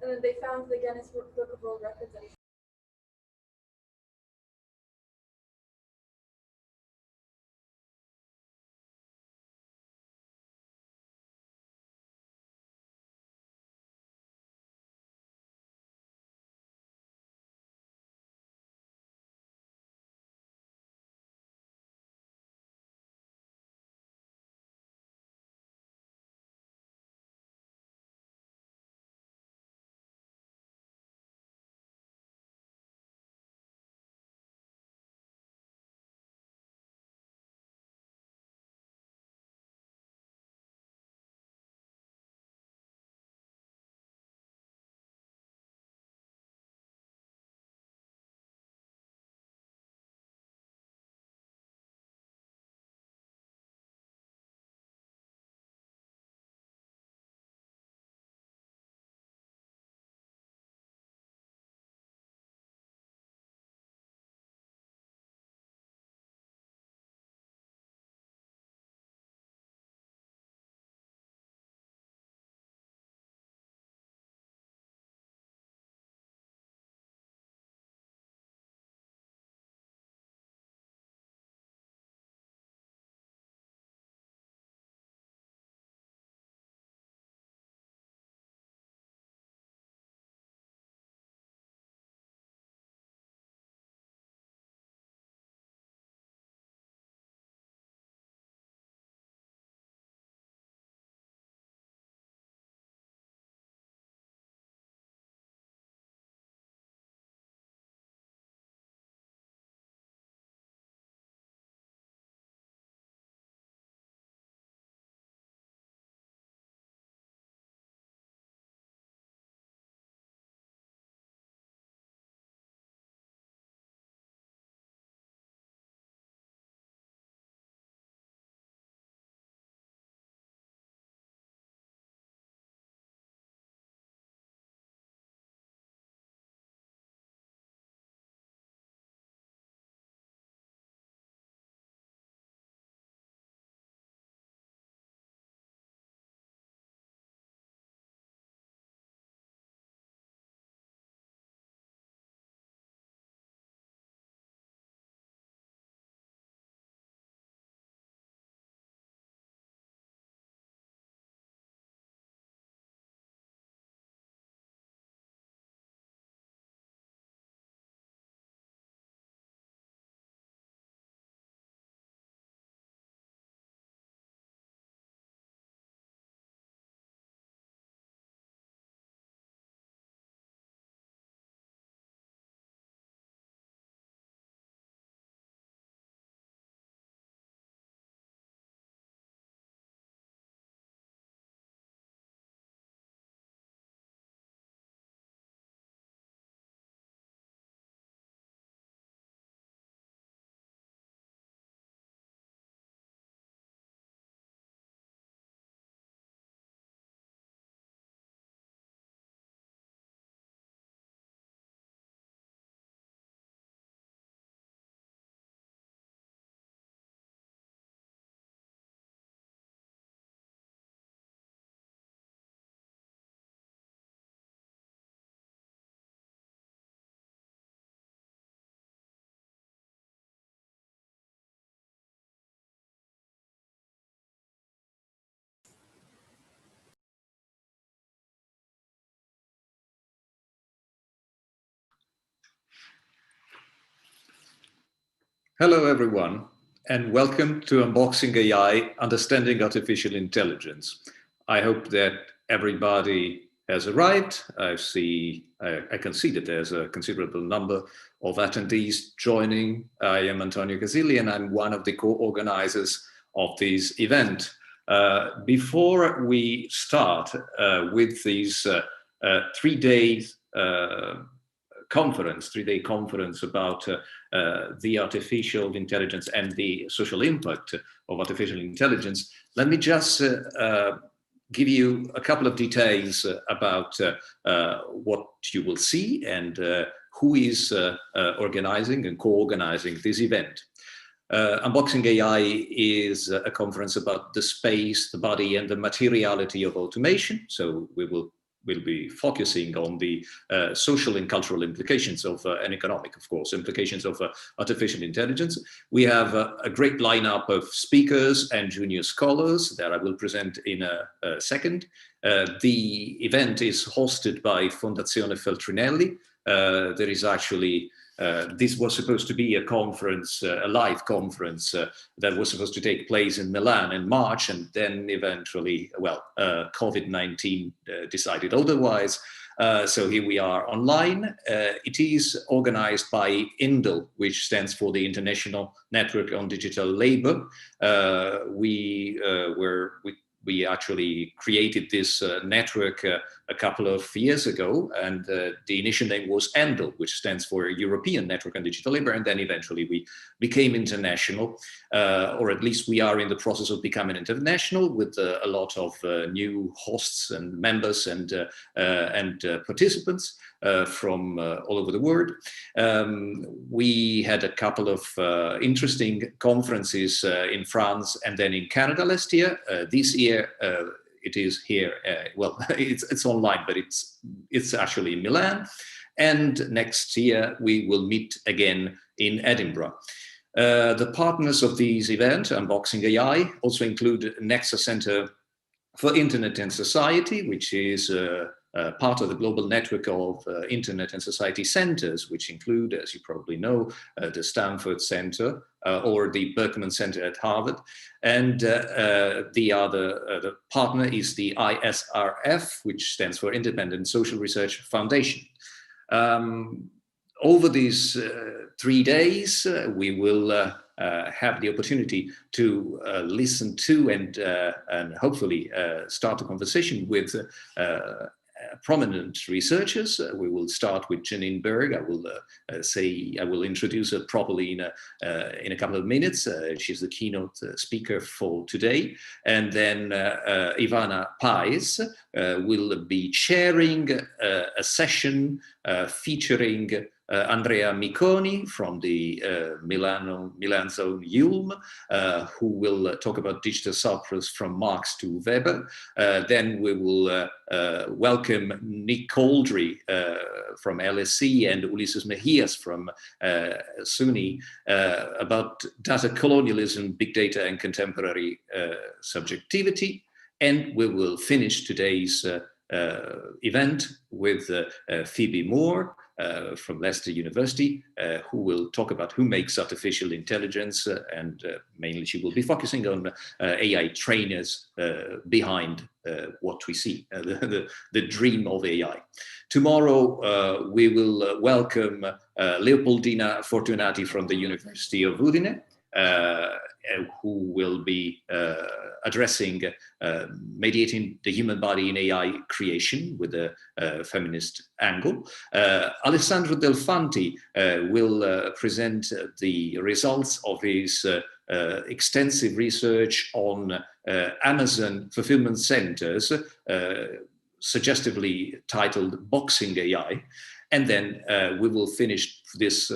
and then they found the Guinness Book of World Records. And Hello, everyone, and welcome to Unboxing AI, Understanding Artificial Intelligence. I hope that everybody has arrived. I can see that there's a considerable number of attendees joining. I am Antonio Casilli, and I'm one of the co-organizers of this event. Before we start with these 3-day three-day conference about the artificial intelligence and the social impact of artificial intelligence, let me just give you a couple of details about what you will see and who is organizing and co-organizing this event. Unboxing AI is a conference about the space, the body, and the materiality of automation. So we will will be focusing on the social and cultural implications of, and economic, of course, implications of artificial intelligence. We have a great lineup of speakers and junior scholars that I will present in a second. The event is hosted by Fondazione Feltrinelli. There is actually this was supposed to be a conference, a live conference that was supposed to take place in Milan in March, and then eventually, well, COVID-19 decided otherwise. So here we are online. It is organized by INDL, which stands for the International Network on Digital Labor. We actually created this network a couple of years ago, and the initial name was ENDL, which stands for European Network on Digital Labor, and then eventually we became international, or at least we are in the process of becoming international with a lot of new hosts and members and participants from all over the world. We had a couple of interesting conferences in France and then in Canada last year. This year, it is here. Well, it's online, but it's actually in Milan. And next year we will meet again in Edinburgh. The partners of this event, Unboxing AI, also include Nexus Center for Internet and Society, which is part of the global network of Internet and Society centers, which include, as you probably know, the Stanford Center or the Berkman Center at Harvard. And the other partner is the ISRF, which stands for Independent Social Research Foundation. Over these 3 days, we will have the opportunity to listen to and hopefully start a conversation with prominent researchers. We will start with Janine Berg. I will introduce her properly in a couple of minutes. She's the keynote speaker for today. And then Ivana Pais will be chairing a session featuring Andrea Miconi from the Milan zone Ulm, who will talk about digital surplus from Marx to Weber. Then we will welcome Nick Coldry from LSE and Ulises Mejias from SUNY about data colonialism, big data and contemporary subjectivity. And we will finish today's event with Phoebe Moore from Leicester University, who will talk about who makes artificial intelligence, and mainly she will be focusing on AI trainers behind what we see, the dream of AI. Tomorrow, we will welcome Leopoldina Fortunati from the University of Udine, who will be addressing mediating the human body in AI creation with a feminist angle. Alessandro Delfanti will present the results of his extensive research on Amazon fulfillment centers, suggestively titled Boxing AI. And then we will finish this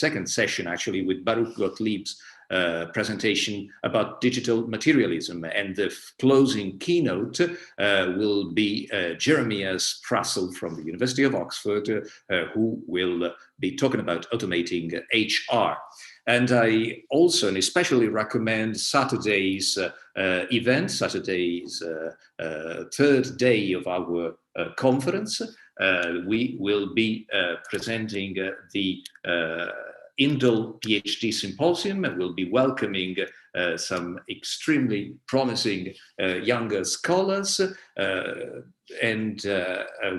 second session actually with Baruch Gottlieb's presentation about digital materialism, and the closing keynote will be Jeremias Prassel from the University of Oxford, who will be talking about automating HR. And I also and especially recommend Saturday's event, Saturday's third day of our conference. We will be presenting the INDL PhD Symposium, and we'll be welcoming some extremely promising younger scholars. And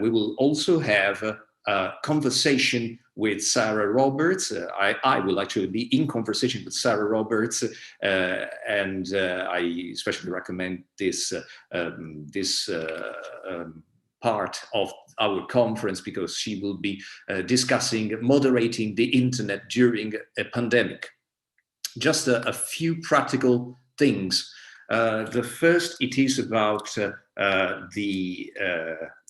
we will also have a conversation with Sarah Roberts. I will actually be in conversation with Sarah Roberts, and I especially recommend this part of our conference because she will be discussing moderating the internet during a pandemic. Just a few practical things. The first, it is about the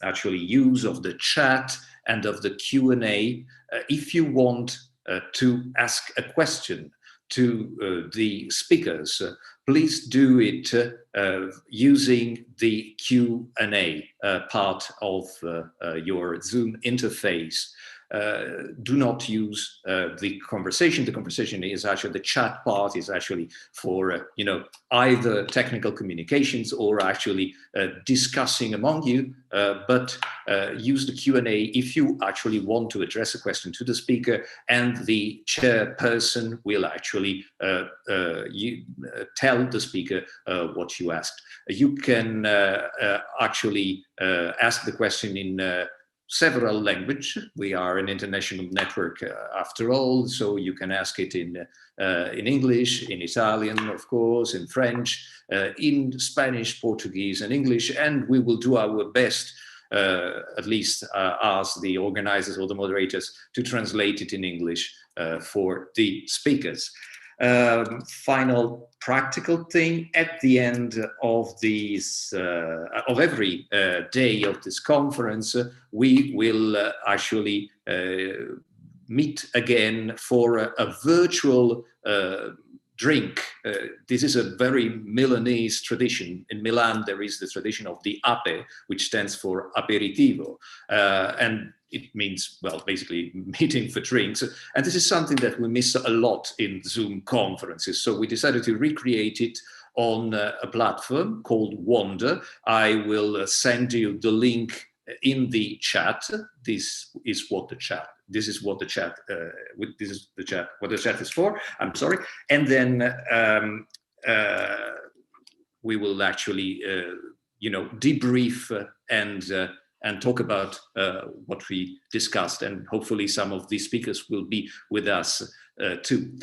actually use of the chat and of the Q&A. If you want to ask a question to the speakers, please do it using the Q&A part of your Zoom interface. Do not use the conversation. The conversation is actually, the chat part is actually for, either technical communications or actually discussing among you, but use the Q&A if you actually want to address a question to the speaker, and the chairperson will actually tell the speaker what you asked. You can actually ask the question in several languages. We are an international network after all, so you can ask it in English, in Italian, of course, in French, in Spanish, Portuguese, and English, and we will do our best, at least as the organizers or the moderators, to translate it in English for the speakers. Final practical thing: at the end of these of every day of this conference, we will actually meet again for a virtual drink. This is a very Milanese tradition. In Milan, there is the tradition of the ape, which stands for aperitivo, and it means, well, basically meeting for drinks. And this is something that we miss a lot in Zoom conferences. So we decided to recreate it on a platform called Wonder. I will send you the link in the chat. This is what the chat is for. I'm sorry. And then we will actually, debrief and talk about what we discussed, and hopefully some of these speakers will be with us too.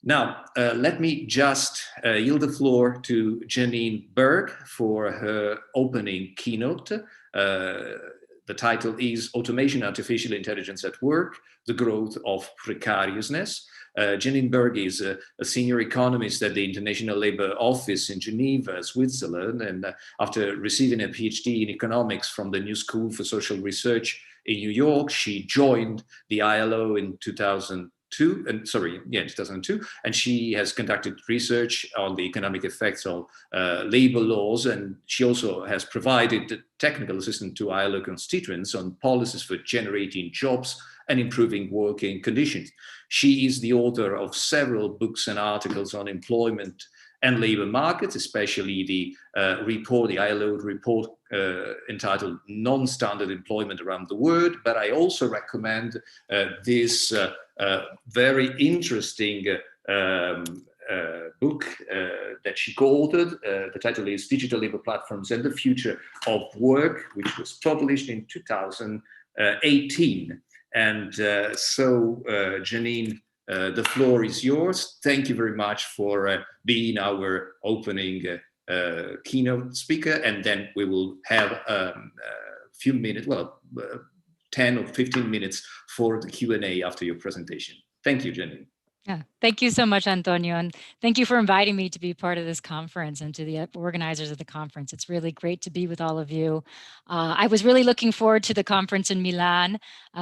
Now, let me just yield the floor to Janine Berg for her opening keynote. The title is Automation, Artificial Intelligence at Work, the Growth of Precariousness. Janine Berg is a senior economist at the International Labour Office in Geneva, Switzerland, and after receiving a PhD in economics from the New School for Social Research in New York, she joined the ILO in 2002, and she has conducted research on the economic effects of labor laws, and she also has provided technical assistance to ILO constituents on policies for generating jobs and improving working conditions. She is the author of several books and articles on employment and labor markets, especially the ILO report entitled Non-Standard Employment Around the World. But I also recommend this very interesting book that she co-authored. The title is Digital Labor Platforms and the Future of Work, which was published in 2018. And so, Janine, the floor is yours. Thank you very much for being our opening keynote speaker. And then we will have a few minutes, 10 or 15 minutes for the Q&A after your presentation. Thank you, Janine. Yeah, thank you so much, Antonio. And thank you for inviting me to be part of this conference and to the organizers of the conference. It's really great to be with all of you. I was really looking forward to the conference in Milan.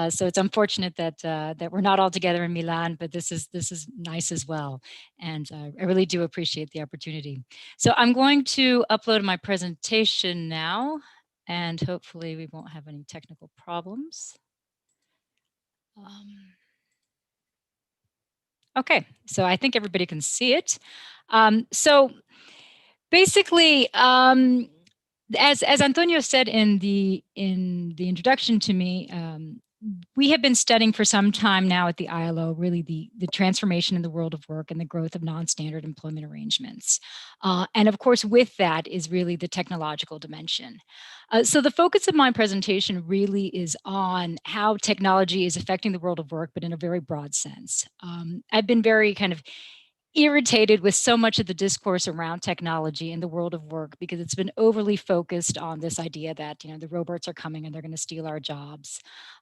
So it's unfortunate that we're not all together in Milan, but this is nice as well. And I really do appreciate the opportunity. So I'm going to upload my presentation now, and hopefully we won't have any technical problems. Okay, so I think everybody can see it. So basically, as Antonio said in the introduction to me, we have been studying for some time now at the ILO really the transformation in the world of work and the growth of non-standard employment arrangements. And of course, with that is really the technological dimension. So the focus of my presentation really is on how technology is affecting the world of work, but in a very broad sense. I've been very kind of irritated with so much of the discourse around technology in the world of work because it's been overly focused on this idea that the robots are coming and they're going to steal our jobs,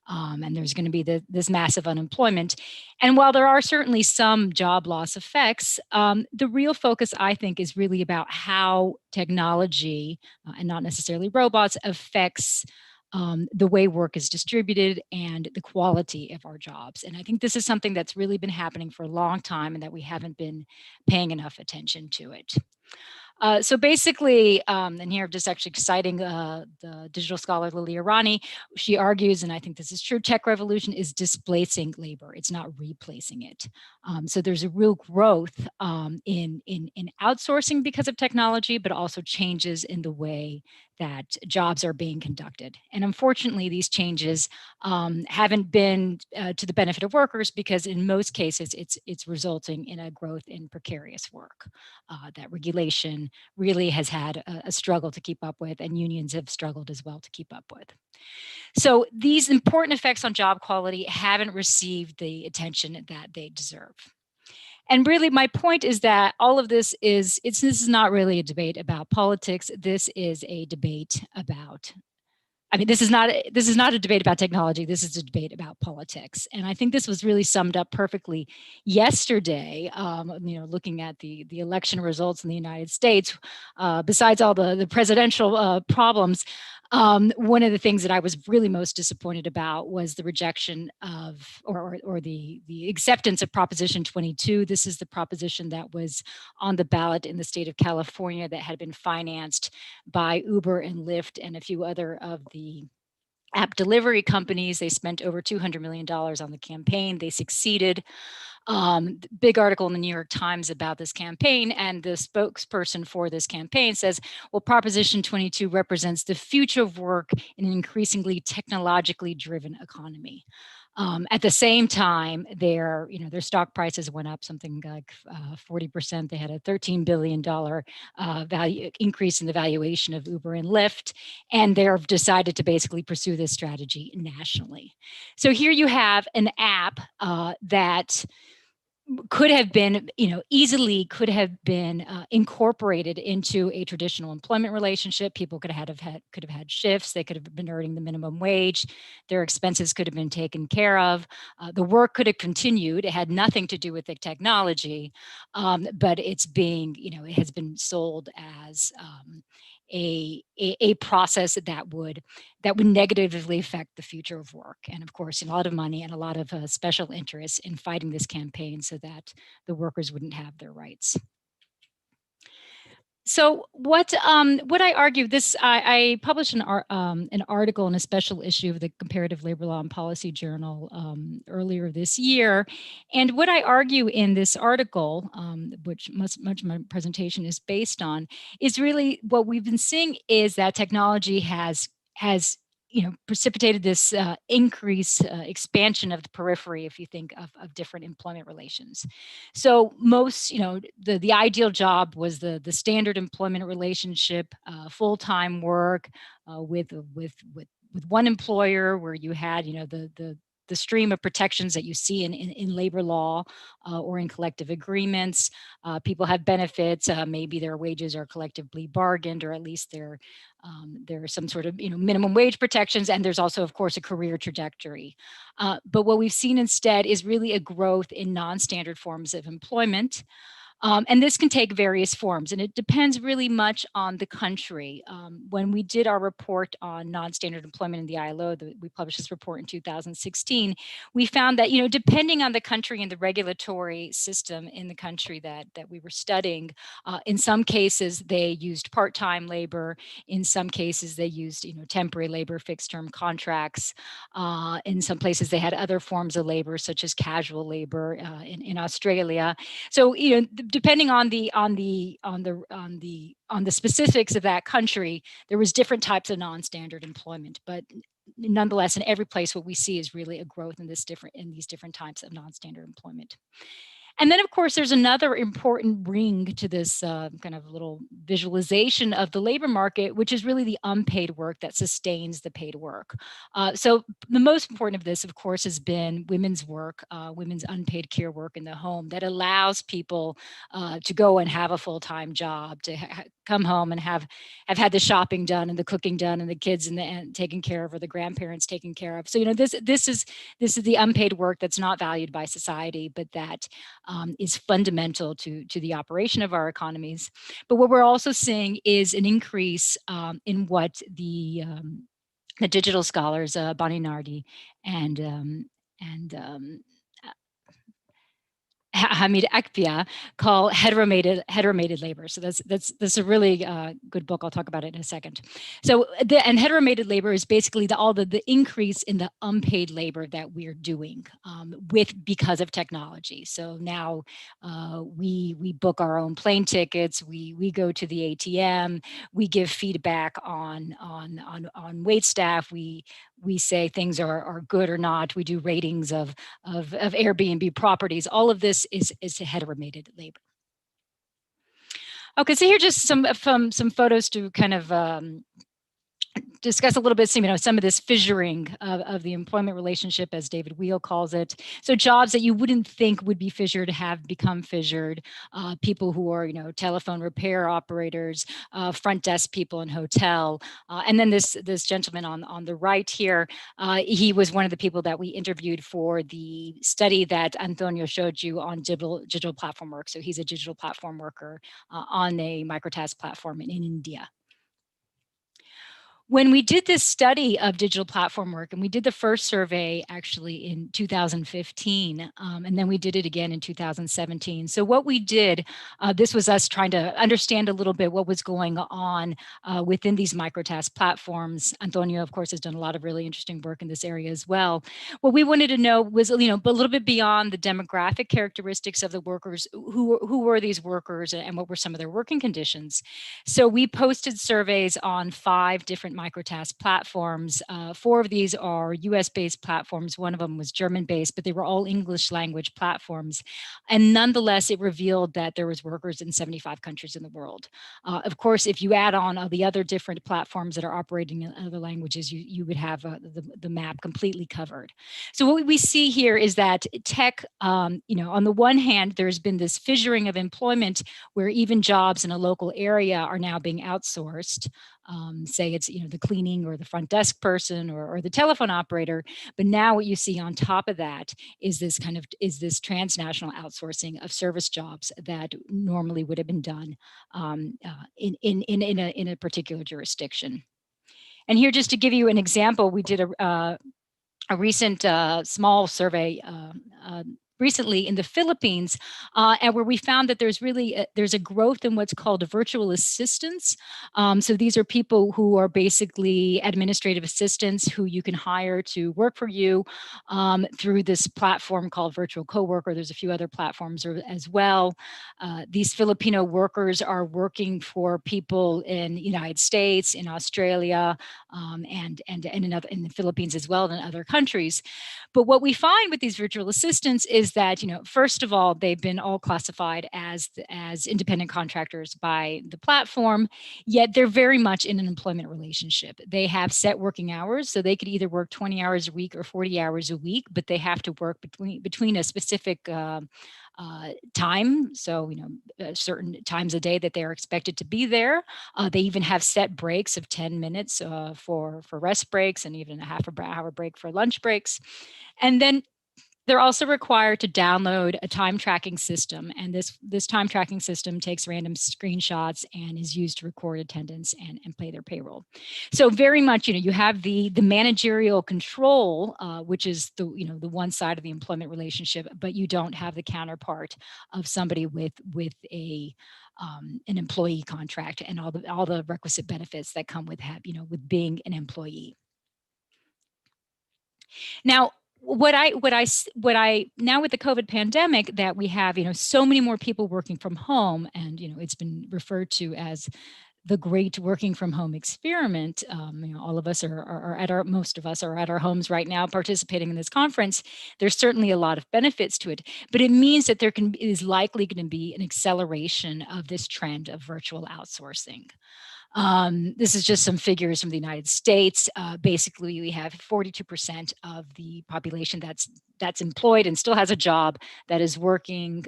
and there's going to be this massive unemployment. And while there are certainly some job loss effects, the real focus, I think, is really about how technology and not necessarily robots affects the way work is distributed and the quality of our jobs. And I think this is something that's really been happening for a long time and that we haven't been paying enough attention to it. So basically, and here I'm just actually citing the digital scholar Lilia Rani, she argues, and I think this is true, tech revolution is displacing labor. It's not replacing it. So there's a real growth in outsourcing because of technology, but also changes in the way that jobs are being conducted. And unfortunately, these changes haven't been to the benefit of workers because in most cases, it's resulting in a growth in precarious work. That regulation really has had a struggle to keep up with, and unions have struggled as well to keep up with. So these important effects on job quality haven't received the attention that they deserve. And really, my point is that all of this this is not really a debate about politics. This is a debate about, I mean, this is not a debate about technology. This is a debate about politics, and I think this was really summed up perfectly yesterday. Looking at the election results in the United States, besides all the presidential problems, one of the things that I was really most disappointed about was the rejection of, or the acceptance of Proposition 22. This is the proposition that was on the ballot in the state of California that had been financed by Uber and Lyft and a few other of the app delivery companies. They spent over $200 million on the campaign. They succeeded. Big article in the New York Times about this campaign, and the spokesperson for this campaign says, well, Proposition 22 represents the future of work in an increasingly technologically driven economy. At the same time, their stock prices went up something like 40%. They had a $13 billion value increase in the valuation of Uber and Lyft, and they've decided to basically pursue this strategy nationally. So here you have an app that could have been, easily could have been incorporated into a traditional employment relationship. People could have had shifts. They could have been earning the minimum wage. Their expenses could have been taken care of. The work could have continued. It had nothing to do with the technology, but it's being, it has been sold as a process that would negatively affect the future of work. And of course, a lot of money and a lot of special interests in fighting this campaign so that the workers wouldn't have their rights. So what I argue, I published an article in a special issue of the Comparative Labor Law and Policy Journal earlier this year, and what I argue in this article, which much of my presentation is based on, is really what we've been seeing is that technology has precipitated this increase, expansion of the periphery, if you think of different employment relations. So most, the ideal job was the standard employment relationship, full-time work with one employer, where you had, the stream of protections that you see in labor law or in collective agreements. People have benefits. Maybe their wages are collectively bargained, or at least there are some sort of minimum wage protections. And there's also, of course, a career trajectory. But what we've seen instead is really a growth in non-standard forms of employment. And this can take various forms, and it depends really much on the country. When we did our report on non-standard employment in the ILO, we published this report in 2016, we found that, depending on the country and the regulatory system in the country that we were studying, in some cases they used part-time labor, in some cases they used, temporary labor, fixed-term contracts. In some places they had other forms of labor, such as casual labor in Australia. So, depending on the specifics of that country, there was different types of non-standard employment. But nonetheless, in every place, what we see is really a growth in these different types of non-standard employment. And then, of course, there's another important ring to this kind of little visualization of the labor market, which is really the unpaid work that sustains the paid work. So the most important of this, of course, has been women's work, women's unpaid care work in the home that allows people to go and have a full-time job, to come home and have had the shopping done and the cooking done and the kids and taken care of, or the grandparents taken care of. So, this is the unpaid work that's not valued by society, but that is fundamental to the operation of our economies. But what we're also seeing is an increase in what the the digital scholars, Bonnie Nardi and Hamid Akpia, call heteromated labor. So that's a really good book. I'll talk about it in a second. So and heteromated labor is basically the increase in the unpaid labor that we're doing because of technology. So now we book our own plane tickets. We go to the ATM. We give feedback on wait staff. We say things are good or not. We do ratings of Airbnb properties. All of this is heteromated labor. Okay, so here are just some photos to kind of discuss a little bit, some of this fissuring of the employment relationship, as David Wheel calls it. So jobs that you wouldn't think would be fissured have become fissured. People who are, telephone repair operators, front desk people in hotel, and then this gentleman on the right here, he was one of the people that we interviewed for the study that Antonio showed you on digital platform work. So he's a digital platform worker on a microtask platform in India. When we did this study of digital platform work, and we did the first survey actually in 2015, and then we did it again in 2017. So what we did, this was us trying to understand a little bit what was going on within these microtask platforms. Antonio, of course, has done a lot of really interesting work in this area as well. What we wanted to know was, a little bit beyond the demographic characteristics of the workers, who were these workers and what were some of their working conditions. So we posted surveys on 5 different microtask platforms. 4 of these are US-based platforms. One of them was German-based, but they were all English language platforms. And nonetheless, it revealed that there was workers in 75 countries in the world. Of course, if you add on all the other different platforms that are operating in other languages, you would have the map completely covered. So what we see here is that tech, on the one hand, there's been this fissuring of employment where even jobs in a local area are now being outsourced. Say it's the cleaning or the front desk person or the telephone operator, but now what you see on top of that is this transnational outsourcing of service jobs that normally would have been done in a particular jurisdiction. And here, just to give you an example, we did a recent small survey recently in the Philippines, and where we found that there's a growth in what's called virtual assistants. So these are people who are basically administrative assistants who you can hire to work for you through this platform called Virtual Coworker. There's a few other platforms as well. These Filipino workers are working for people in the United States, in Australia, and in the Philippines as well, and in other countries. But what we find with these virtual assistants is that, first of all, they've been all classified as independent contractors by the platform, yet they're very much in an employment relationship. They have set working hours, so they could either work 20 hours a week or 40 hours a week, but they have to work between a specific time. So, certain times a day that they're expected to be there. They even have set breaks of 10 minutes for rest breaks, and even a half hour break for lunch breaks. And then they're also required to download a time tracking system, and this time tracking system takes random screenshots and is used to record attendance and pay their payroll. So very much, you have the managerial control, which is the one side of the employment relationship, but you don't have the counterpart of somebody with an employee contract and all the requisite benefits that come with with being an employee. Now, what I now with the COVID pandemic, that we have so many more people working from home, and it's been referred to as the great working from home experiment. All of us most of us are at our homes right now participating in this conference. There's certainly a lot of benefits to it, but it means that there is likely going to be an acceleration of this trend of virtual outsourcing. This is just some figures from the United States. Basically, we have 42% of the population that's employed and still has a job that is working.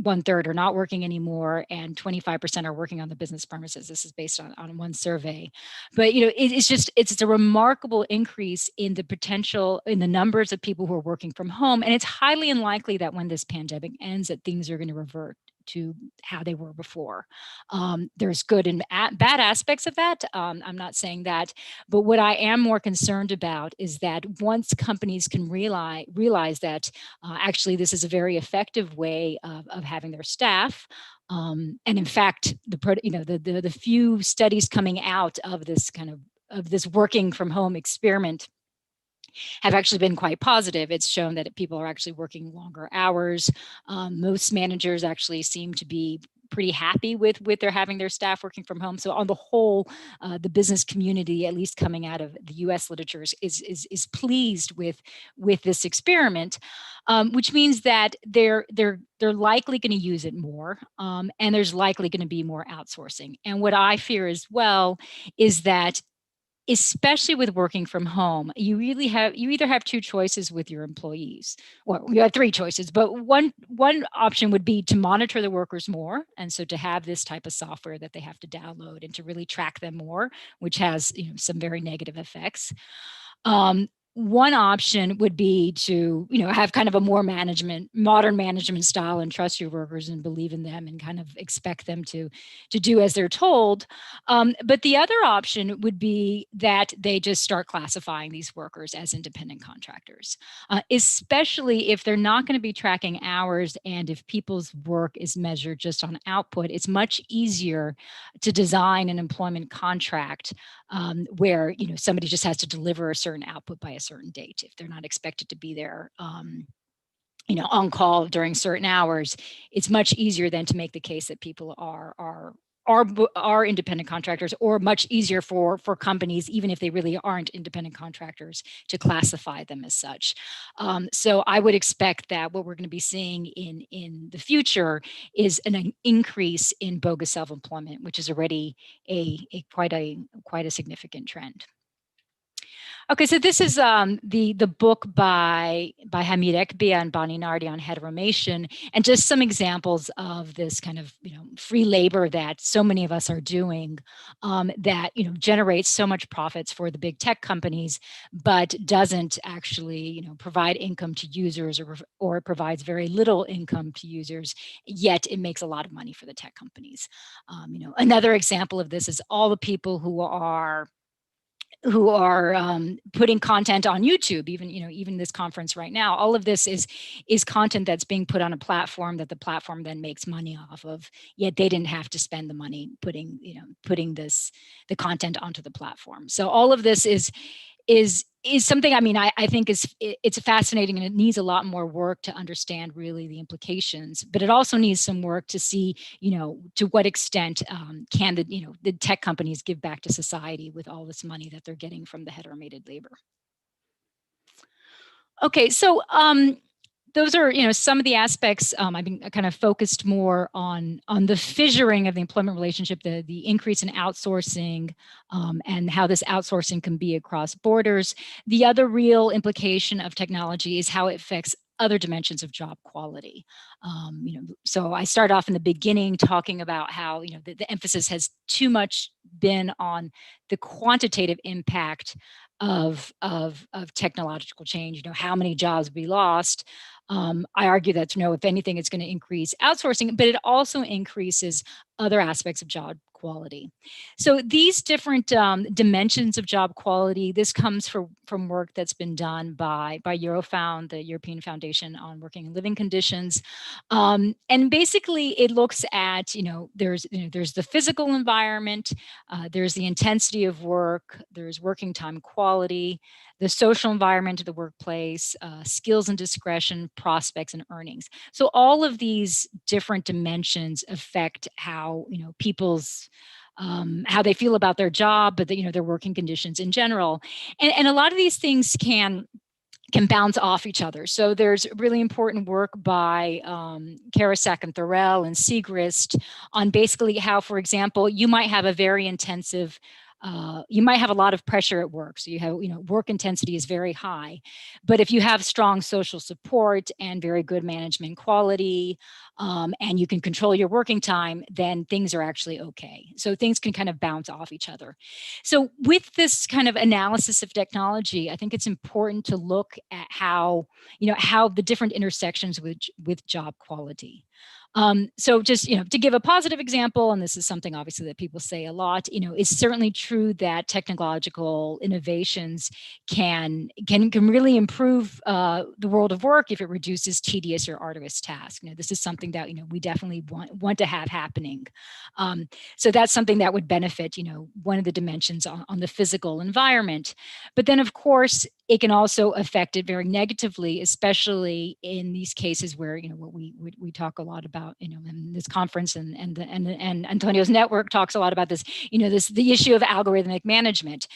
1/3 are not working anymore, and 25% are working on the business premises. This is based on one survey. But it's a remarkable increase in the potential, in the numbers of people who are working from home, and it's highly unlikely that when this pandemic ends that things are going to revert to how they were before. There's good and bad aspects of that. I'm not saying that, but what I am more concerned about is that once companies can realize that actually this is a very effective way of having their staff. And in fact, the few studies coming out of this of this working from home experiment have actually been quite positive. It's shown that people are actually working longer hours. Most managers actually seem to be pretty happy with their having their staff working from home. So on the whole, the business community, at least coming out of the U.S. literature, is pleased with this experiment, which means that they're likely going to use it more, and there's likely going to be more outsourcing. And what I fear as well is that, especially with working from home, you either have two choices with your employees. Well, you have three choices, but one option would be to monitor the workers more, and so to have this type of software that they have to download and to really track them more, which has some very negative effects. One option would be to have kind of a more modern management style, and trust your workers and believe in them and kind of expect them to do as they're told. But the other option would be that they just start classifying these workers as independent contractors, especially if they're not going to be tracking hours, and if people's work is measured just on output. It's much easier to design an employment contract where somebody just has to deliver a certain output by a certain date. If they're not expected to be there on call during certain hours, it's much easier then to make the case that people are independent contractors, or much easier for companies, even if they really aren't independent contractors, to classify them as such. So I would expect that what we're going to be seeing in the future is an increase in bogus self-employment, which is already quite a significant trend. Okay, so this is the book by Hamid Ekbia and Bonnie Nardi on heteromation, and just some examples of this kind of free labor that so many of us are doing, that generates so much profits for the big tech companies, but doesn't actually provide income to users, or provides very little income to users, yet it makes a lot of money for the tech companies. Another example of this is all the people who are putting content on YouTube. Even this conference right now, all of this is content that's being put on a platform that the platform then makes money off of, yet they didn't have to spend the money putting the content onto the platform. So all of this is something, I think it's fascinating, and it needs a lot more work to understand really the implications, but it also needs some work to see, to what extent can the tech companies give back to society with all this money that they're getting from the heteromated labor. Okay, so those are some of the aspects. I've been kind of focused more on the fissuring of the employment relationship, the increase in outsourcing, and how this outsourcing can be across borders. The other real implication of technology is how it affects other dimensions of job quality. So I start off in the beginning talking about how the emphasis has too much been on the quantitative impact of technological change. How many jobs we lost. I argue that if anything, it's going to increase outsourcing, but it also increases other aspects of job quality. So these different dimensions of job quality, this comes from work that's been done by Eurofound, the European Foundation on Working and Living Conditions, and basically it looks at there's the physical environment, there's the intensity of work, there's working time quality, the social environment of the workplace, skills and discretion, prospects, and earnings. So all of these different dimensions affect how people's how they feel about their job, but their working conditions in general. And a lot of these things can bounce off each other. So there's really important work by Karasak and Thorell and Segrist on basically how, for example, you might have a very intensive you might have a lot of pressure at work. So you have, work intensity is very high. But if you have strong social support and very good management quality, and you can control your working time, then things are actually okay. So things can kind of bounce off each other. So with this kind of analysis of technology, I think it's important to look at how the different intersections with job quality. So just, to give a positive example, and this is something obviously that people say a lot, it's certainly true that technological innovations can really improve the world of work if it reduces tedious or arduous tasks. This is something that, we definitely want to have happening. So that's something that would benefit, one of the dimensions on the physical environment. But then, of course, it can also affect it very negatively, especially in these cases where, what we talk a lot about, in this conference, and Antonio's network talks a lot about this, the issue of algorithmic management.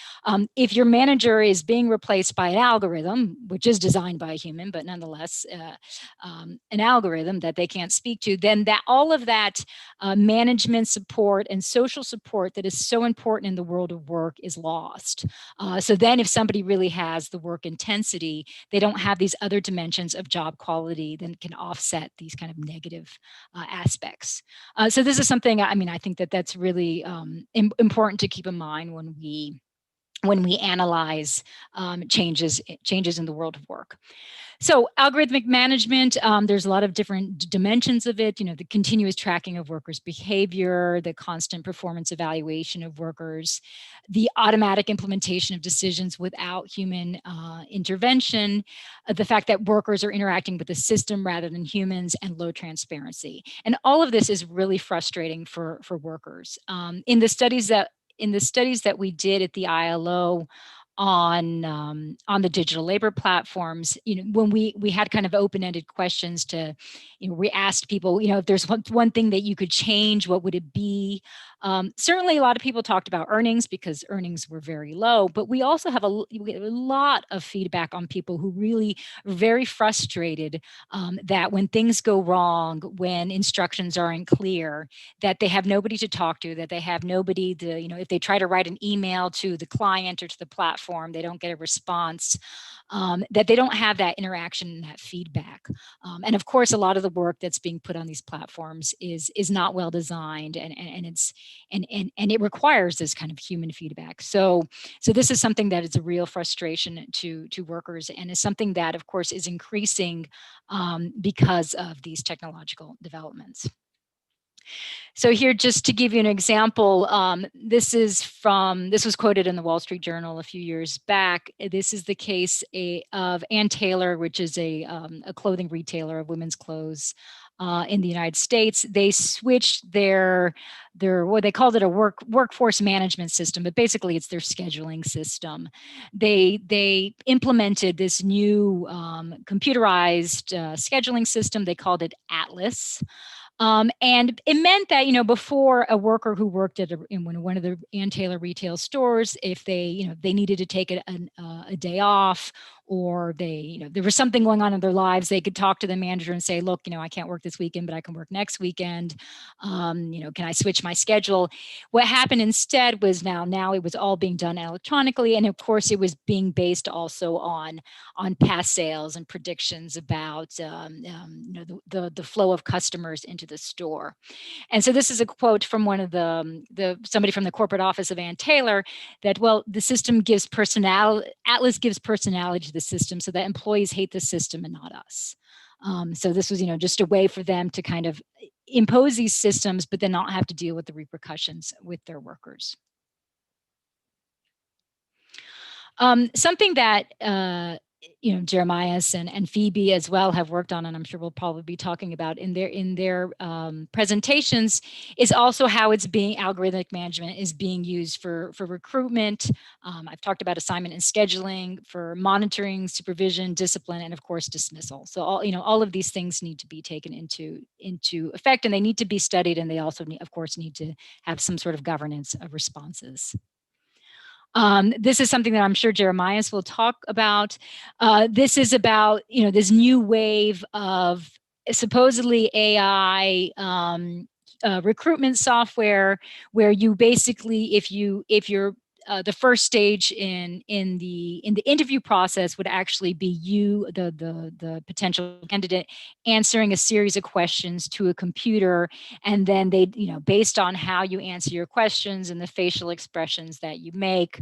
If your manager is being replaced by an algorithm, which is designed by a human, but nonetheless an algorithm that they can't speak to, then that all of that management support and social support that is so important in the world of work is lost. So then if somebody really has the work intensity, they don't have these other dimensions of job quality that can offset these kind of negative aspects. So this is something, I think that's really important to keep in mind when we analyze changes in the world of work. So algorithmic management, there's a lot of different dimensions of it, the continuous tracking of workers' behavior, the constant performance evaluation of workers, the automatic implementation of decisions without human intervention, the fact that workers are interacting with the system rather than humans, and low transparency. And all of this is really frustrating for workers. In the studies that we did at the ILO on the digital labor platforms, when we had kind of open-ended questions to, we asked people, if there's one thing that you could change, what would it be? Certainly a lot of people talked about earnings because earnings were very low, but we also have a lot of feedback on people who really are very frustrated that when things go wrong, when instructions aren't clear, that they have nobody to talk to, that they have nobody to, if they try to write an email to the client or to the platform, they don't get a response, that they don't have that interaction and that feedback. And of course, a lot of the work that's being put on these platforms is not well designed, and it requires this kind of human feedback. So this is something that is a real frustration to workers, and is something that, of course, is increasing because of these technological developments. So here, just to give you an example, this was quoted in the Wall Street Journal a few years back. This is the case of Ann Taylor, which is a clothing retailer of women's clothes in the United States. They switched their what they called it a workforce management system, but basically it's their scheduling system. They implemented this new computerized scheduling system. They called it Atlas. And it meant that, before, a worker who worked in one of the Ann Taylor retail stores, if they needed to take a day off, or there was something going on in their lives, they could talk to the manager and say, look, I can't work this weekend, but I can work next weekend. Can I switch my schedule? What happened instead was now it was all being done electronically. And of course, it was being based also on past sales and predictions about, the flow of customers into the store. And so this is a quote from one of somebody from the corporate office of Ann Taylor, that, well, the system gives Atlas gives personality to the system so that employees hate the system and not us. So this was, just a way for them to kind of impose these systems, but then not have to deal with the repercussions with their workers. Something that Jeremias and Phoebe as well have worked on, and I'm sure we'll probably be talking about in their presentations, is also how algorithmic management is being used for recruitment. I've talked about assignment and scheduling, for monitoring, supervision, discipline, and of course dismissal. So all of these things need to be taken into effect, and they need to be studied, and they also of course need to have some sort of governance of responses. This is something that I'm sure Jeremias will talk about. This is about, this new wave of supposedly AI recruitment software, where you basically, if you're the first stage in the interview process would actually be you, the potential candidate, answering a series of questions to a computer, and then they, based on how you answer your questions and the facial expressions that you make,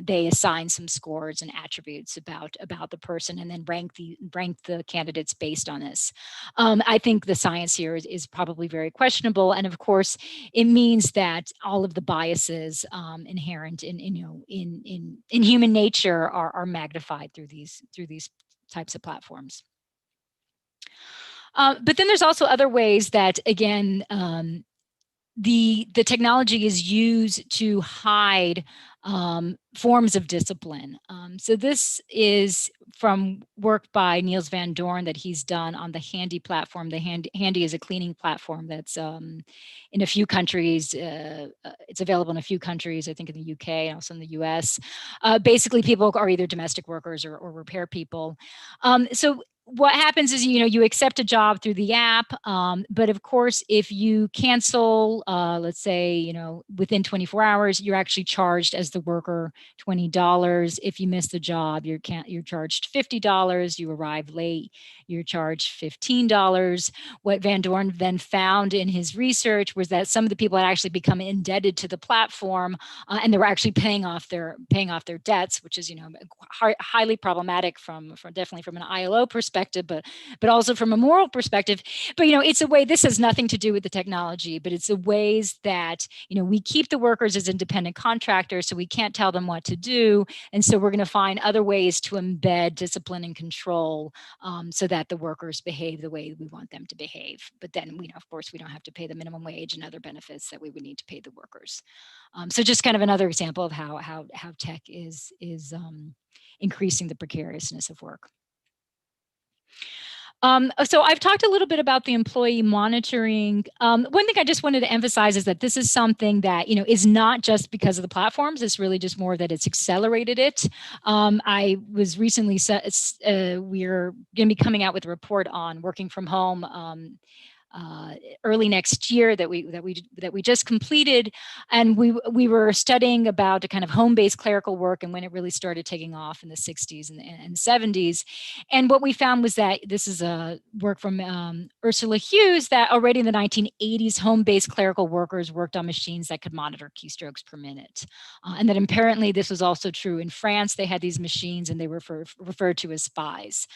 they assign some scores and attributes about the person, and then rank the candidates based on this. I think the science here is probably very questionable, and of course, it means that all of the biases inherent in human nature are magnified through these types of platforms. But then there's also other ways that, again, the technology is used to hide forms of discipline. So this is from work by Niels van Doorn that he's done on the Handy platform. The Handy is a cleaning platform that's in a few countries. It's available in a few countries, I think in the UK and also in the US. Basically, people are either domestic workers or repair people. So what happens is, you accept a job through the app, but of course, if you cancel, let's say, within 24 hours, you're actually charged as the worker $20. If you miss the job, you're charged $50. You arrive late, you're charged $15. What Van Doorn then found in his research was that some of the people had actually become indebted to the platform, and they were actually paying off their debts, which is highly problematic from definitely from an ILO perspective, but also from a moral perspective. But it's a way, this has nothing to do with the technology, but it's the ways that we keep the workers as independent contractors, so we can't tell them what to do, and so we're going to find other ways to embed discipline and control, so that the workers behave the way we want them to behave. But then of course we don't have to pay the minimum wage and other benefits that we would need to pay the workers. So just kind of another example of how tech is increasing the precariousness of work. So I've talked a little bit about the employee monitoring. One thing I just wanted to emphasize is that this is something that is not just because of the platforms. It's really just more that it's accelerated it. I was recently we're going to be coming out with a report on working from home early next year that we just completed, and we were studying about a kind of home-based clerical work and when it really started taking off in the 60s and 70s. And what we found was that this is a work from Ursula Hughes, that already in the 1980s, home-based clerical workers worked on machines that could monitor keystrokes per minute, and that apparently this was also true in France. They had these machines and they were referred to as spies.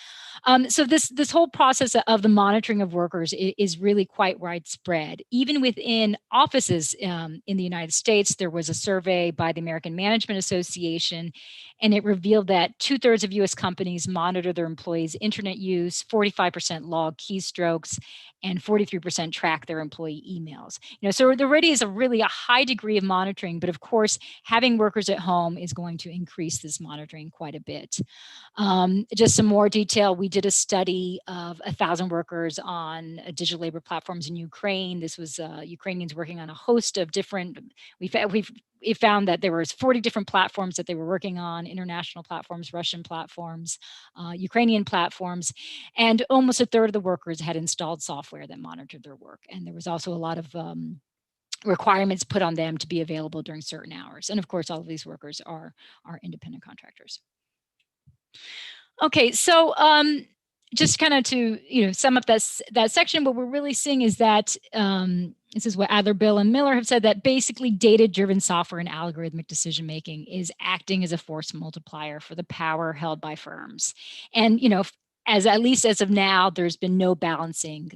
So this whole process of the monitoring of workers is really quite widespread. Even within offices in the United States, there was a survey by the American Management Association, and it revealed that 2/3 of U.S. companies monitor their employees' internet use, 45% log keystrokes, and 43% track their employee emails. So there already is a high degree of monitoring, but of course, having workers at home is going to increase this monitoring quite a bit. Just some more detail, we did a study of 1,000 workers on digital labor platforms in Ukraine. This was Ukrainians working on a host of different, we found that there was 40 different platforms that they were working on: international platforms, Russian platforms, Ukrainian platforms, and almost 1/3 of the workers had installed software that monitored their work. And there was also a lot of requirements put on them to be available during certain hours. And of course, all of these workers are independent contractors. Okay, so just kind of to sum up that section, what we're really seeing is that this is what Adler, Bill, and Miller have said, that basically data-driven software and algorithmic decision-making is acting as a force multiplier for the power held by firms. And at least as of now, there's been no balancing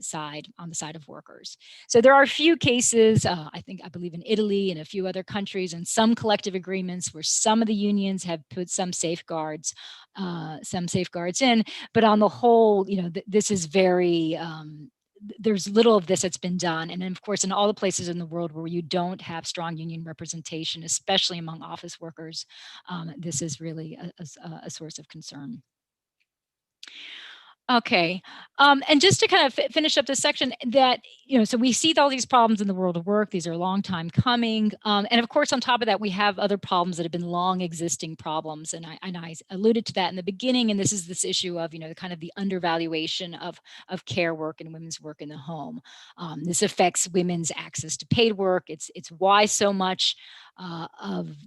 on the side of workers. So there are a few cases, I believe in Italy and a few other countries, and some collective agreements where some of the unions have put some safeguards in, but on the whole, this is very, there's little of this that's been done. And then of course, in all the places in the world where you don't have strong union representation, especially among office workers, this is really a source of concern. Okay, and just to kind of finish up this section, that so we see all these problems in the world of work. These are a long time coming, and of course, on top of that, we have other problems that have been long existing problems. And I alluded to that in the beginning. And this is this issue of kind of the undervaluation of care work and women's work in the home. This affects women's access to paid work. It's why so much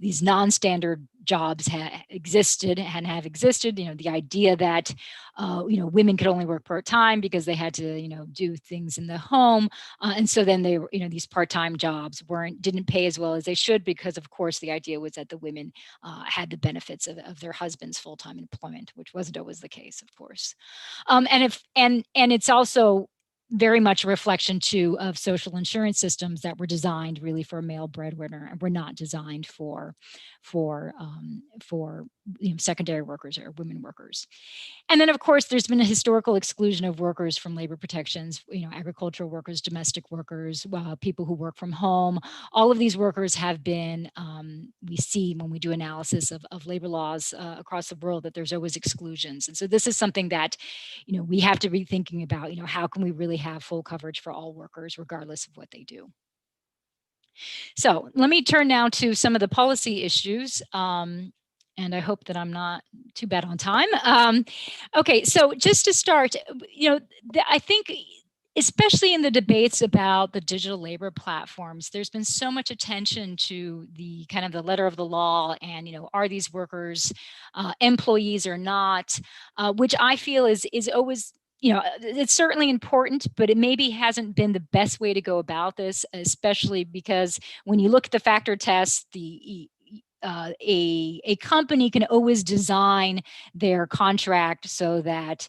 these non-standard jobs existed and have existed. The idea that women could only work part-time because they had to do things in the home, and so then they were these part-time jobs didn't pay as well as they should, because of course the idea was that the women had the benefits of their husband's full-time employment, which wasn't always the case, of course. And it's also very much a reflection too of social insurance systems that were designed really for a male breadwinner and were not designed for secondary workers or women workers. And then, of course, there's been a historical exclusion of workers from labor protections, agricultural workers, domestic workers, people who work from home. All of these workers have been, we see when we do analysis of labor laws across the world, that there's always exclusions. And so this is something that, we have to be thinking about, how can we really have full coverage for all workers, regardless of what they do. So let me turn now to some of the policy issues. And I hope that I'm not too bad on time. Okay, so just to start, I think especially in the debates about the digital labor platforms, there's been so much attention to the kind of the letter of the law and, are these workers employees or not, which I feel is always, it's certainly important, but it maybe hasn't been the best way to go about this, especially because when you look at the factor test, a company can always design their contract so that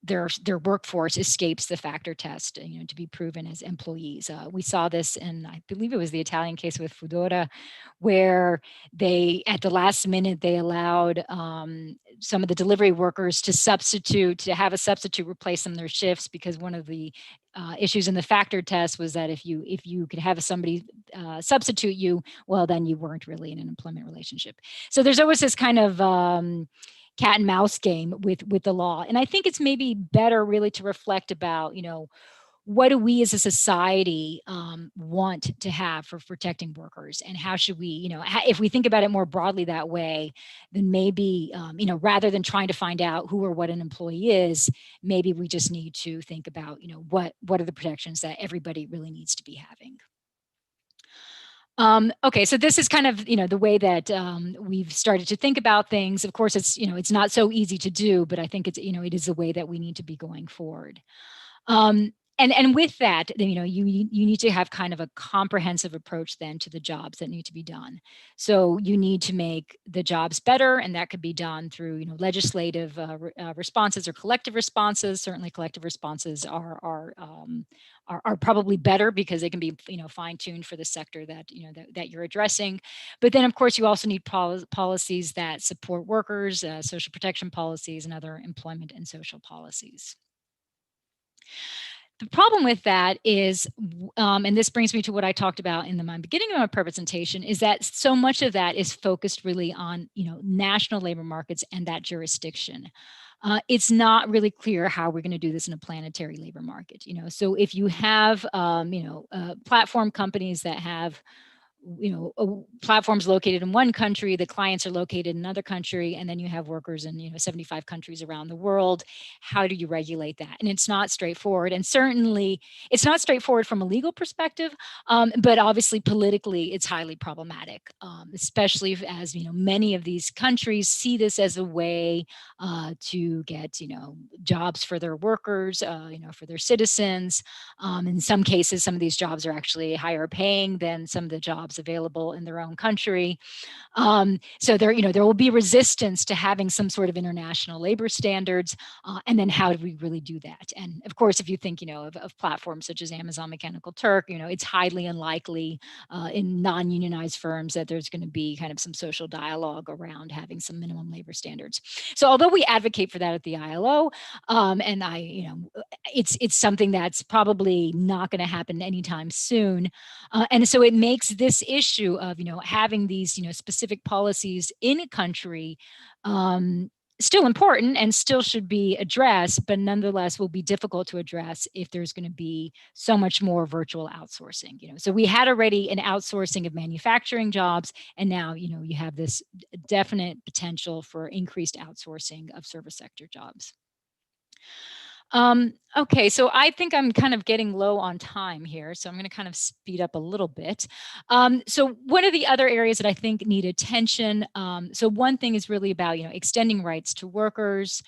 their workforce escapes the factor test, to be proven as employees. We saw this in, I believe it was the Italian case with Foodora, where they, at the last minute, they allowed some of the delivery workers to have a substitute replace them their shifts, because one of the issues in the factor test was that if you could have somebody substitute you, well, then you weren't really in an employment relationship. So there's always this kind of cat and mouse game with the law. And I think it's maybe better really to reflect about, what do we as a society want to have for protecting workers, and how should we, if we think about it more broadly that way, then maybe, rather than trying to find out who or what an employee is, maybe we just need to think about, what are the protections that everybody really needs to be having. Okay, so this is kind of, the way that we've started to think about things. Of course, it's not so easy to do, but I think it is a way that we need to be going forward. And with that, then, you need to have kind of a comprehensive approach then to the jobs that need to be done. So you need to make the jobs better, and that could be done through, legislative responses or collective responses. Certainly, collective responses are probably better because they can be, fine-tuned for the sector that that you're addressing. But then, of course, you also need policies that support workers, social protection policies, and other employment and social policies. The problem with that is, and this brings me to what I talked about in the beginning of my presentation, is that so much of that is focused really on, national labor markets and that jurisdiction. It's not really clear how we're going to do this in a planetary labor market. So if you have, platform companies that have platforms located in one country, the clients are located in another country, and then you have workers in 75 countries around the world. How do you regulate that? And it's not straightforward, and certainly it's not straightforward from a legal perspective, but obviously politically it's highly problematic, especially as many of these countries see this as a way to get jobs for their workers, for their citizens. In some cases, some of these jobs are actually higher paying than some of the jobs available in their own country. So there will be resistance to having some sort of international labor standards. And then how do we really do that? And of course, if you think, of platforms such as Amazon Mechanical Turk, it's highly unlikely in non-unionized firms that there's going to be kind of some social dialogue around having some minimum labor standards. So although we advocate for that at the ILO, and it's something that's probably not going to happen anytime soon. And so it makes this issue of, having these, specific policies in a country still important and still should be addressed, but nonetheless will be difficult to address if there's going to be so much more virtual outsourcing. So we had already an outsourcing of manufacturing jobs, and now, you have this definite potential for increased outsourcing of service sector jobs. Okay, so I think I'm kind of getting low on time here, so I'm going to kind of speed up a little bit. So one of the other areas that I think need attention. So one thing is really about extending rights to workers,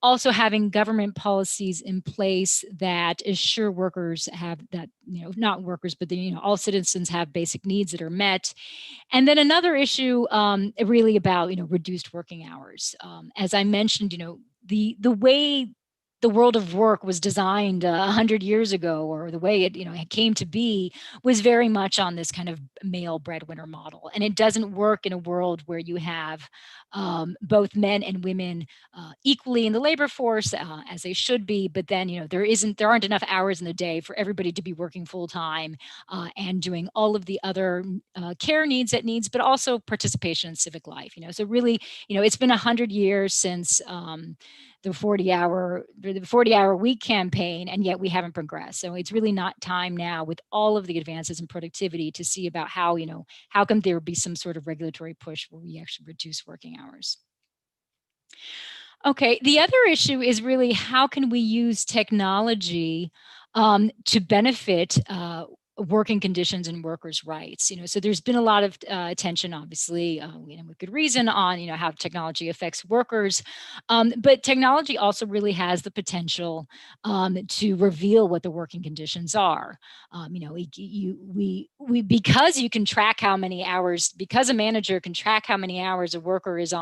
also having government policies in place that assure workers have that, not workers, but all citizens have basic needs that are met. And then another issue, really about reduced working hours. As I mentioned, the way the world of work was designed 100 years ago, or the way it came to be, was very much on this kind of male breadwinner model, and it doesn't work in a world where you have both men and women equally in the labor force, as they should be, but then there aren't enough hours in the day for everybody to be working full time and doing all of the other care needs that needs, but also participation in civic life. So really, it's been 100 years since the 40-hour week campaign, and yet we haven't progressed. So it's really not time now, with all of the advances in productivity, to see about how come there would be some sort of regulatory push where we actually reduce working hours. Okay, the other issue is really how can we use technology to benefit working conditions and workers' rights. So there's been a lot of attention, obviously, with good reason, on how technology affects workers, but technology also really has the potential to reveal what the working conditions are. Because you can track how many hours, because a manager can track how many hours a worker is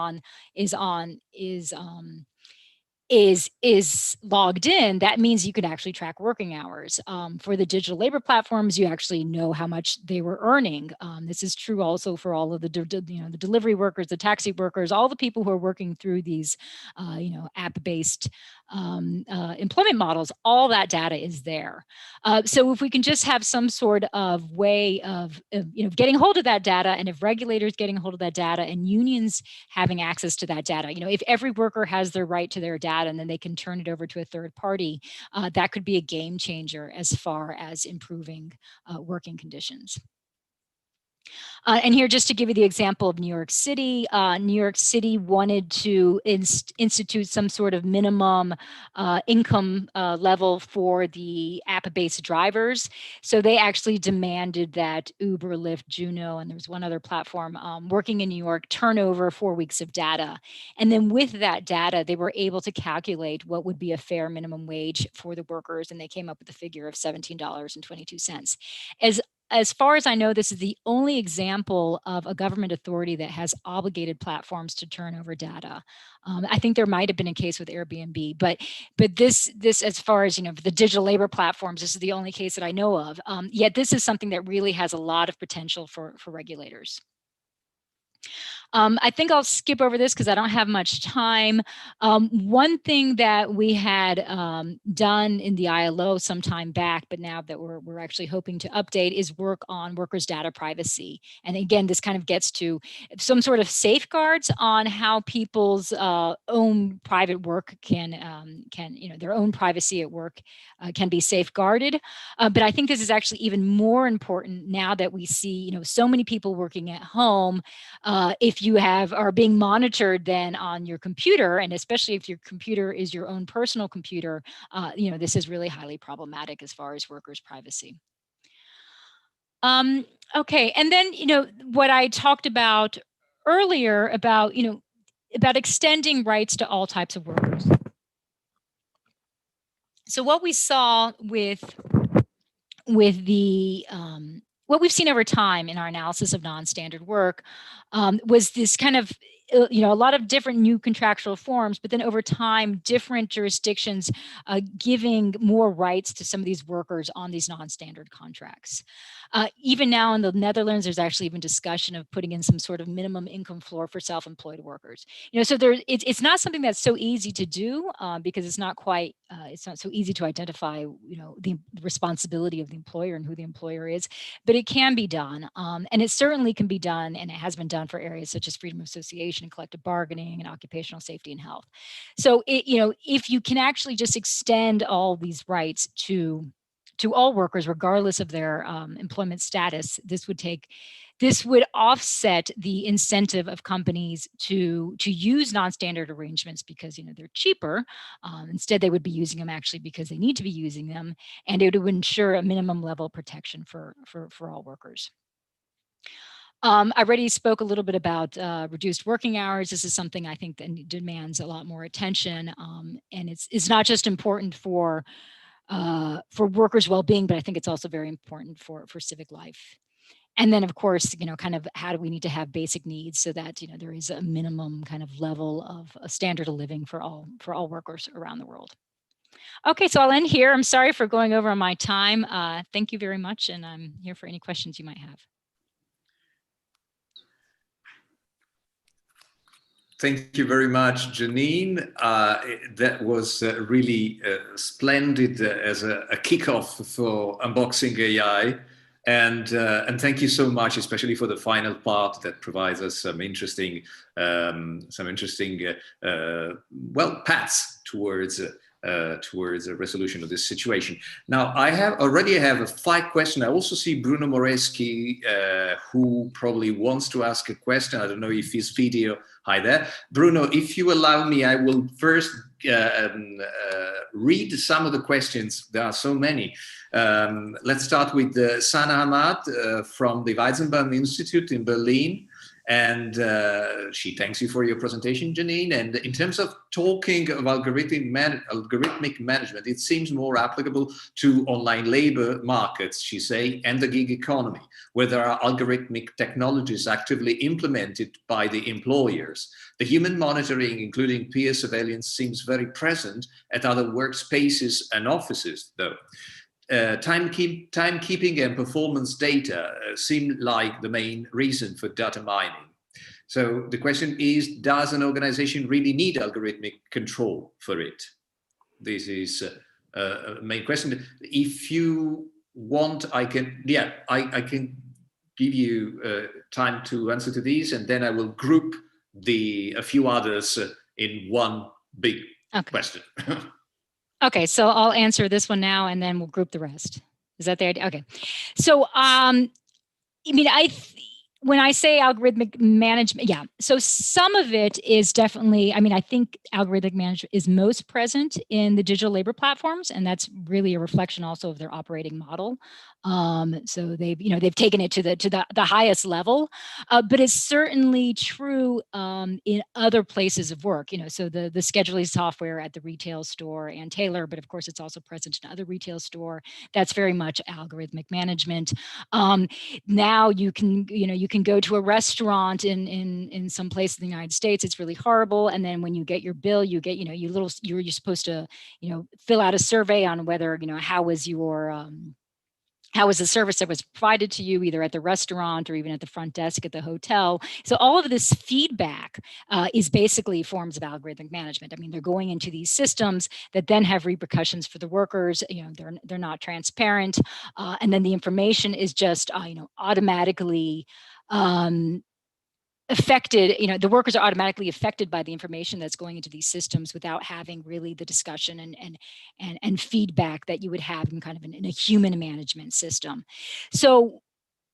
logged in, that means you can actually track working hours. For the digital labor platforms, you actually know how much they were earning. This is true also for all of the the delivery workers, the taxi workers, all the people who are working through these app-based employment models. All that data is there. So if we can just have some sort of way of getting hold of that data, and if regulators getting hold of that data, and unions having access to that data, if every worker has their right to their data and then they can turn it over to a third party, that could be a game changer as far as improving working conditions. And here, just to give you the example of New York City wanted to institute some sort of minimum income level for the app-based drivers. So they actually demanded that Uber, Lyft, Juno, and there's one other platform working in New York turn over 4 weeks of data. And then with that data, they were able to calculate what would be a fair minimum wage for the workers, and they came up with a figure of $17.22. As far as I know, this is the only example of a government authority that has obligated platforms to turn over data. I think there might have been a case with Airbnb, but this as far as the digital labor platforms, this is the only case that I know of. Yet this is something that really has a lot of potential for regulators. I think I'll skip over this because I don't have much time. One thing that we had done in the ILO some time back, but now that we're actually hoping to update, is work on workers' data privacy. And again, this kind of gets to some sort of safeguards on how people's own private work can their own privacy at work can be safeguarded. But I think this is actually even more important now that we see so many people working at home. If you are being monitored then on your computer, and especially if your computer is your own personal computer, this is really highly problematic as far as workers' privacy. Okay, and then what I talked about earlier about extending rights to all types of workers. So what we saw with the what we've seen over time in our analysis of non-standard work was this kind of a lot of different new contractual forms, but then over time, different jurisdictions giving more rights to some of these workers on these non-standard contracts. Even now in the Netherlands, there's actually even discussion of putting in some sort of minimum income floor for self-employed workers. So it's not something that's so easy to do because it's not so easy to identify, the responsibility of the employer and who the employer is, but it can be done. And it certainly can be done, and it has been done for areas such as freedom of association and collective bargaining and occupational safety and health. So if you can actually just extend all these rights to to all workers, regardless of their employment status. This would offset the incentive of companies to use non-standard arrangements because they're cheaper. Instead, they would be using them actually because they need to be using them, and it would ensure a minimum level of protection for all workers. I already spoke a little bit about reduced working hours. This is something I think that demands a lot more attention, and it's not just important for workers' well-being, but I think it's also very important for civic life. And then, of course, kind of how do we need to have basic needs so that there is a minimum kind of level of a standard of living for all workers around the world. Okay, so I'll end here. I'm sorry for going over on my time. Thank you very much, and I'm here for any questions you might have. Thank you very much, Janine. That was really splendid as a kickoff for Unboxing AI. And thank you so much, especially for the final part that provides us some interesting paths towards a resolution of this situation. Now, I already have 5 questions. I also see Bruno Moreschi, who probably wants to ask a question. I don't know if his video. Hi there, Bruno. If you allow me, I will first read some of the questions. There are so many. Let's start with Sana Hamad from the Weizenbaum Institute in Berlin. And she thanks you for your presentation, Janine. And in terms of talking of algorithmic management, it seems more applicable to online labor markets, she say, and the gig economy, where there are algorithmic technologies actively implemented by the employers. The human monitoring, including peer surveillance, seems very present at other workspaces and offices, though. Timekeeping and performance data seem like the main reason for data mining. So the question is, does an organization really need algorithmic control for it? This is a main question. If you want, I can give you time to answer to these, and then I will group a few others in one big question. Okay, so I'll answer this one now, and then we'll group the rest. Is that the idea? Okay. So, when I say algorithmic management, yeah. So some of it is definitely, I think algorithmic management is most present in the digital labor platforms, and that's really a reflection also of their operating model. So they've taken it to the highest level, but it's certainly true in other places of work. So the scheduling software at the retail store and Taylor, but of course it's also present in other retail store. That's very much algorithmic management. Now you can go to a restaurant in some place in the United States. It's really horrible, and then when you get your bill, you get you're supposed to fill out a survey on whether how was the service that was provided to you, either at the restaurant or even at the front desk at the hotel. So all of this feedback is basically forms of algorithmic management. They're going into these systems that then have repercussions for the workers. They're not transparent, and then the information is just automatically affected. The workers are automatically affected by the information that's going into these systems without having really the discussion and feedback that you would have in a human management system. So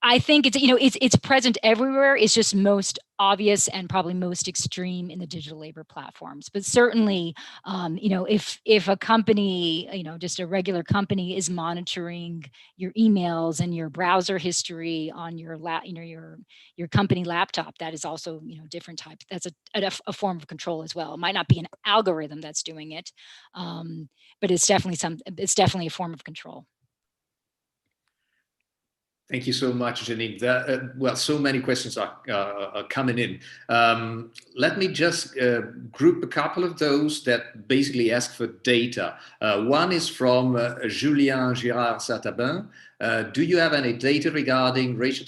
I think it's present everywhere. It's just most obvious and probably most extreme in the digital labor platforms. But certainly, if a company, just a regular company, is monitoring your emails and your browser history on your your company laptop, that is also different type. That's a form of control as well. It might not be an algorithm that's doing it, but it's definitely a form of control. Thank you so much, Janine. So many questions are coming in. Let me just group a couple of those that basically ask for data. One is from Julien Girard-Satabin. Do you have any data regarding racial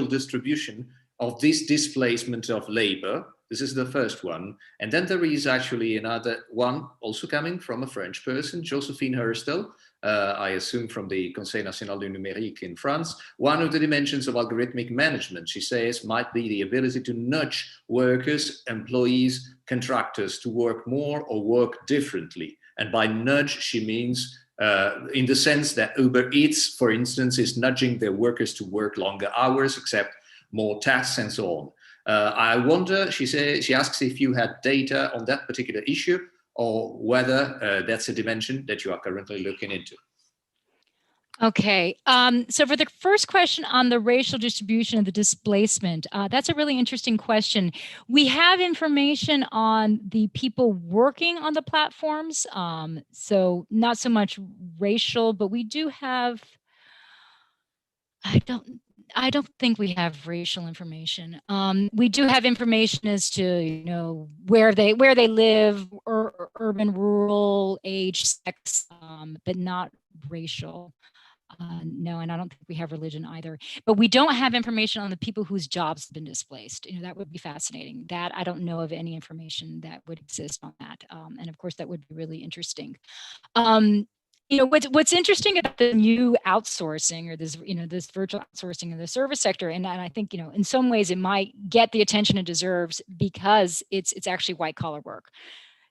distribution of this displacement of labor? This is the first one. And then there is actually another one also coming from a French person, Josephine Hurstel. I assume from the Conseil National du Numérique in France. One of the dimensions of algorithmic management, she says, might be the ability to nudge workers, employees, contractors to work more or work differently. And by nudge, she means in the sense that Uber Eats, for instance, is nudging their workers to work longer hours, accept more tasks, and so on. I wonder, she asks if you had data on that particular issue, or whether that's a dimension that you are currently looking into. Okay, so for the first question on the racial distribution of the displacement, that's a really interesting question. We have information on the people working on the platforms, so not so much racial, but we do have, I don't think we have racial information. We do have information as to where they live, or urban, rural, age, sex, but not racial. No, and I don't think we have religion either. But we don't have information on the people whose jobs have been displaced. That would be fascinating. That I don't know of any information that would exist on that. And of course, that would be really interesting. What's interesting about the new outsourcing, or this virtual outsourcing in the service sector, and I think in some ways it might get the attention it deserves because it's actually white collar work.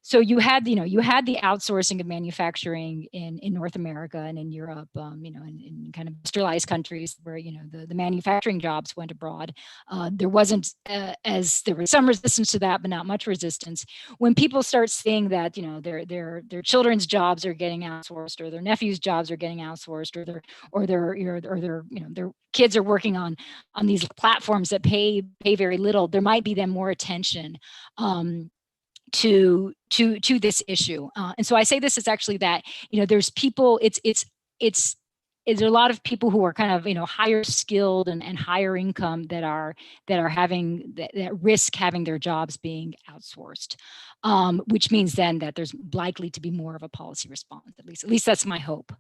So you had the outsourcing of manufacturing in North America and in Europe, in kind of industrialized countries where the manufacturing jobs went abroad. There wasn't there was some resistance to that, but not much resistance. When people start seeing that their children's jobs are getting outsourced, or their nephews' jobs are getting outsourced, or their kids are working on these platforms that pay very little, there might be then more attention to this issue. And so I say this is actually that there's people, it's there are a lot of people who are kind of higher skilled and higher income that are having that risk having their jobs being outsourced, which means then that there's likely to be more of a policy response. At least that's my hope,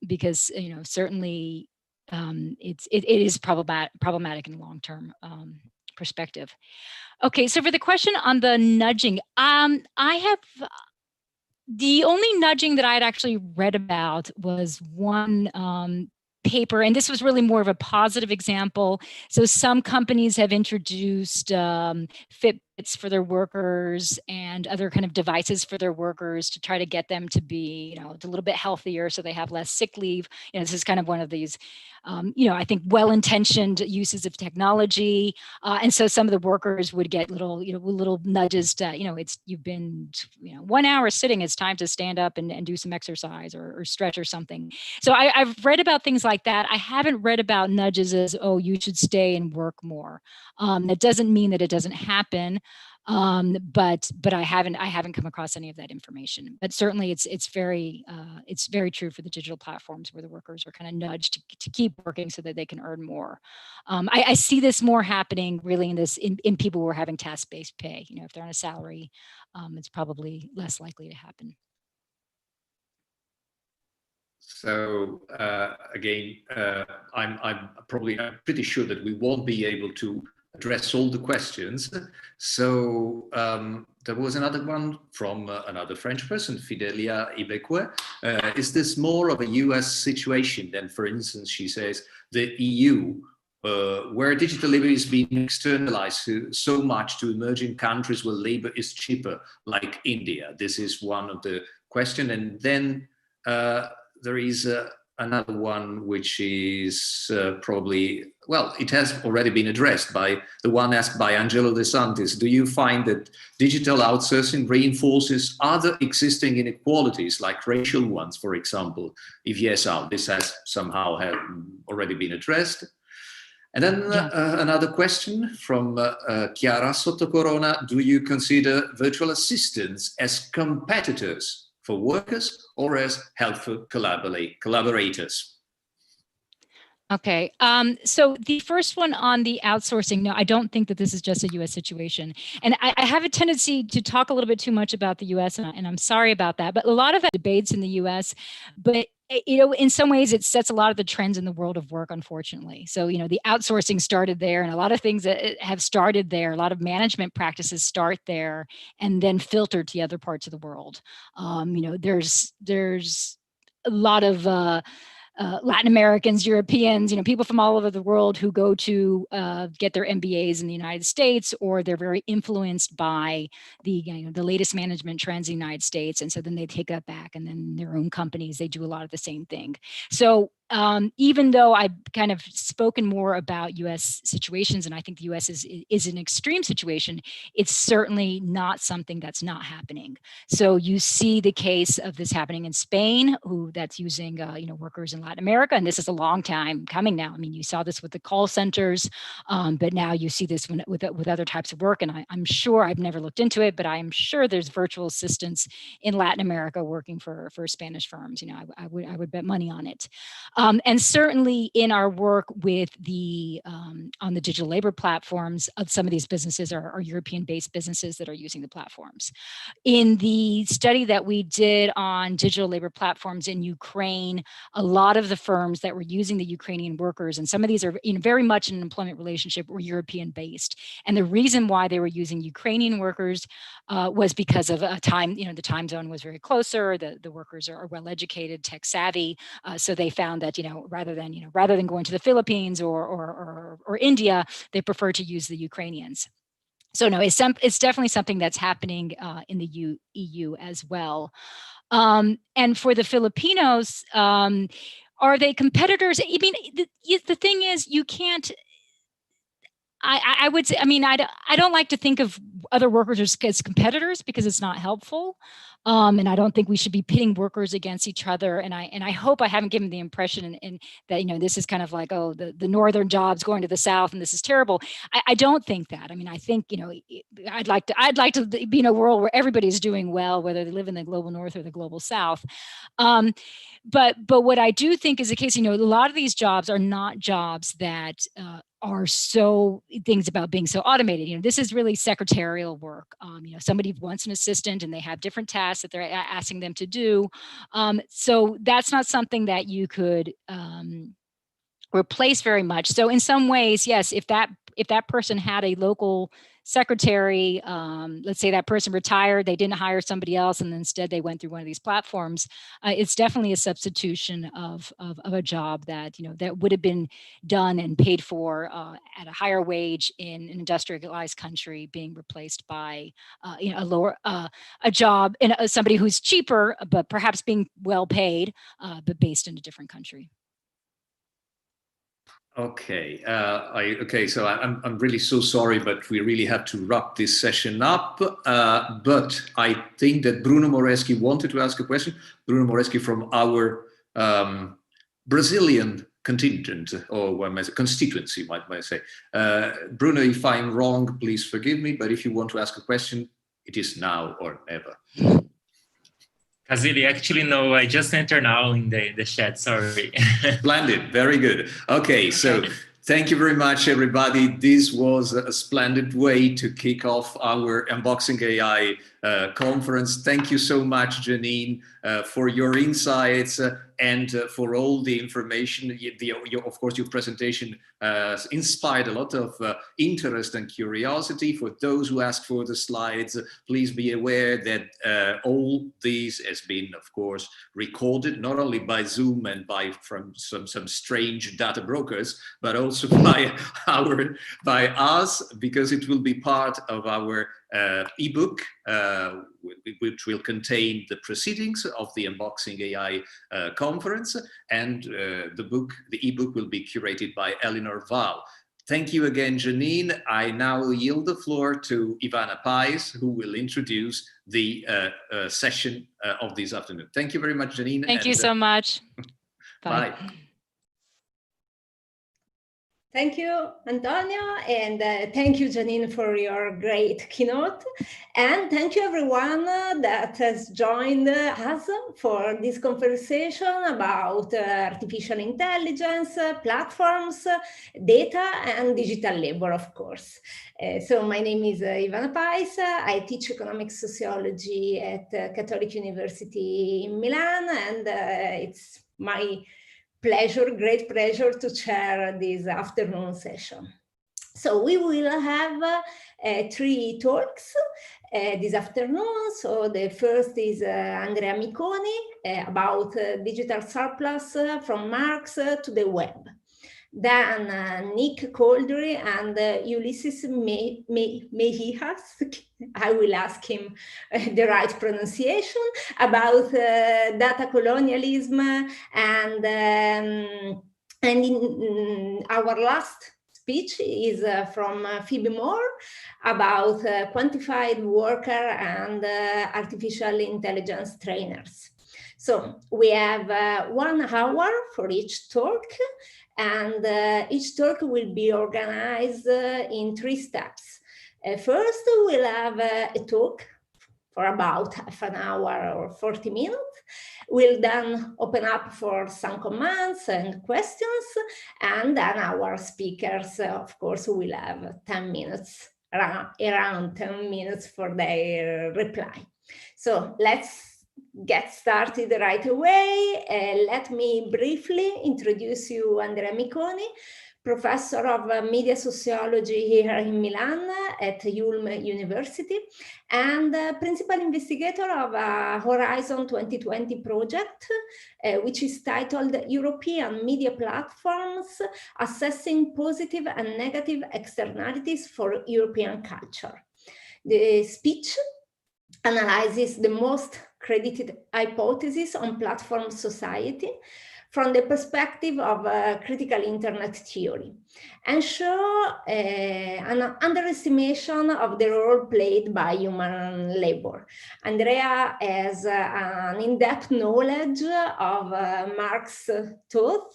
because certainly it is problematic in the long term perspective. Okay, so for the question on the nudging, I have the only nudging that I had actually read about was one paper, and this was really more of a positive example. So some companies have introduced Fitbits for their workers and other kind of devices for their workers to try to get them to be, a little bit healthier, so they have less sick leave. This is kind of one of these, I think well-intentioned uses of technology, and so some of the workers would get little nudges to, you've been 1 hour sitting, it's time to stand up and do some exercise or stretch or something. So I've read about things like that. I haven't read about nudges as, oh, you should stay and work more. That doesn't mean that it doesn't happen, but I haven't come across any of that information. But certainly, it's very true for the digital platforms where the workers are kind of nudged to keep working so that they can earn more. I see this more happening really in people who are having task-based pay. If they're on a salary, it's probably less likely to happen. So again, I'm pretty sure that we won't be able to address all the questions. So there was another one from another French person, Fidelia Ibeque. Is this more of a US situation than, for instance, she says, the EU, where digital labor is being externalized so much to emerging countries where labor is cheaper, like India? This is one of the questions. And then there is another one, which is probably, well, it has already been addressed by the one asked by Angelo De Santis. Do you find that digital outsourcing reinforces other existing inequalities, like racial ones, for example? If yes, how? This has somehow already been addressed. And then another question from Chiara Sottocorona. Do you consider virtual assistants as competitors for workers or as helpful collaborators? Okay, so the first one on the outsourcing, no, I don't think that this is just a U.S. situation. And I have a tendency to talk a little bit too much about the U.S., and I'm sorry about that, but a lot of debates in the U.S., but in some ways it sets a lot of the trends in the world of work, unfortunately. So, the outsourcing started there, and a lot of things that have started there, a lot of management practices start there and then filter to the other parts of the world. There's a lot of Latin Americans, Europeans, people from all over the world who go to get their MBAs in the United States, or they're very influenced by the latest management trends in the United States, and so then they take that back, and then their own companies, they do a lot of the same thing. So even though I've kind of spoken more about U.S. situations, and I think the U.S. is an extreme situation, it's certainly not something that's not happening. So you see the case of this happening in Spain, that's using workers in Latin America, and this is a long time coming now. I mean, you saw this with the call centers, but now you see this with other types of work, and I'm sure, I've never looked into it, but I'm sure there's virtual assistants in Latin America working for Spanish firms. I would bet money on it. And certainly in our work with on the digital labor platforms, some of these businesses are European-based businesses that are using the platforms. In the study that we did on digital labor platforms in Ukraine, a lot of the firms that were using the Ukrainian workers, and some of these are very much in an employment relationship, were European-based. And the reason why they were using Ukrainian workers was because of a time, the time zone was very closer, the workers are well-educated, tech-savvy, so they found that rather than going to the Philippines or India, they prefer to use the Ukrainians. So no, it's definitely something that's happening in the EU as well. And for the Filipinos, are they competitors? I mean, the thing is, you can't. I would say, I don't like to think of other workers as competitors, because it's not helpful. And I don't think we should be pitting workers against each other. And I hope I haven't given the impression that, this is kind of like, oh, the northern jobs going to the south, and this is terrible. I don't think that. I think, I'd like to be in a world where everybody's doing well, whether they live in the global north or the global south. But what I do think is the case, a lot of these jobs are not jobs that are things about being so automated. This is really secretarial work. Somebody wants an assistant, and they have different tasks that they're asking them to do. So that's not something that you could replace very much. So in some ways, yes, if that person had a local secretary, let's say that person retired, they didn't hire somebody else, and instead they went through one of these platforms, it's definitely a substitution of a job that that would have been done and paid for at a higher wage in an industrialized country, being replaced by a job in somebody who's cheaper, but perhaps being well paid, but based in a different country. Okay, so I'm really so sorry, but we really have to wrap this session up. But I think that Bruno Moreschi wanted to ask a question. Bruno Moreschi from our Brazilian contingent, or constituency, might I say. Bruno, if I'm wrong, please forgive me, but if you want to ask a question, it is now or never. Kazili, actually, no, I just entered now in the chat, sorry. Splendid, very good. Okay, so thank you very much, everybody. This was a splendid way to kick off our Unboxing AI conference. Thank you so much, Janine, for your insights and for all the information. Of course, your presentation inspired a lot of interest and curiosity. For those who ask for the slides, please be aware that all these has been, of course, recorded not only by Zoom and from some strange data brokers, but also by us, because it will be part of our ebook, which will contain the proceedings of the Unboxing AI conference, and the ebook will be curated by Eleanor Val. Thank you again, Janine. I now yield the floor to Ivana Pais, who will introduce the session of this afternoon. Thank you very much, Janine. Thank you so much. Bye. Thank you, Antonio, and thank you, Janine, for your great keynote. And thank you, everyone that has joined us for this conversation about artificial intelligence, platforms, data, and digital labor, of course. So my name is Ivana Pais. I teach economic sociology at Catholic University in Milan, and it's my great pleasure to chair this afternoon session. So we will have 3 talks. this afternoon. So the first is Andrea Miconi about digital surplus from Marx to the web. Then Nick Coldry and Ulysses Mejijas, I will ask him the right pronunciation, about data colonialism, and in our last speech is from Phoebe Moore about quantified worker and artificial intelligence trainers. So we have 1 hour for each talk, and each talk will be organized in 3 steps. First, we'll have a talk for about half an hour or 40 minutes. We'll then open up for some comments and questions, and then our speakers, of course, will have 10 minutes, around 10 minutes for their reply. So let's get started right away. Let me briefly introduce you Andrea Miconi, professor of media sociology here in Milan at Ulm University, and principal investigator of a Horizon 2020 project, which is titled European Media Platforms Assessing Positive and Negative Externalities for European Culture. The speech analyzes the most credited hypothesis on platform society from the perspective of critical internet theory, and show an underestimation of the role played by human labor. Andrea has an in-depth knowledge of Marx's thought,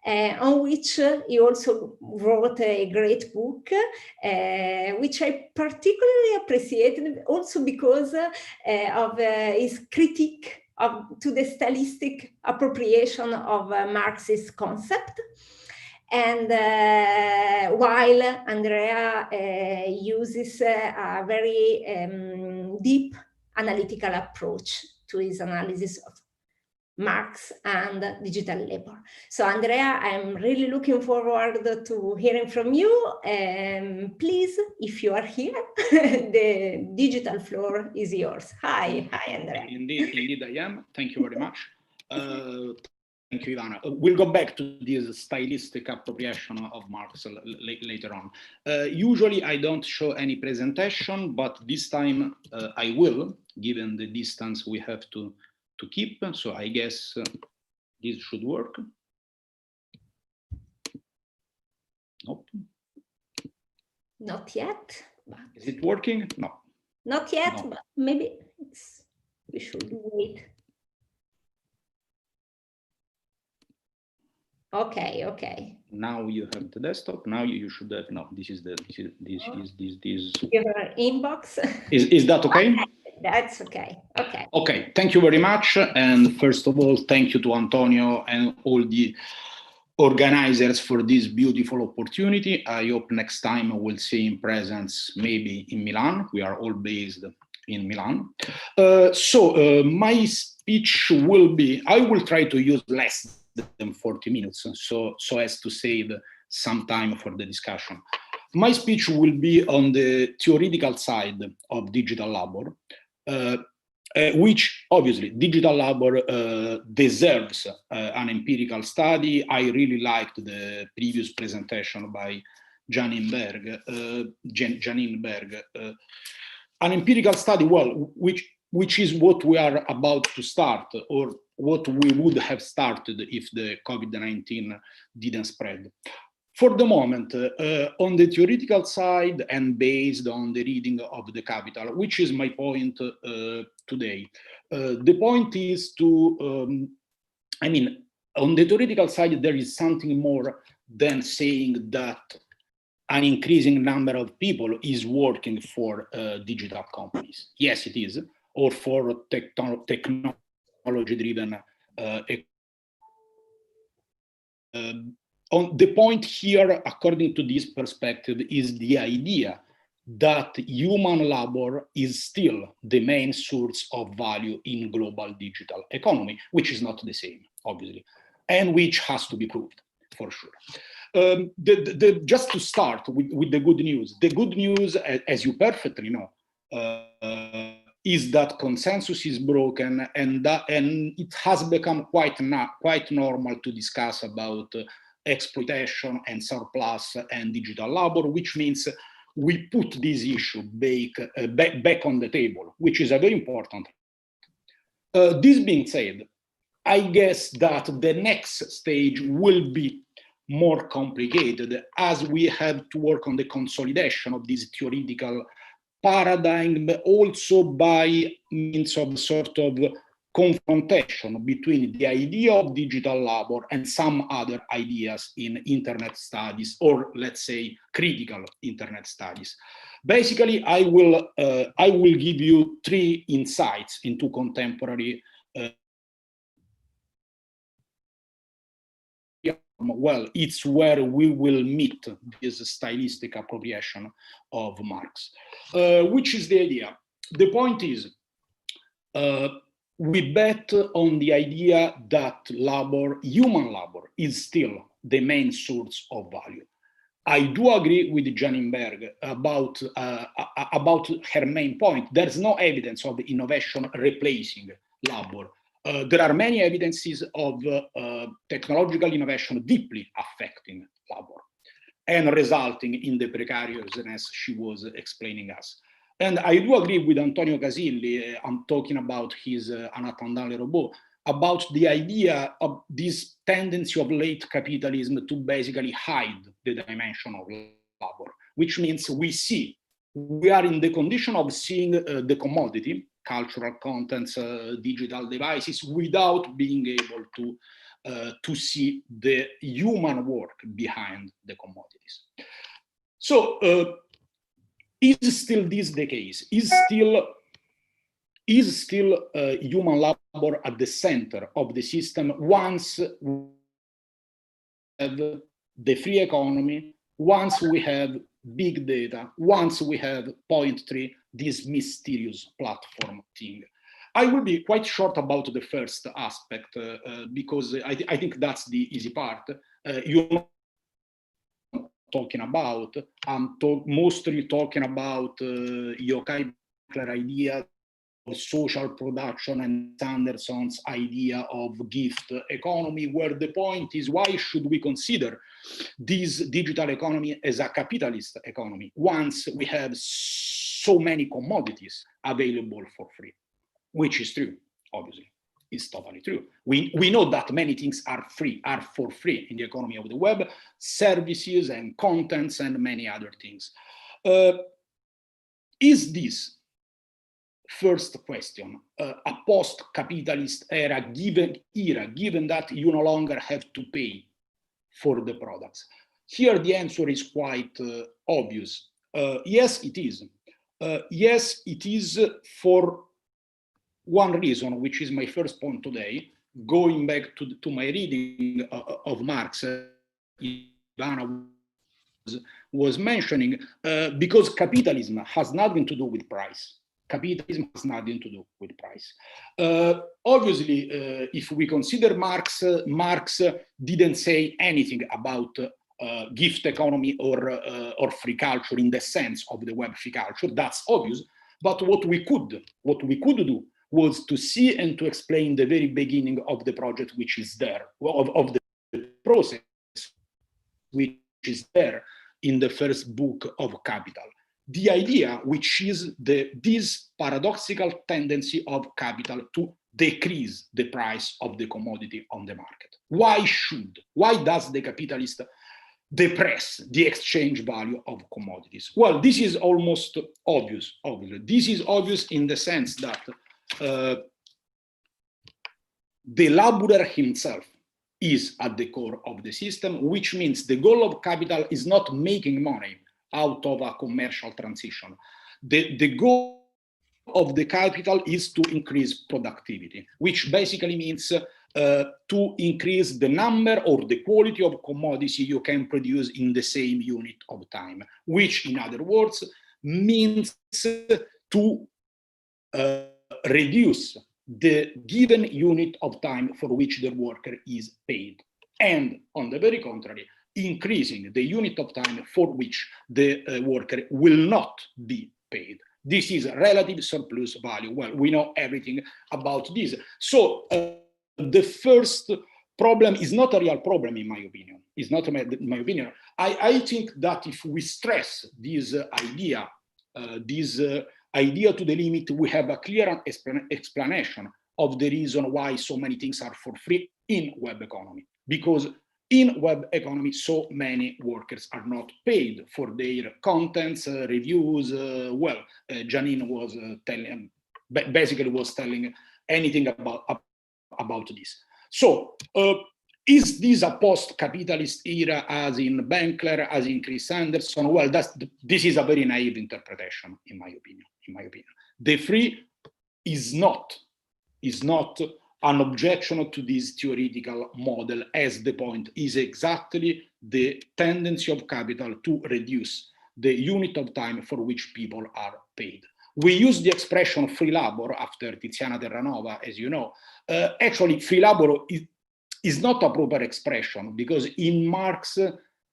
on which he also wrote a great book, which I particularly appreciated also because of his critique to the stylistic appropriation of Marxist concept. And while Andrea uses a very deep analytical approach to his analysis of Marx and digital labor. So Andrea, I'm really looking forward to hearing from you. Please, if you are here, the digital floor is yours. Hi, Andrea. Indeed I am. Thank you very much. Thank you, Ivana. We'll go back to this stylistic appropriation of Marx later on. Usually I don't show any presentation, but this time I will, given the distance we have to keep. So I guess this should work. Nope. Not yet. But is it working? No. Not yet, no. But maybe we should wait. Okay. Now you have the desktop. Now you should have, no, this is your inbox. Is that okay? That's okay. Okay, thank you very much. And first of all, thank you to Antonio and all the organizers for this beautiful opportunity. I hope next time we'll see in presence, maybe in Milan. We are all based in Milan. My speech will be, I will try to use less than 40 minutes, so as to save some time for the discussion. My speech will be on the theoretical side of digital labor, which obviously digital labor deserves an empirical study. I really liked the previous presentation by Janine Berg. An empirical study, well, which is what we are about to start, or what we would have started if the COVID-19 didn't spread. For the moment, on the theoretical side and based on the reading of the Capital, which is my point today, the point is to, on the theoretical side, there is something more than saying that an increasing number of people is working for digital companies. Yes, it is, or for technology-driven. On the point here, according to this perspective, is the idea that human labor is still the main source of value in global digital economy, which is not the same, obviously, and which has to be proved, for sure. Just to start with the good news. The good news, as you perfectly know, is that consensus is broken, and it has become quite normal to discuss about exploitation and surplus and digital labor, which means we put this issue back on the table, which is a very important. This being said, I guess that the next stage will be more complicated, as we have to work on the consolidation of this theoretical paradigm, but also by means of sort of confrontation between the idea of digital labor and some other ideas in internet studies, or let's say critical internet studies. Basically, I will give you 3 insights into contemporary well, it's where we will meet this stylistic appropriation of Marx. Which is the idea? The point is, we bet on the idea that labor, human labor, is still the main source of value. I do agree with Janine Berg about her main point. There's no evidence of innovation replacing labor. There are many evidences of technological innovation deeply affecting labor and resulting in the precariousness she was explaining us. And I do agree with Antonio Casilli, I'm talking about his En attendant les robots, about the idea of this tendency of late capitalism to basically hide the dimension of labor, which means we are in the condition of seeing the commodity, cultural contents, digital devices, without being able to see the human work behind the commodities. So, is still this the case? Is still human labor at the center of the system once we have the free economy, once we have big data, once we have point 3, this mysterious platform thing? I will be quite short about the first aspect because I think that's the easy part. You know, talking about, I'm mostly talking about Yochai Benkler idea of social production and Sanderson's idea of gift economy, where the point is, why should we consider this digital economy as a capitalist economy once we have so many commodities available for free? Which is true, obviously. It's totally true. We know that many things are for free in the economy of the web, services and contents and many other things. Is this, first question, a post-capitalist era, given that you no longer have to pay for the products? Here the answer is quite obvious. Yes, it is. Yes, it is for one reason, which is my first point today, going back to my reading of Marx, Ivana was mentioning, because capitalism has nothing to do with price. Capitalism has nothing to do with price. Obviously, if we consider Marx, Marx didn't say anything about gift economy or free culture in the sense of the web free culture. That's obvious. But what we could do was to see and to explain the very beginning of the project, which is there, of the process, which is there in the first book of Capital. The idea, which is this paradoxical tendency of capital to decrease the price of the commodity on the market. Why does the capitalist depress the exchange value of commodities? Well, this is almost obvious, obviously. This is obvious in the sense that the laborer himself is at the core of the system, which means the goal of capital is not making money out of a commercial transition. The goal of the capital is to increase productivity, which basically means to increase the number or the quality of commodity you can produce in the same unit of time, which in other words means to reduce the given unit of time for which the worker is paid. And on the very contrary, increasing the unit of time for which the worker will not be paid. This is relative surplus value. Well, we know everything about this. So the first problem is not a real problem, in my opinion. It's not in my opinion. I think that if we stress this idea to the limit, we have a clear explanation of the reason why so many things are for free in web economy. Because in web economy, so many workers are not paid for their contents, reviews. Janine was telling anything about this. So, is this a post-capitalist era, as in Benkler, as in Chris Anderson? Well, this is a very naive interpretation, in my opinion. The free is not an objection to this theoretical model, as the point is exactly the tendency of capital to reduce the unit of time for which people are paid. We use the expression free labor after Tiziana Terranova, as you know. Actually, free labor is not a proper expression, because in Marx,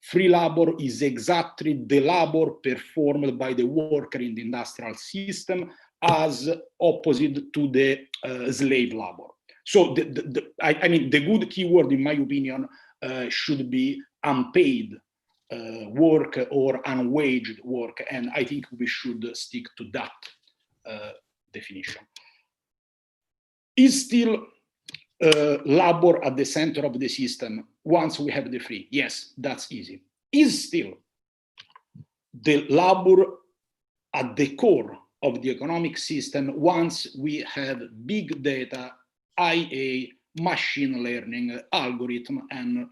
free labor is exactly the labor performed by the worker in the industrial system as opposite to the slave labor. So I mean, the good keyword, in my opinion, should be unpaid work or unwaged work, and I think we should stick to that definition. Is still labor at the center of the system once we have the free? Yes, that's easy. Is still the labor at the core of the economic system once we have big data, IA, machine learning, algorithm, and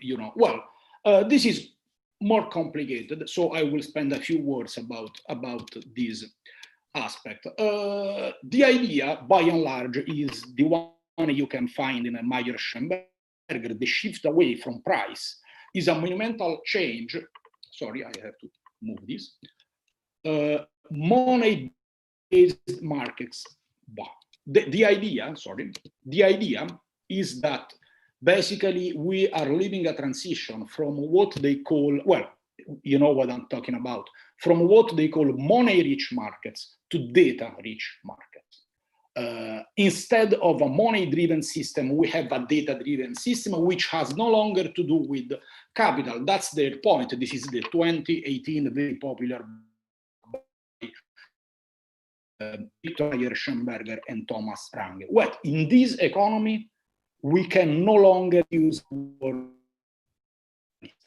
this is more complicated, so I will spend a few words about this aspect. The idea, by and large, is the one you can find in Meyer-Schenberger. The shift away from price is a monumental change. Sorry, I have to move this. Money-based markets. The idea is that basically we are living a transition from what they call, well, you know what I'm talking about, from what they call money-rich markets to data-rich markets. Instead of a money-driven system, we have a data-driven system, which has no longer to do with capital. That's their point. This is the 2018 very popular Victor Meyer-Schenberger and Thomas Range. Well, in this economy, we can no longer use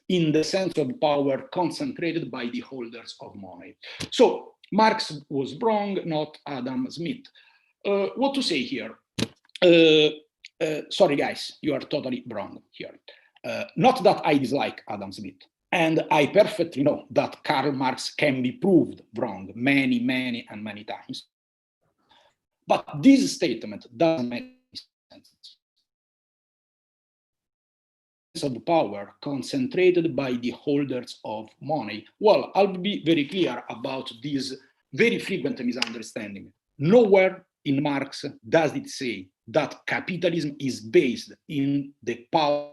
in the sense of power concentrated by the holders of money. So Marx was wrong, not Adam Smith. What to say here? Sorry, guys, you are totally wrong here. Not that I dislike Adam Smith. And I perfectly know that Karl Marx can be proved wrong many, many, and many times. But this statement doesn't make sense. Of power concentrated by the holders of money. Well, I'll be very clear about this very frequent misunderstanding. Nowhere in Marx does it say that capitalism is based in the power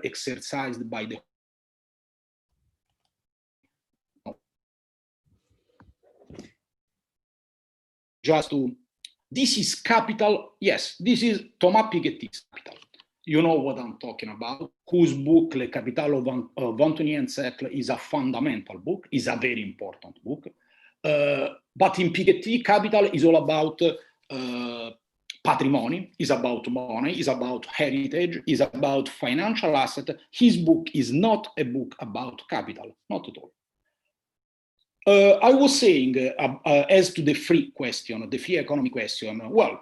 exercised by the this is capital. Yes, this is Thomas Piketty's Capital. You know what I'm talking about, whose book, Le Capital of Anthony and Secle, is a fundamental book, is a very important book. But in Piketty, capital is all about patrimony, is about money, is about heritage, is about financial asset. His book is not a book about capital, not at all. I was saying, as to the free question, the free economy question, well,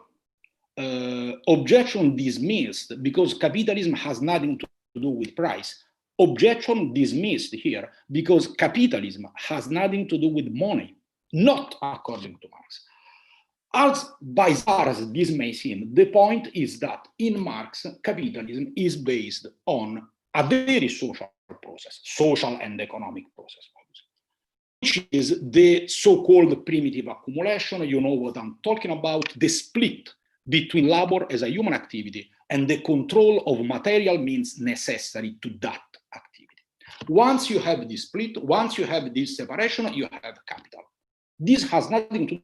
objection dismissed because capitalism has nothing to do with price. Objection dismissed here because capitalism has nothing to do with money, not according to Marx. As bizarre as this may seem, the point is that in Marx, capitalism is based on a very social process, social and economic process, which is the so-called primitive accumulation. You know what I'm talking about, the split between labor as a human activity and the control of material means necessary to that activity. Once you have this split, once you have this separation, you have capital. This has nothing to do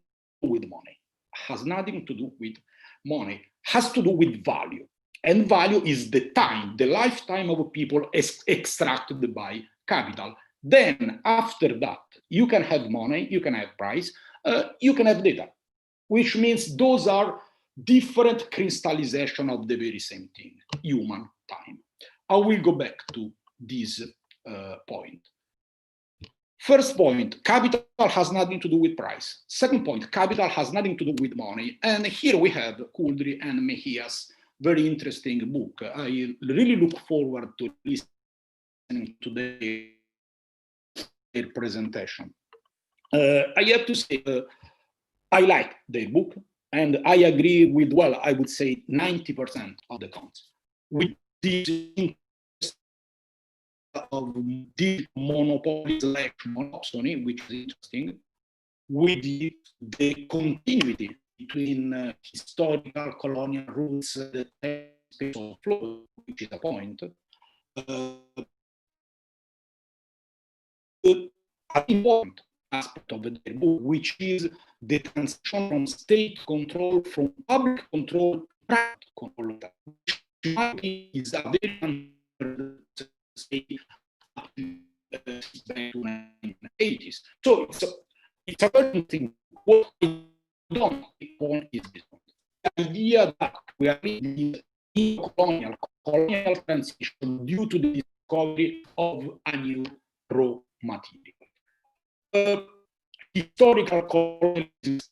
with money. Has nothing to do with money. Has to do with value. And value is the time, the lifetime of people extracted by capital. Then after that, you can have money, you can have price, you can have data, which means those are different crystallization of the very same thing, human time. I will go back to this point. First point, capital has nothing to do with price. Second point, capital has nothing to do with money. And here we have Kudri and Mejia's very interesting book. I really look forward to listening to their presentation. I have to say, I like their book, and I agree with, well, I would say 90% of the content. With this of deep monopoly / monopsony, which is interesting, with the continuity between historical colonial roots and the space of flow, which is a point. An important aspect of the book, which is the transition from state control, from public control to private control, which is a very state back to the 1980s. So it's a very thing. What I don't want is this one. The idea that we are in colonial transition due to the discovery of a new raw material. Historical colonialism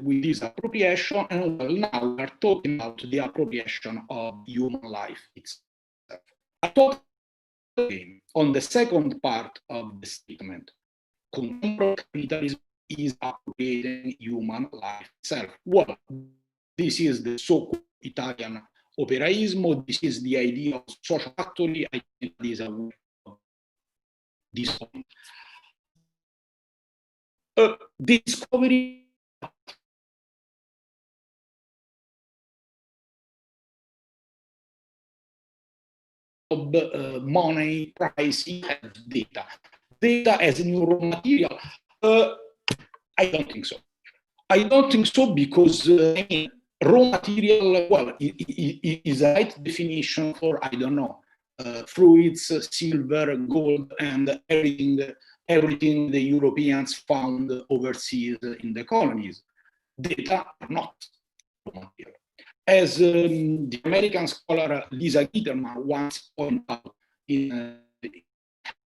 with this appropriation, and well, now we are talking about the appropriation of human life itself. I talked on the second part of the statement. Contemporary capitalism is appropriating human life itself. Well, this is the so-called Italian operaismo. This is the idea of social factory. I think this is this point. Discovery of money, price, data. Data as a new raw material? I don't think so. I don't think so because I mean, raw material, well, is a right definition for, I don't know, fruits, silver, gold, and everything the Europeans found overseas in the colonies. Data are not raw material. As the American scholar Lisa Gitterman once pointed out in the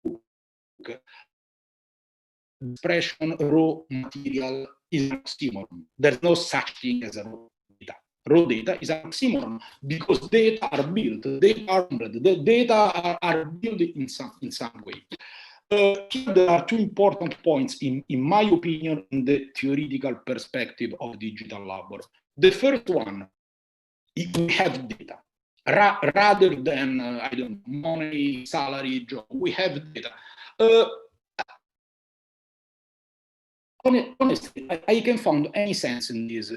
book, the expression raw material is an oxymoron. There's no such thing as a raw data. Raw data is an oxymoron because data are built, data are built, the data are built in some way. Here there are two important points, in my opinion, in the theoretical perspective of digital labor. The first one, if we have data, rather than, I don't know, money, salary, job, we have data. Honestly, I can find any sense in this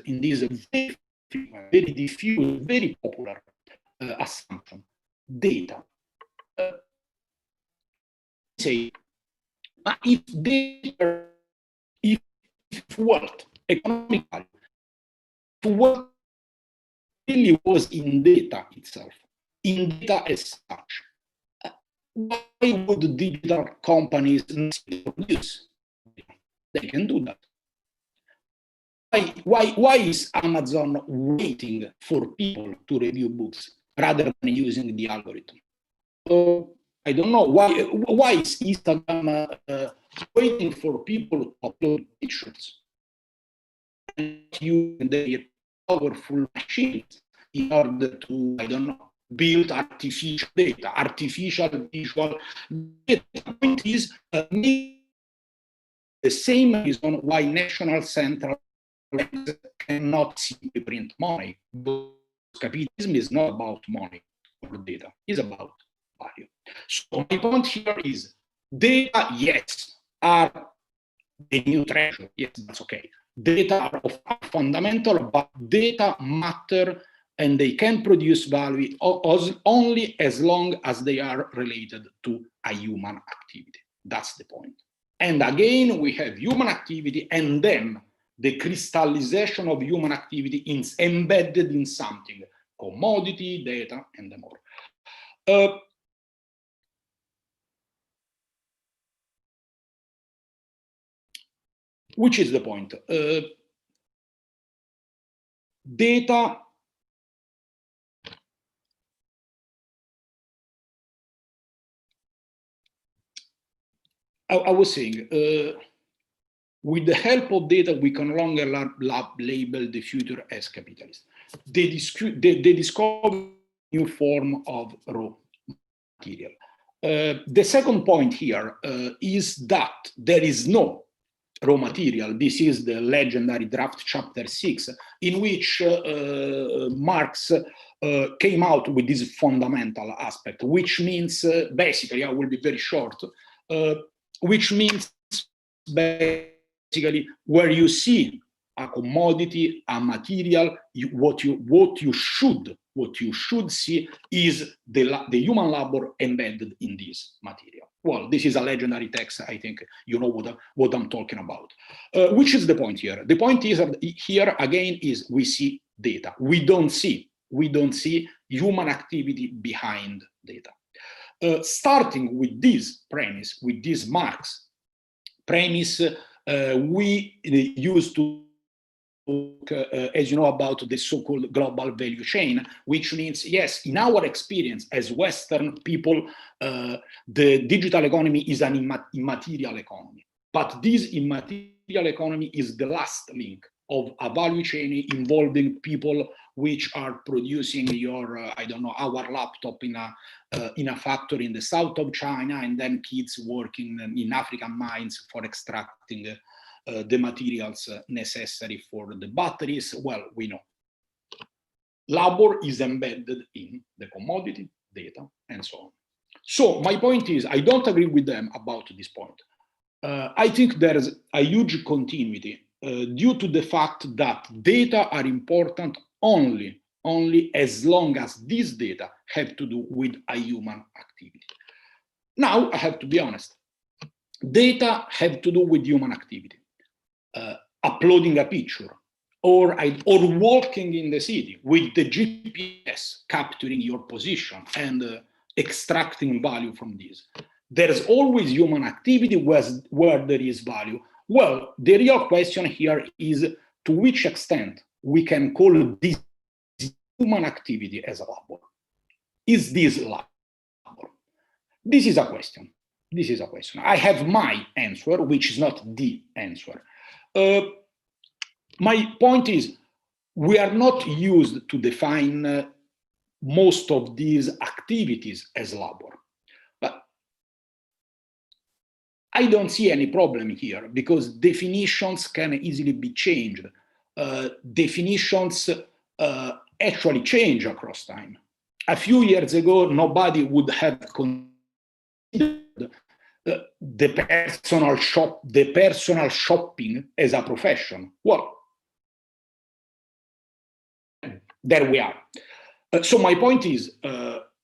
very diffuse, very popular assumption. Data. Say, if data, if wealth, economic value, if wealth really was in data itself, in data as such, why would digital companies produce? They can do that. Why is Amazon waiting for people to review books rather than using the algorithm? I don't know why is Instagram waiting for people to upload pictures and using their powerful machines in order to, I don't know, build artificial data, artificial visual data. The point is, the same reason why national central banks cannot simply print money. Because capitalism is not about money or data, it's about value. So my point here is data, yes, are the new treasure. Yes, that's okay. Data are fundamental, but data matter and they can produce value only as long as they are related to a human activity. That's the point. And again, we have human activity and then the crystallization of human activity is embedded in something, commodity, data, and more. Which is the point? Data I was saying, with the help of data, we can no longer label the future as capitalist. They discover a new form of raw material. The second point here is that there is no raw material. This is the legendary draft chapter 6, in which Marx came out with this fundamental aspect, which means basically, I will be very short, which means basically where you see a commodity, a material, what you should see is the human labor embedded in this material. Well, this is a legendary text. I think you know what I'm talking about. Which is the point here? The point is here again is we see data. We don't see human activity behind data. Starting with this premise, with this Marx premise, we used to talk, as you know, about the so-called global value chain, which means, yes, in our experience as Western people, the digital economy is an immaterial economy. But this immaterial economy is the last link of a value chain involving people which are producing your, I don't know, our laptop in a factory in the south of China, and then kids working in African mines for extracting the materials necessary for the batteries. Well, we know. Labor is embedded in the commodity, data, and so on. So my point is, I don't agree with them about this point. I think there's a huge continuity due to the fact that data are important only as long as these data have to do with a human activity. Now, I have to be honest. Data have to do with human activity. Uploading a picture or walking in the city with the GPS capturing your position and extracting value from this. There's always human activity where there is value. Well, the real question here is to which extent we can call this human activity as a labor. Is this labor? This is a question. This is a question. I have my answer, which is not the answer. My point is, we are not used to define most of these activities as labor. But I don't see any problem here because definitions can easily be changed. Definitions actually change across time. A few years ago, nobody would have considered the personal shopping as a profession. Well, there we are. So my point is,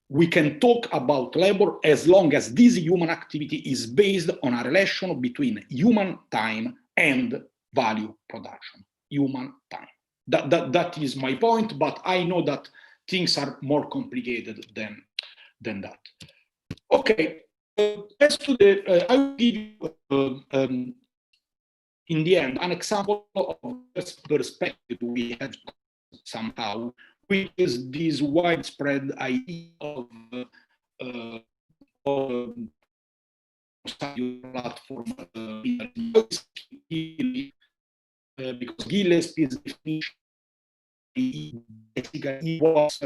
we can talk about labor as long as this human activity is based on a relation between human time and value production. Human time. That is my point, but I know that things are more complicated than that. Okay. As to the, I will give you, in the end, an example of perspective we have somehow, which is this widespread idea of platform because Gillespie's definition basically was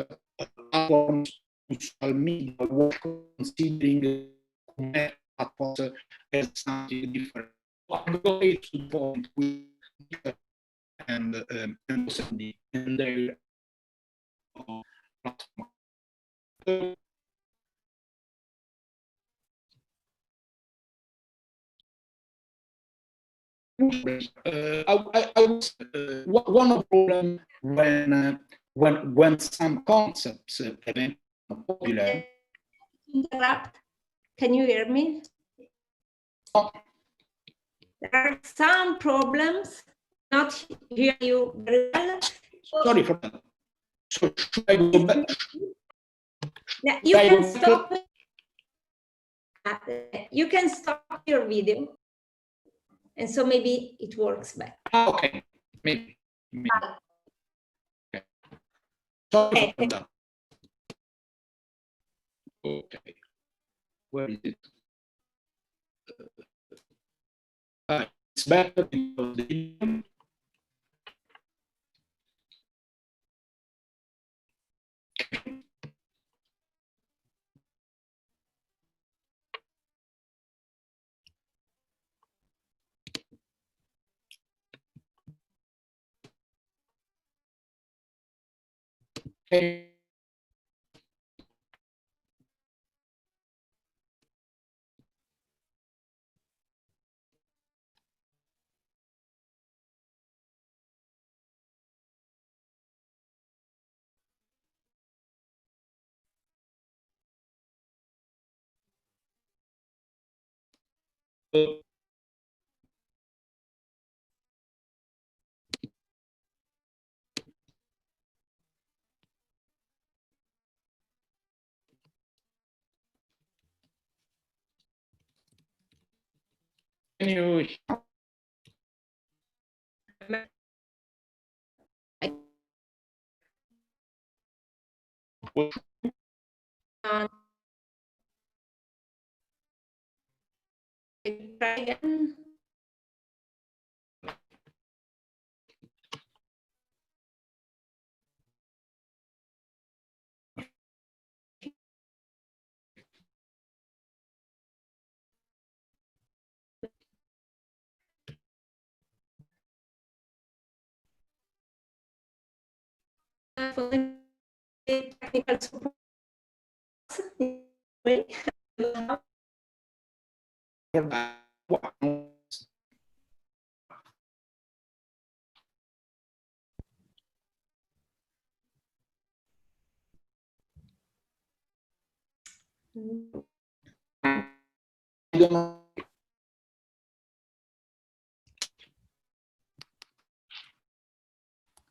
social media was considering platforms as something different. I'm going to the point with and their platform. I was one of the problems when some concepts became popular. Interrupt. Can you hear me? Oh, There are some problems, not hear you very well. Sorry for that. So should I go back? Yeah, you can stop your video, and so maybe it works better. Okay, maybe. Okay. Sorry for that. Okay, where is it? It's better because the okay. Can you Try again. Technical support.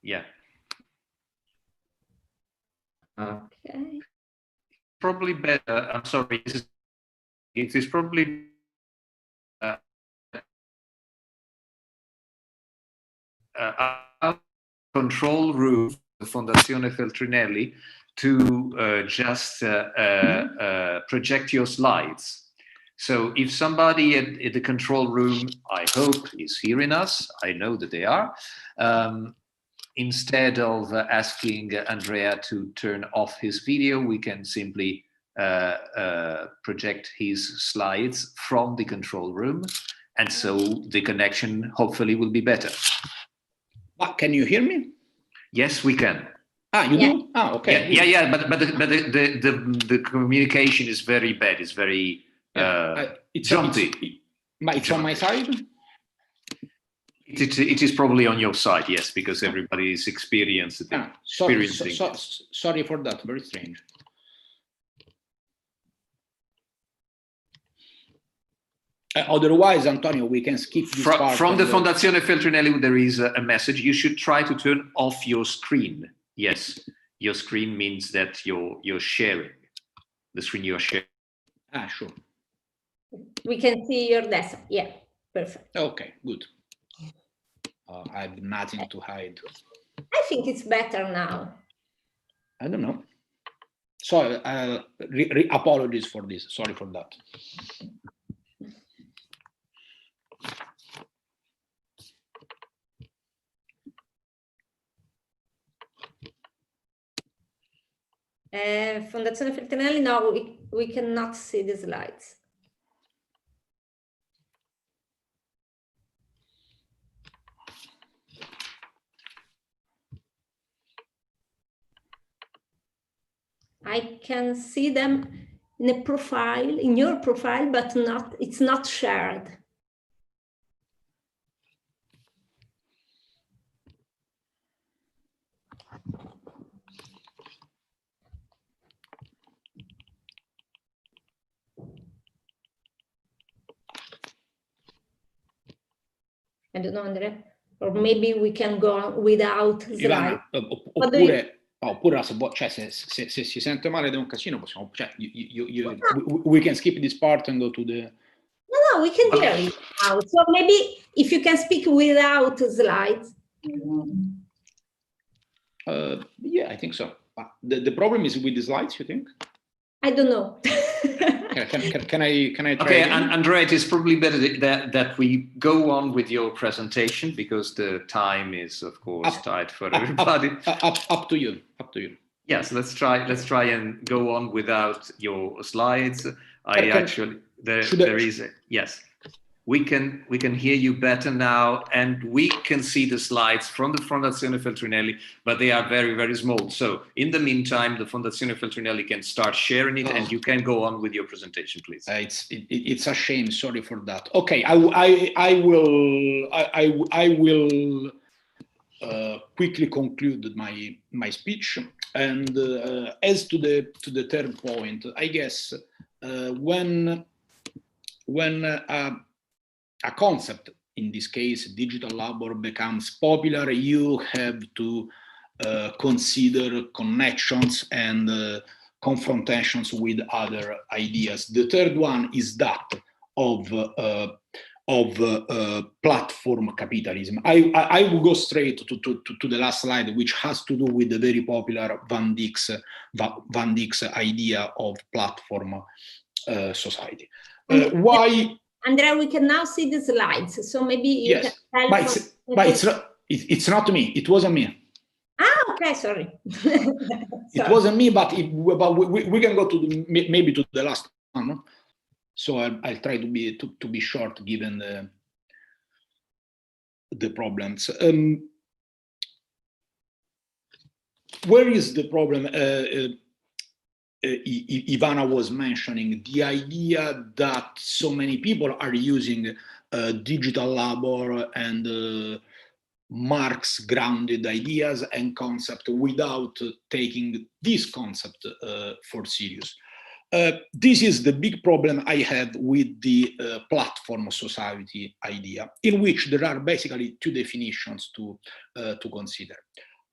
Yeah. Okay. Probably better. I'm sorry. It is probably control room, the Fondazione Feltrinelli, to just project your slides. So if somebody at the control room, I hope, is hearing us, I know that they are, instead of asking Andrea to turn off his video, we can simply project his slides from the control room. And so the connection hopefully will be better. Can you hear me? Yes, we can. You do? Okay. Yeah. But the communication is very bad. It's very jumpy. It's on my side. It is probably on your side, yes, because everybody is experiencing. Sorry for that. Very strange. Otherwise, Antonio, we can skip this part. From the Fondazione Feltrinelli, there is a message. You should try to turn off your screen. Yes, your screen means that you're sharing. The screen you're sharing. Sure. We can see your desktop. Yeah, perfect. Okay, good. I have nothing to hide. I think it's better now. I don't know. So apologies for this. Sorry for that. Fondazione Feltrinelli, no, we cannot see the slides. I can see them in a profile, in your profile, but it's not shared. I don't know, Andrea. Or maybe we can go on without slides. Ivana, oppure se si sente male ed è un casino, possiamo, cioè, we can skip this part and go to the... No, we can hear you now. So maybe if you can speak without slides. Yeah, I think so. The problem is with the slides, you think? I don't know. Can I try? Okay, again? Andrea, it is probably better that we go on with your presentation because the time is, of course, tight for everybody. Up to you. Up to you. Yes, let's try and go on without your slides. Yes. We can hear you better now, and we can see the slides from the Fondazione Feltrinelli, but they are very, very small. So in the meantime, the Fondazione Feltrinelli can start sharing it, and you can go on with your presentation, please. It's a shame. Sorry for that. Okay, I will quickly conclude my speech. And as to the third point, I guess when a concept, in this case, digital labor, becomes popular, you have to consider connections and confrontations with other ideas. The third one is that of platform capitalism. I will go straight to the last slide, which has to do with the very popular Van Dijk's idea of platform society. Why? Andrea, we can now see the slides, so maybe you can tell but it's not me. It wasn't me. Ah, okay, sorry. It wasn't me, but we can go to maybe to the last one. No? So I'll try to be short, given the problems. Where is the problem? Ivana was mentioning the idea that so many people are using digital labor and Marx grounded ideas and concept without taking this concept for serious. This is the big problem I have with the platform society idea, in which there are basically two definitions to consider.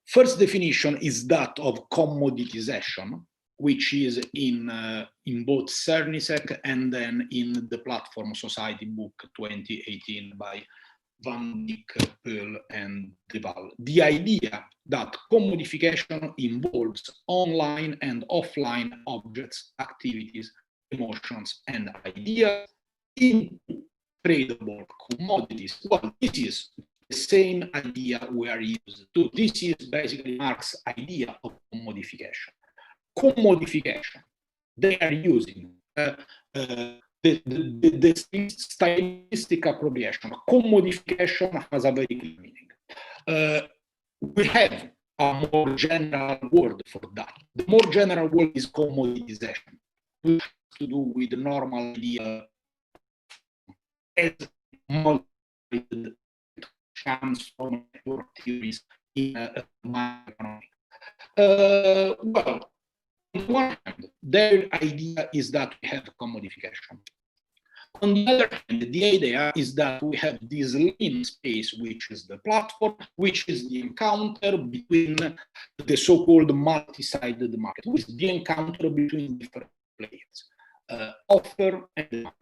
First definition is that of commoditization, which is in both Cernisek and then in the Platform Society book 2018 by Van Dijk, Pearl, and Deval. The idea that commodification involves online and offline objects, activities, emotions, and ideas into tradable commodities. Well, this is the same idea we are used to. This is basically Marx's idea of commodification. Commodification, they are using the stylistic appropriation. Commodification has a very clear meaning. We have a more general word for that. The more general word is commoditization, which has to do with the normal idea as comes from network theories in macroeconomics. Well, on the one hand, their idea is that we have commodification. On the other hand, the idea is that we have this lean space, which is the platform, which is the encounter between the so-called multi-sided market, which is the encounter between different players, offer and demand,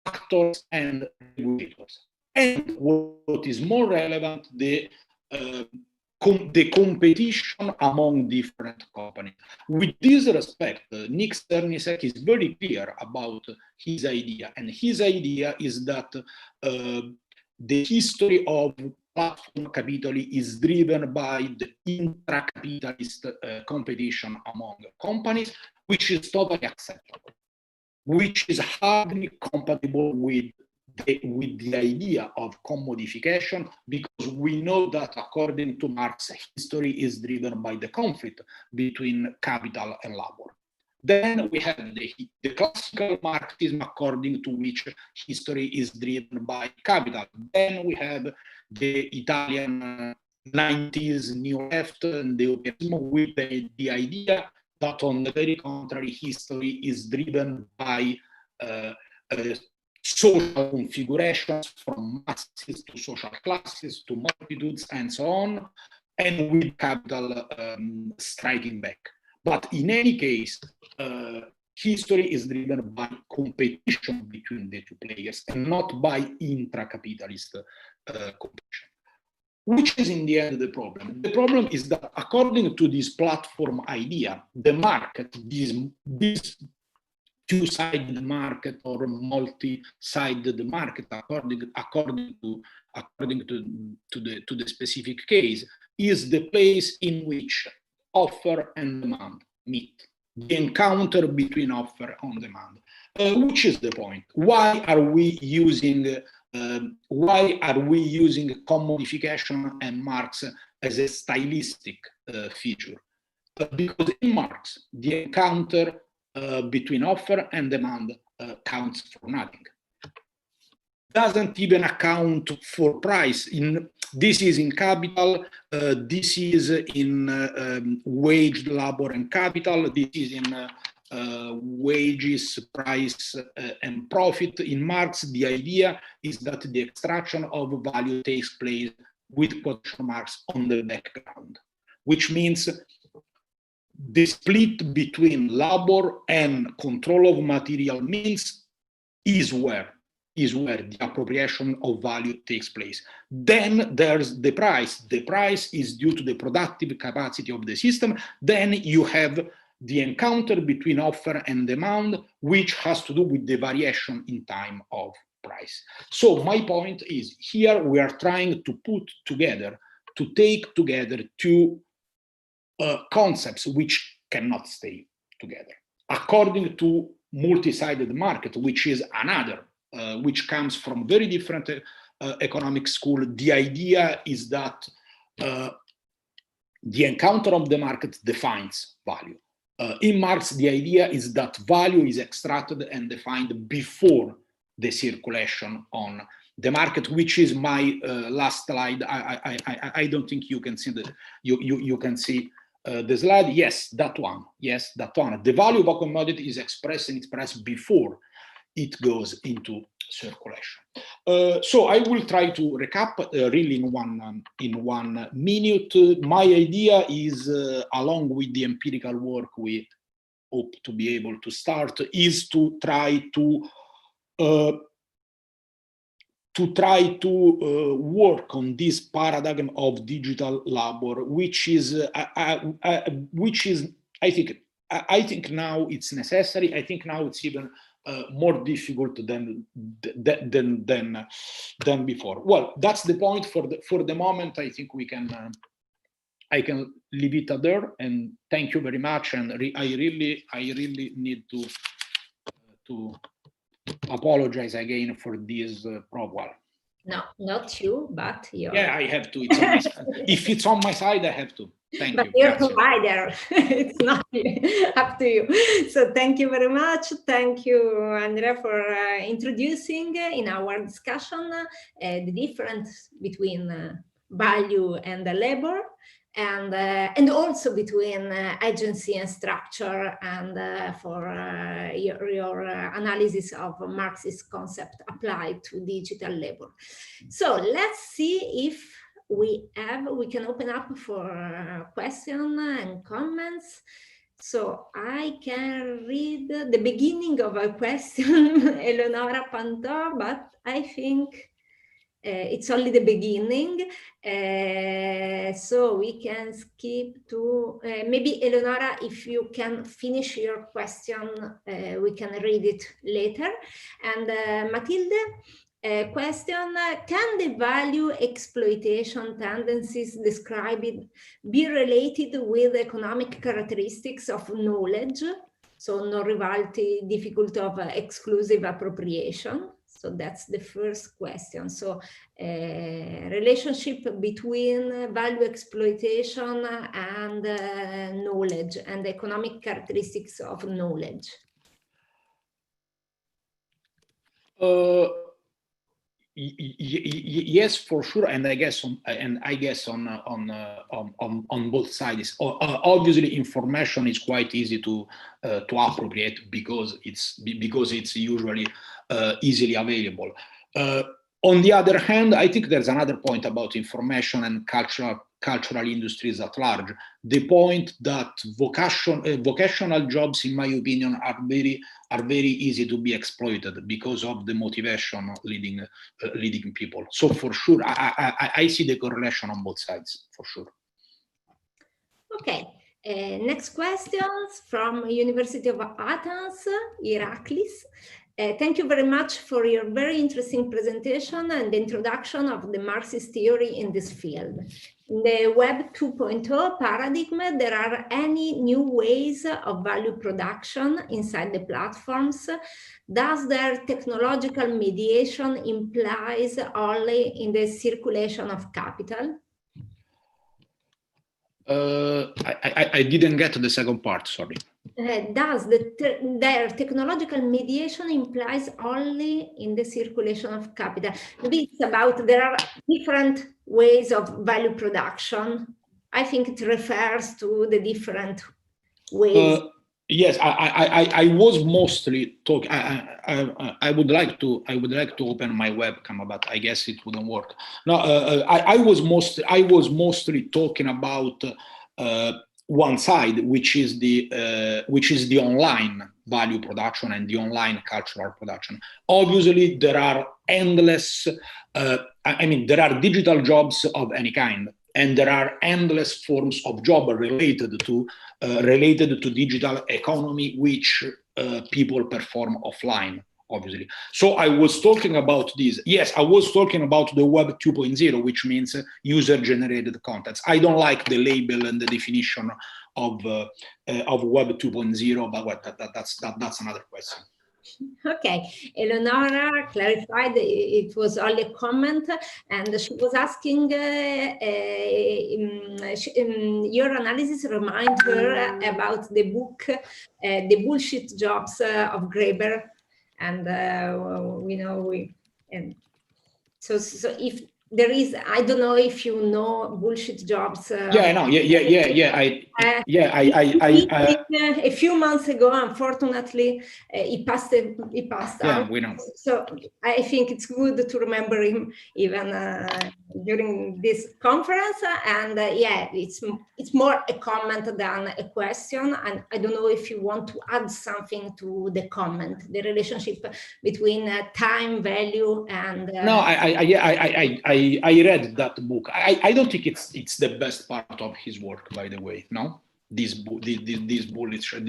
actors and regulators. And what is more relevant, the competition among different companies. With this respect, Nick Cernisek is very clear about his idea, and his idea is that the history of platform capitalism is driven by the intra-capitalist competition among companies, which is totally acceptable, which is hardly compatible with the idea of commodification, because we know that according to Marx, history is driven by the conflict between capital and labor. Then we have the classical Marxism, according to which history is driven by capital. Then we have the Italian 90s new left and the Operismo with the idea that, on the very contrary, history is driven by social configurations from masses to social classes to multitudes and so on, and with capital striking back. But in any case, history is driven by competition between the two players and not by intra-capitalist competition. Which is in the end the problem? The problem is that according to this platform idea, the market, this two-sided market or multi-sided market, according to the specific case, is the place in which offer and demand meet, the encounter between offer and demand. Which is the point? Why are we using commodification and Marx as a stylistic feature? Because in Marx, the encounter between offer and demand counts for nothing. Doesn't even account for price. This is in capital, this is in wage, labor, and capital, this is in wages, price, and profit. In Marx, the idea is that the extraction of value takes place with quotation marks on the background, which means the split between labor and control of material means is where the appropriation of value takes place. Then there's the price. The price is due to the productive capacity of the system. Then you have the encounter between offer and demand, which has to do with the variation in time of price. So my point is, here we are trying to take together two concepts which cannot stay together. According to multi-sided market, which is another, which comes from very different economic school, the idea is that the encounter of the market defines value. In Marx, the idea is that value is extracted and defined before the circulation on the market, which is my last slide. I don't think you can see you can see the slide. Yes, that one. Yes, that one. The value of a commodity is expressed in its price before it goes into circulation. So I will try to recap really in one minute. My idea is, along with the empirical work we hope to be able to start, is to try to work on this paradigm of digital labor, which is I think now it's necessary. I think now it's even more difficult than before. Well, that's the point for the moment. I think I can leave it there, and thank you very much. And I really need to apologize again for this problem. No, not you, but you. Yeah, I have to. It's on my side. If it's on my side, I have to. Thank but you. You're provider. It's not up to you. So thank you very much. Thank you, Andrea, for introducing in our discussion the difference between value and labor, and also between agency and structure, and for your analysis of Marxist concept applied to digital labor. So let's see if we can open up for questions and comments. So I can read the beginning of a question, Eleonora Pantò, but I think it's only the beginning. So we can skip to, maybe Eleonora, if you can finish your question, we can read it later. And Matilde, question, can the value exploitation tendencies described be related with economic characteristics of knowledge? So non-rivality, difficulty of exclusive appropriation. So that's the first question. So relationship between value exploitation and knowledge, and economic characteristics of knowledge. yes, for sure, and I guess on both sides. Obviously, information is quite easy to appropriate because it's usually easily available. On the other hand, I think there's another point about information and cultural industries at large. The point that vocational jobs, in my opinion, are very easy to be exploited because of the motivation leading people. So for sure, I see the correlation on both sides, for sure. Okay. Next questions from University of Athens, Iraklis. Thank you very much for your very interesting presentation and the introduction of the Marxist theory in this field. In the Web 2.0 paradigm, there are any new ways of value production inside the platforms? Does their technological mediation implies only in the circulation of capital? I didn't get to the second part, sorry. Does their technological mediation implies only in the circulation of capital? Maybe it's about there are different ways of value production. I think it refers to the different ways. Yes, I was mostly talking. I would like to open my webcam, but I guess it wouldn't work. No, I was mostly talking about one side, which is the online value production and the online cultural production. Obviously, there are endless. There are digital jobs of any kind, and there are endless forms of job related to digital economy, which people perform offline, obviously. So I was talking about this. Yes, I was talking about the Web 2.0, which means user-generated contents. I don't like the label and the definition of Web 2.0, but that's another question. Okay, Eleonora clarified it was only a comment, and she was asking, your analysis reminds her about the book, The Bullshit Jobs of Graeber, and so if there is, I don't know if you know Bullshit Jobs. Yeah, I know. A few months ago, unfortunately, he passed out. We know. So I think it's good to remember him even during this conference. And it's more a comment than a question. And I don't know if you want to add something to the comment, the relationship between time, value, and. No, I read that book. I don't think it's the best part of his work, by the way. No, this bullet,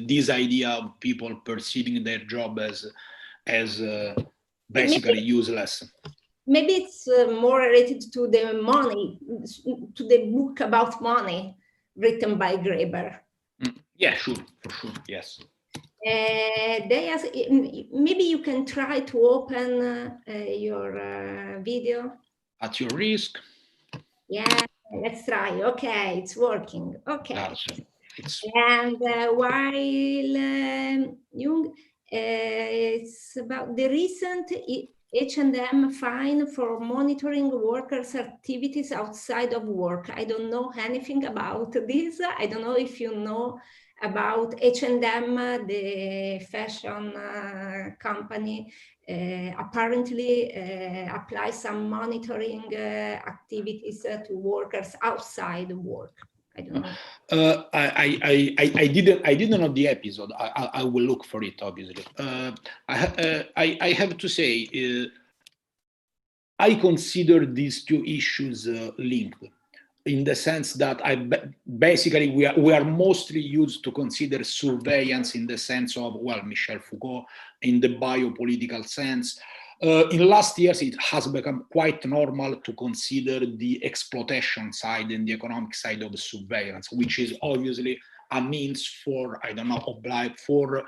this idea of people perceiving their job as basically useless. Maybe it's more related to the money, to the book about money written by Graeber. Yeah, sure, for sure, yes. They ask, maybe you can try to open your video. At your risk. Yeah, let's try. Okay, it's working. Okay. And while Jung, it's about the recent H&M fine for monitoring workers' activities outside of work. I don't know anything about this. I don't know if you know about H&M, the fashion company, apparently applies some monitoring activities to workers outside work. I don't know. I didn't know the episode. I will look for it, obviously. I have to say, I consider these two issues linked, in the sense that basically we are mostly used to consider surveillance in the sense of, well, Michel Foucault, in the biopolitical sense. In last years, it has become quite normal to consider the exploitation side and the economic side of surveillance, which is obviously a means for, I don't know, for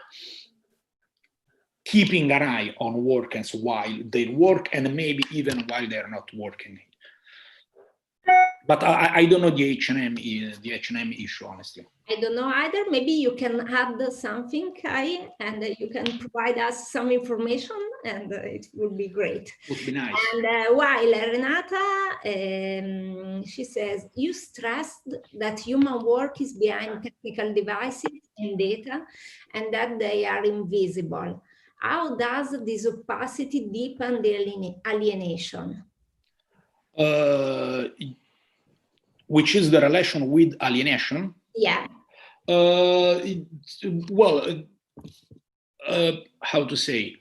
keeping an eye on workers while they work and maybe even while they're not working. But I don't know the H&M issue, honestly. I don't know either. Maybe you can add something, Kai, and you can provide us some information, and it would be great. Would be nice. And while Renata, she says, you stressed that human work is behind technical devices and data, and that they are invisible. How does this opacity deepen the alienation? Which is the relation with alienation? Yeah. How to say?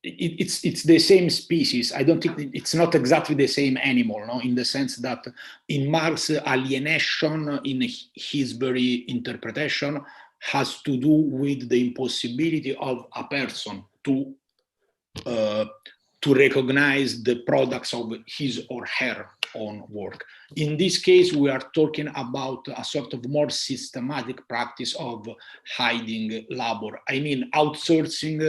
It's the same species. I don't think it's not exactly the same animal, no? In the sense that in Marx, alienation, in his very interpretation, has to do with the impossibility of a person to recognize the products of his or her own work. In this case, we are talking about a sort of more systematic practice of hiding labor. I mean, outsourcing.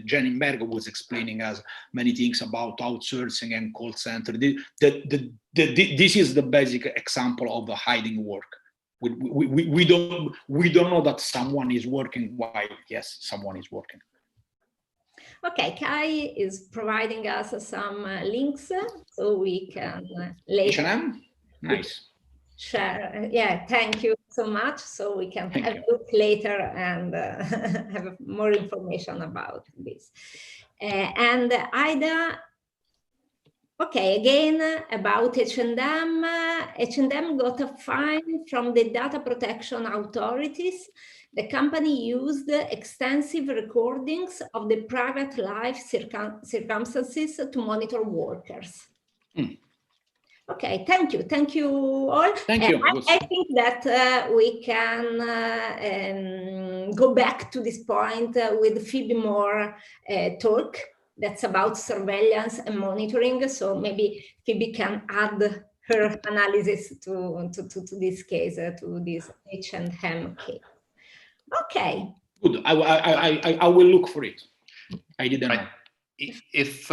Jenningberg was explaining us many things about outsourcing and call center. This is the basic example of hiding work. We don't know that someone is working while, yes, someone is working. Okay, Kai is providing us some links so we can later H&M? Nice. share. Yeah, thank you so much. So we can have a look later and have more information about this. And Ida, okay, again about H&M. H&M got a fine from the data protection authorities. The company used extensive recordings of the private life circumstances to monitor workers. Okay, thank you. Thank you all. Thank you. I think that we can go back to this point with Phoebe Moore talk that's about surveillance and monitoring. So maybe Phoebe can add her analysis to this case, to this H&M case. Okay. Good. I will look for it. I didn't know. If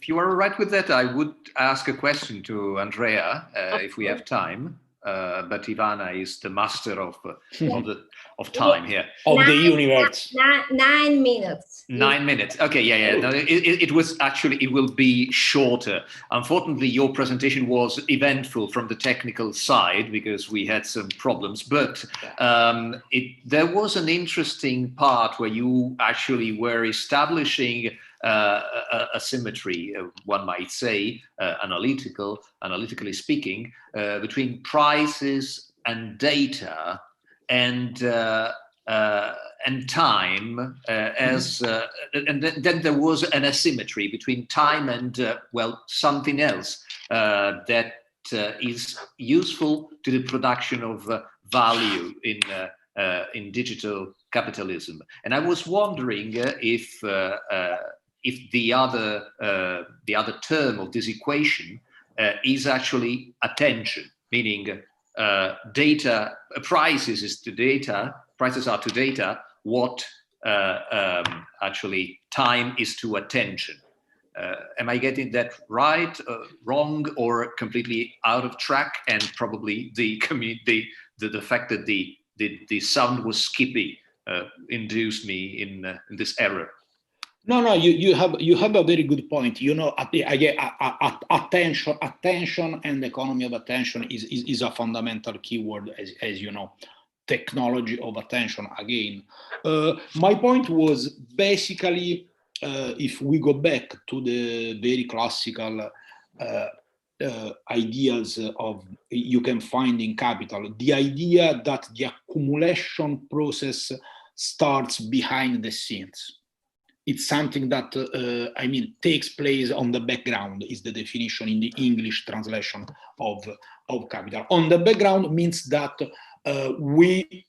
you are right with that, I would ask a question to Andrea if we have time. But Ivana is the master of time here. Of the universe. 9 minutes. 9 minutes. Okay, yeah. No, it was actually, it will be shorter. Unfortunately, your presentation was eventful from the technical side because we had some problems. But there was an interesting part where you actually were establishing a symmetry, one might say, analytically speaking, between prices and data and time, and then there was an asymmetry between time and something else that is useful to the production of value in digital capitalism. And I was wondering if the other term of this equation is actually attention, meaning data, prices are to data what actually time is to attention. Am I getting that right, wrong, or completely out of track? And probably the fact that the sound was skippy induced me in this error. No, you have a very good point. You know, attention and economy of attention is a fundamental keyword, as you know. Technology of attention again. My point was basically, if we go back to the very classical ideas of you can find in capital, the idea that the accumulation process starts behind the scenes. It's something that, takes place on the background, is the definition in the English translation of capital. On the background means that we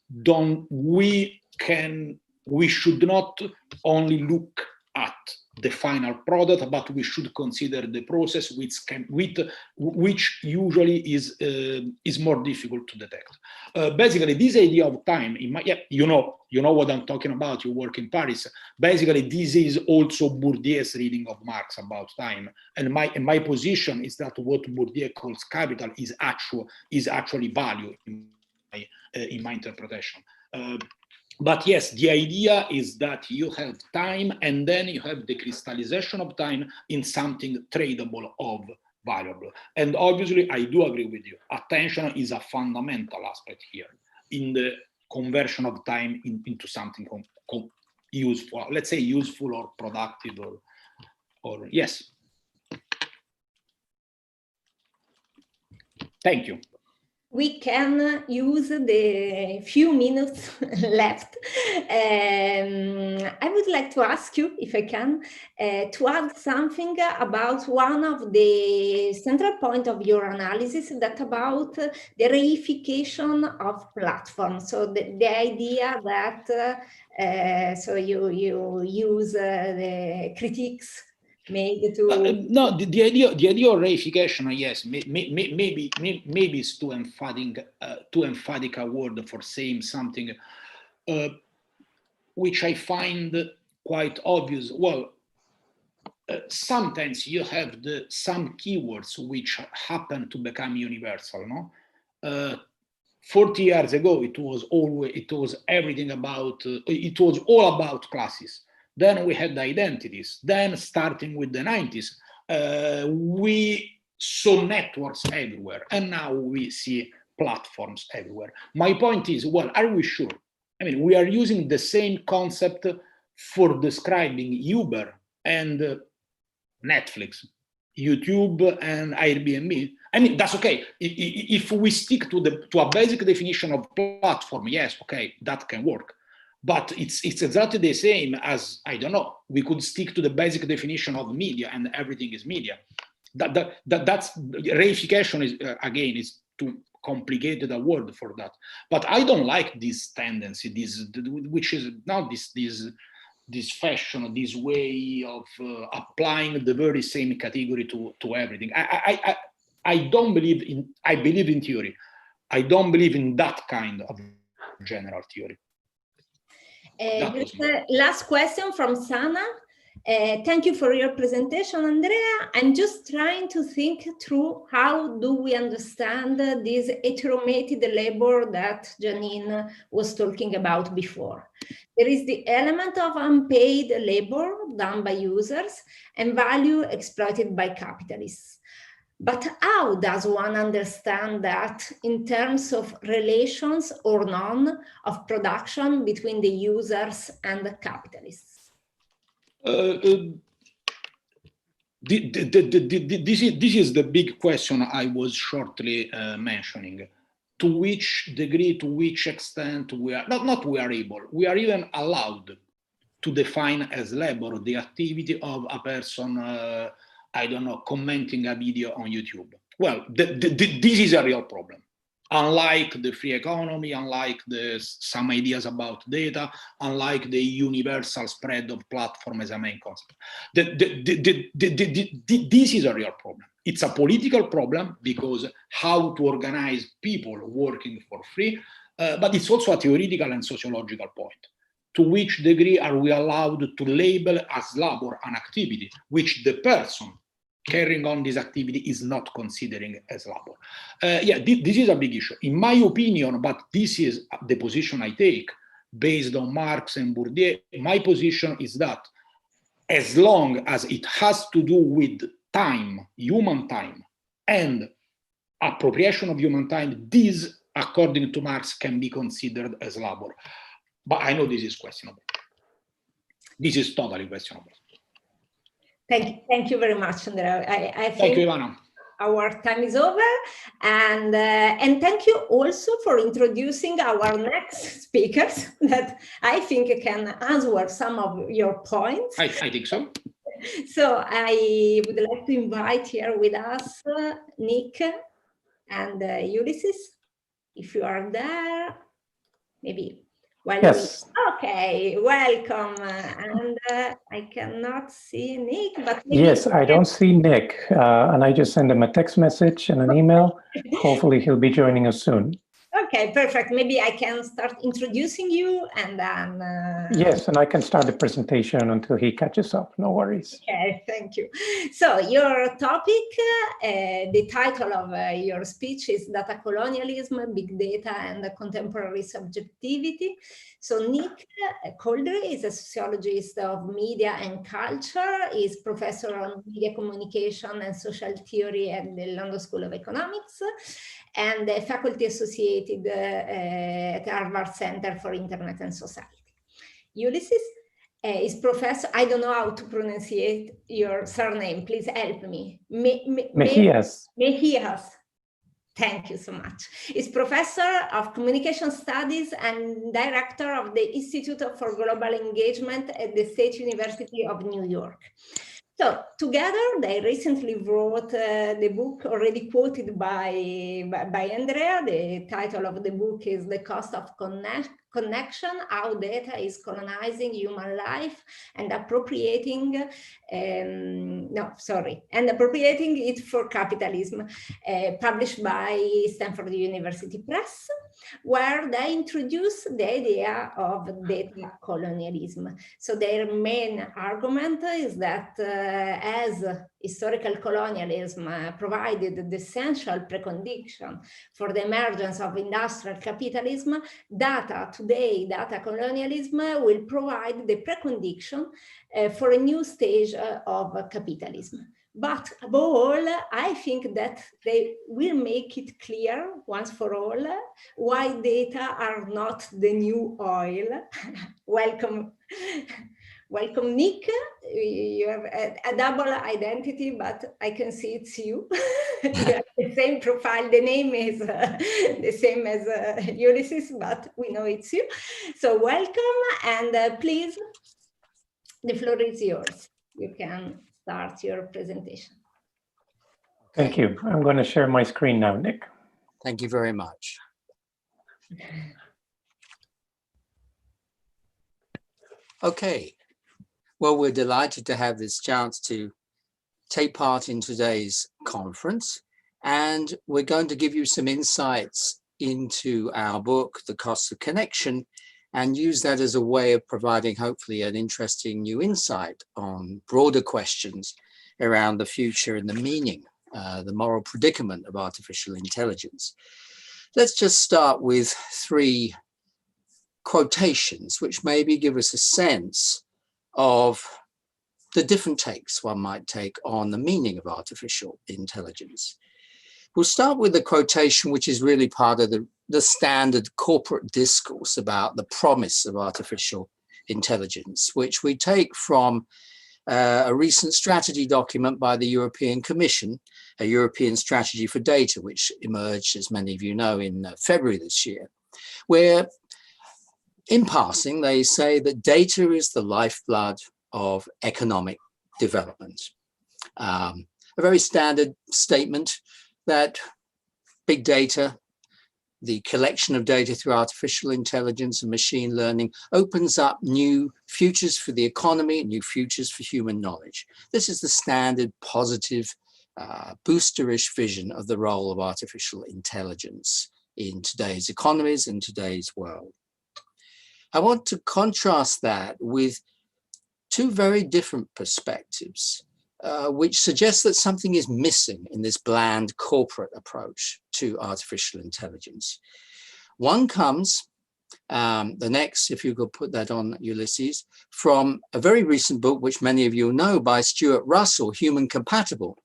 should not only look at the final product, but we should consider the process, which usually is more difficult to detect. Basically, this idea of time, you know what I'm talking about. You work in Paris. Basically, this is also Bourdieu's reading of Marx about time, and my position is that what Bourdieu calls capital is actually value in my interpretation. But yes, the idea is that you have time, and then you have the crystallization of time in something tradable of valuable. And obviously, I do agree with you. Attention is a fundamental aspect here in the conversion of time into something useful, let's say useful or productive, or yes. Thank you. We can use the few minutes left. I would like to ask you, if I can, to add something about one of the central points of your analysis, that about the reification of platforms. So the idea that so you use the critiques made to no, the idea of reification, yes, maybe is too emphatic a word for saying something which I find quite obvious. Well, sometimes you have some keywords which happen to become universal. No, 40 years ago it was everything about it was all about classes. Then we had identities. Then, starting with the 90s, we saw networks everywhere, and now we see platforms everywhere. My point is, well, are we sure? I mean, we are using the same concept for describing Uber and Netflix, YouTube and Airbnb. I mean, that's okay. If we stick to a basic definition of platform, yes, okay, that can work. But it's exactly the same as, I don't know, we could stick to the basic definition of media and everything is media. That's reification is, again, is too complicated a word for that. But I don't like this tendency, which is now this fashion, this way of applying the very same category to everything. I don't believe in, I believe in theory. I don't believe in that kind of general theory. Last question from Sana. Thank you for your presentation, Andrea. I'm just trying to think through how do we understand this heteromated labor that Janine was talking about before. There is the element of unpaid labor done by users and value exploited by capitalists. But how does one understand that in terms of relations or none of production between the users and the capitalists? This is the big question I was shortly mentioning. To which degree, to which extent we are, not we are able, we are even allowed to define as labor the activity of a person, I don't know, commenting a video on YouTube. Well, this is a real problem. Unlike the free economy, unlike some ideas about data, unlike the universal spread of platform as a main concept. This is a real problem. It's a political problem because how to organize people working for free, but it's also a theoretical and sociological point. To which degree are we allowed to label as labor an activity which the person carrying on this activity is not considering as labor? Yeah, this is a big issue. In my opinion, but this is the position I take based on Marx and Bourdieu, my position is that as long as it has to do with time, human time, and appropriation of human time, this, according to Marx, can be considered as labor. But I know this is questionable. This is totally questionable. Thank you very much, Andrea. I think thank you, Ivana. Our time is over, and thank you also for introducing our next speakers that I think can answer some of your points. I think so. So I would like to invite here with us Nick and Ulysses, if you are there, maybe Yes. Okay, welcome. And I cannot see Nick, but yes, I don't see Nick, and I just sent him a text message and an email. Hopefully, he'll be joining us soon. Okay, perfect. Maybe I can start introducing you, and then. Yes, and I can start the presentation until he catches up. No worries. Okay, thank you. So your topic, the title of your speech is Data Colonialism, Big Data and Contemporary Subjectivity. So Nick Coldry is a sociologist of media and culture. He's professor on media communication and social theory at the London School of Economics and a faculty associated at Harvard Center for Internet and Society. Ulysses is professor, I don't know how to pronounce your surname, please help me. Mejias. Mejias. Thank you so much. He's professor of communication studies and director of the Institute for Global Engagement at the State University of New York. So together, they recently wrote the book already quoted by Andrea. The title of the book is The Cost of Connection, How Data is Colonizing Human Life and Appropriating, appropriating it for capitalism, published by Stanford University Press, where they introduce the idea of data colonialism. So their main argument is that as historical colonialism provided the essential precondition for the emergence of industrial capitalism, data colonialism will provide the precondition for a new stage of capitalism. But above all, I think that they will make it clear once for all why data are not the new oil. Welcome. Welcome, Nick. You have a double identity, but I can see it's you. You have the same profile. The name is the same as Ulysses, but we know it's you. So welcome, and please, the floor is yours. You can start your presentation. Thank you. I'm going to share my screen now, Nick. Thank you very much. Okay. Well, we're delighted to have this chance to take part in today's conference, and we're going to give you some insights into our book, The Cost of Connection, and use that as a way of providing hopefully an interesting new insight on broader questions around the future and the meaning, the moral predicament of artificial intelligence. Let's just start with 3 quotations, which maybe give us a sense of the different takes one might take on the meaning of artificial intelligence. We'll start with the quotation, which is really part of the standard corporate discourse about the promise of artificial intelligence, which we take from a recent strategy document by the European Commission, a European Strategy for Data, which emerged, as many of you know, in February this year, where in passing, they say that data is the lifeblood of economic development. A very standard statement that big data, the collection of data through artificial intelligence and machine learning, opens up new futures for the economy, new futures for human knowledge. This is the standard positive boosterish vision of the role of artificial intelligence in today's economies and today's world. I want to contrast that with 2 very different perspectives, which suggest that something is missing in this bland corporate approach to artificial intelligence. One comes, the next, if you could put that on, Ulysses, from a very recent book, which many of you know, by Stuart Russell, Human Compatible,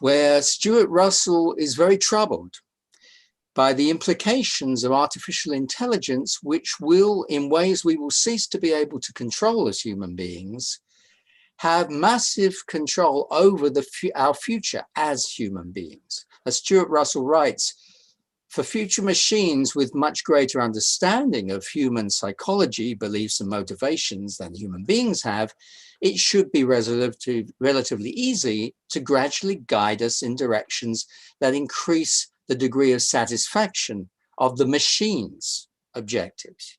where Stuart Russell is very troubled by the implications of artificial intelligence, which will, in ways we will cease to be able to control as human beings, have massive control over our future as human beings. As Stuart Russell writes, for future machines with much greater understanding of human psychology, beliefs, and motivations than human beings have, it should be relatively easy to gradually guide us in directions that increase the degree of satisfaction of the machine's objectives.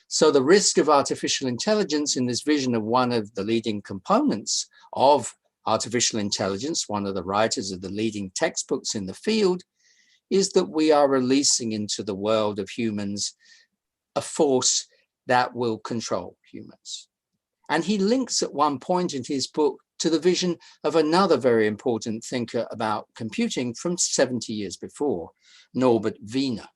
So the risk of artificial intelligence in this vision of one of the leading components of artificial intelligence, one of the writers of the leading textbooks in the field, is that we are releasing into the world of humans a force that will control humans. And he links at one point in his book to the vision of another very important thinker about computing from 70 years before, Norbert Wiener.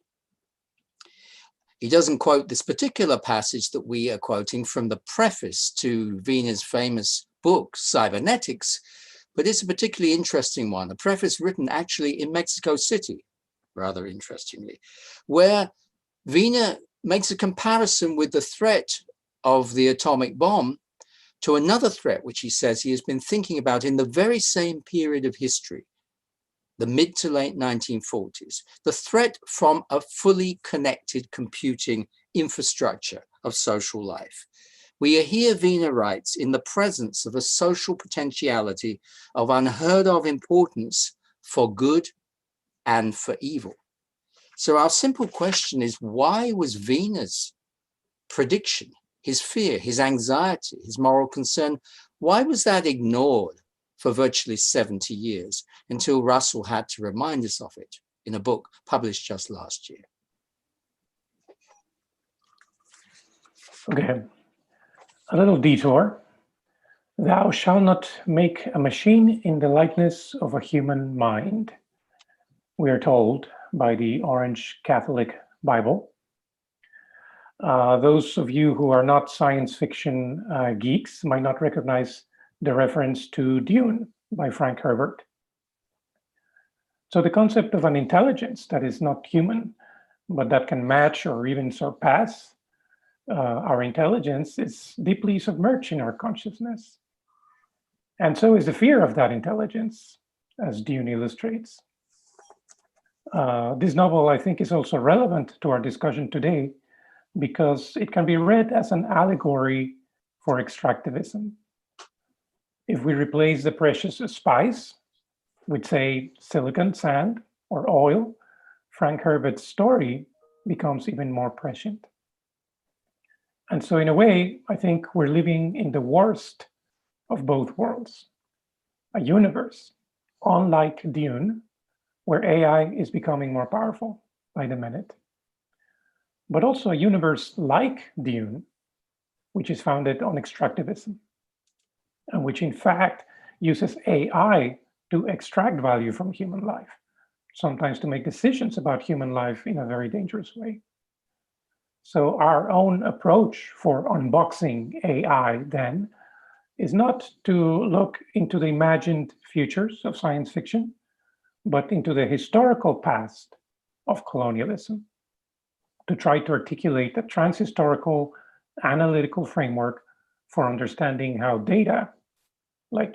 He doesn't quote this particular passage that we are quoting from the preface to Wiener's famous book, Cybernetics, but it's a particularly interesting one, a preface written actually in Mexico City, rather interestingly, where Wiener makes a comparison with the threat of the atomic bomb to another threat, which he says he has been thinking about in the very same period of history, the mid to late 1940s, the threat from a fully connected computing infrastructure of social life. We are here, Wiener writes, in the presence of a social potentiality of unheard of importance for good and for evil. So our simple question is, why was Wiener's prediction, his fear, his anxiety, his moral concern, why was that ignored for virtually 70 years until Russell had to remind us of it in a book published just last year? Okay, a little detour. Thou shalt not make a machine in the likeness of a human mind, we are told by the Orange Catholic Bible. Those of you who are not science fiction geeks might not recognize the reference to Dune by Frank Herbert. So the concept of an intelligence that is not human, but that can match or even surpass our intelligence is deeply submerged in our consciousness. And so is the fear of that intelligence, as Dune illustrates. This novel, I think, is also relevant to our discussion today because it can be read as an allegory for extractivism. If we replace the precious spice with, say, silicon, sand, or oil, Frank Herbert's story becomes even more prescient. And so in a way, I think we're living in the worst of both worlds. A universe, unlike Dune, where AI is becoming more powerful by the minute. But also a universe like Dune, which is founded on extractivism, and which in fact uses AI to extract value from human life, sometimes to make decisions about human life in a very dangerous way. So our own approach for unboxing AI then is not to look into the imagined futures of science fiction, but into the historical past of colonialism, to try to articulate a transhistorical analytical framework for understanding how data, like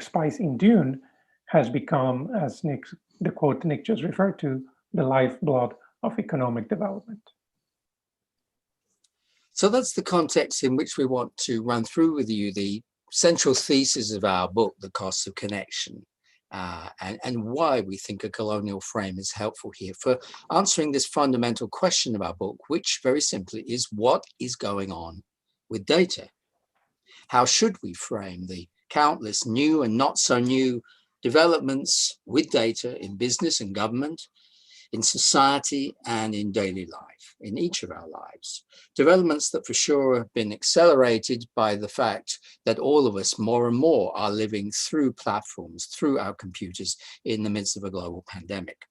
spice in Dune, has become, as the quote Nick just referred to, the lifeblood of economic development. So that's the context in which we want to run through with you the central thesis of our book, The Costs of Connection, and why we think a colonial frame is helpful here for answering this fundamental question of our book, which very simply is, what is going on with data? How should we frame the countless new and not so new developments with data in business and government, in society and in daily life, in each of our lives? Developments that for sure have been accelerated by the fact that all of us more and more are living through platforms, through our computers in the midst of a global pandemic.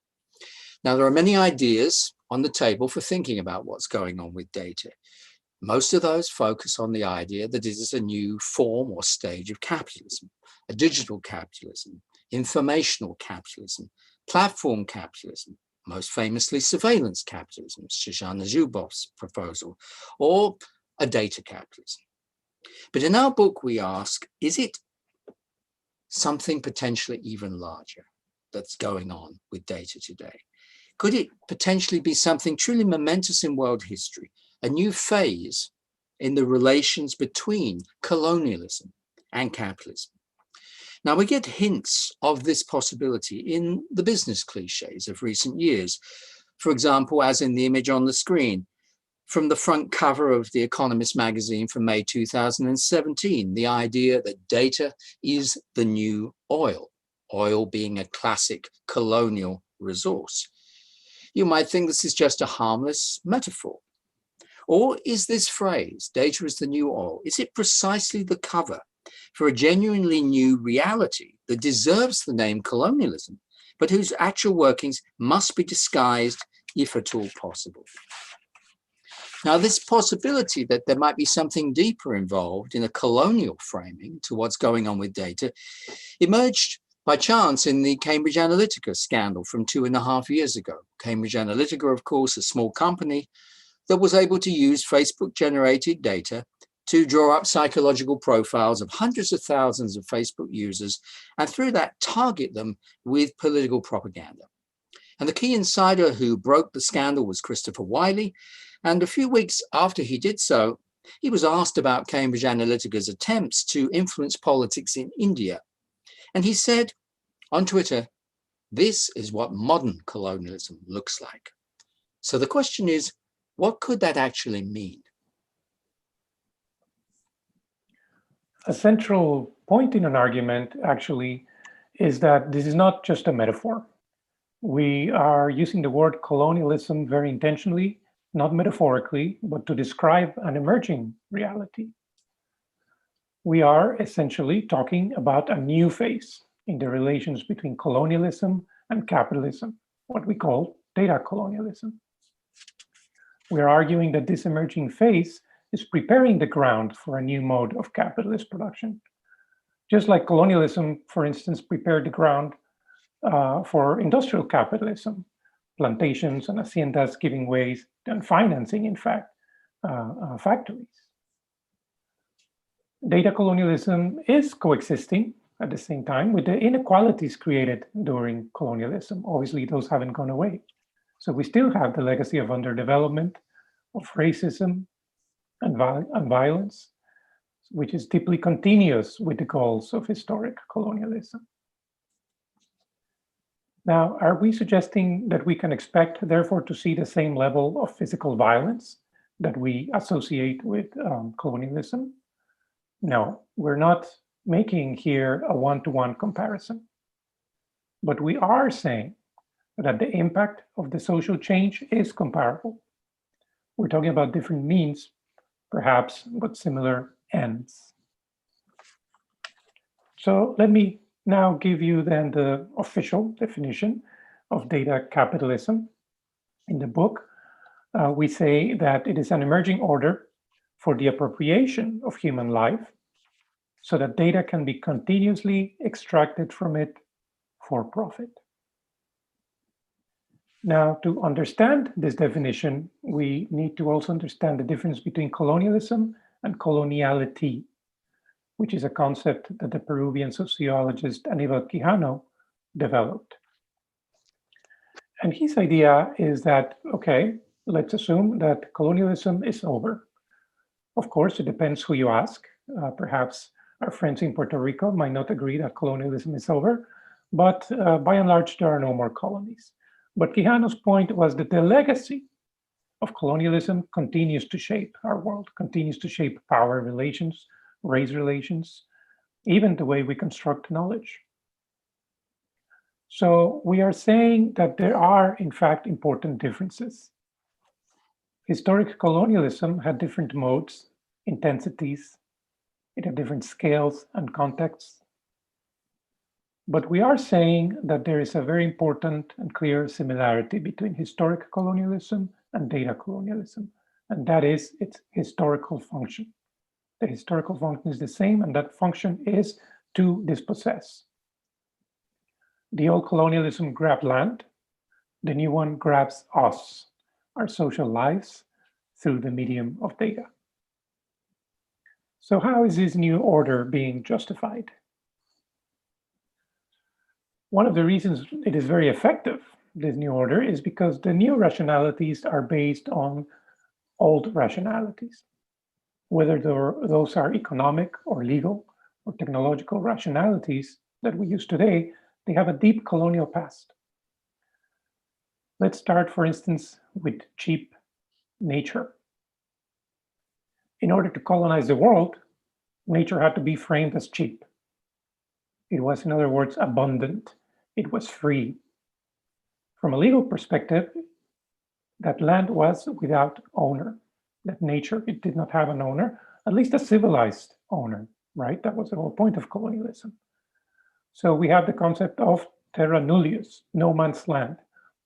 Now, there are many ideas on the table for thinking about what's going on with data. Most of those focus on the idea that it is a new form or stage of capitalism, a digital capitalism, informational capitalism, platform capitalism, most famously surveillance capitalism, Shoshana Zuboff's proposal, or a data capitalism. But in our book, we ask, is it something potentially even larger that's going on with data today? Could it potentially be something truly momentous in world history, a new phase in the relations between colonialism and capitalism? Now, we get hints of this possibility in the business cliches of recent years. For example, as in the image on the screen, from the front cover of The Economist magazine from May 2017, the idea that data is the new oil, oil being a classic colonial resource. You might think this is just a harmless metaphor. Or is this phrase, data is the new oil, is it precisely the cover for a genuinely new reality that deserves the name colonialism, but whose actual workings must be disguised if at all possible? Now, this possibility that there might be something deeper involved in a colonial framing to what's going on with data emerged by chance in the Cambridge Analytica scandal from 2.5 years ago. Cambridge Analytica, of course, a small company that was able to use Facebook-generated data to draw up psychological profiles of hundreds of thousands of Facebook users, and through that target them with political propaganda. And the key insider who broke the scandal was Christopher Wiley, and a few weeks after he did so, he was asked about Cambridge Analytica's attempts to influence politics in India. And he said on Twitter, "This is what modern colonialism looks like." So the question is, what could that actually mean? A central point in an argument, actually, is that this is not just a metaphor. We are using the word colonialism very intentionally, not metaphorically, but to describe an emerging reality. We are essentially talking about a new phase in the relations between colonialism and capitalism, what we call data colonialism. We are arguing that this emerging phase is preparing the ground for a new mode of capitalist production. Just like colonialism, for instance, prepared the ground for industrial capitalism, plantations and haciendas giving way and financing, in fact, factories. Data colonialism is coexisting at the same time with the inequalities created during colonialism. Obviously, those haven't gone away. So we still have the legacy of underdevelopment, of racism and violence, which is deeply continuous with the goals of historic colonialism. Now, are we suggesting that we can expect, therefore, to see the same level of physical violence that we associate with colonialism? No, we're not making here a one-to-one comparison. But we are saying that the impact of the social change is comparable. We're talking about different means, perhaps, but similar ends. So let me now give you then the official definition of data capitalism. In the book, we say that it is an emerging order for the appropriation of human life so that data can be continuously extracted from it for profit. Now, to understand this definition, we need to also understand the difference between colonialism and coloniality, which is a concept that the Peruvian sociologist Aníbal Quijano developed. And his idea is that, okay, let's assume that colonialism is over. Of course, it depends who you ask. Perhaps our friends in Puerto Rico might not agree that colonialism is over, but by and large, there are no more colonies. But Quijano's point was that the legacy of colonialism continues to shape our world, continues to shape power relations, race relations, even the way we construct knowledge. So we are saying that there are, in fact, important differences. Historic colonialism had different modes, intensities, it had different scales and contexts. But we are saying that there is a very important and clear similarity between historic colonialism and data colonialism, and that is its historical function. The historical function is the same, and that function is to dispossess. The old colonialism grabbed land, the new one grabs us, our social lives, through the medium of data. So how is this new order being justified? One of the reasons it is very effective, this new order, is because the new rationalities are based on old rationalities. Whether those are economic or legal or technological rationalities that we use today, they have a deep colonial past. Let's start, for instance, with cheap nature. In order to colonize the world, nature had to be framed as cheap. It was, in other words, abundant. It was free. From a legal perspective, that land was without owner. That nature, it did not have an owner, at least a civilized owner, right? That was the whole point of colonialism. So we have the concept of terra nullius, no man's land.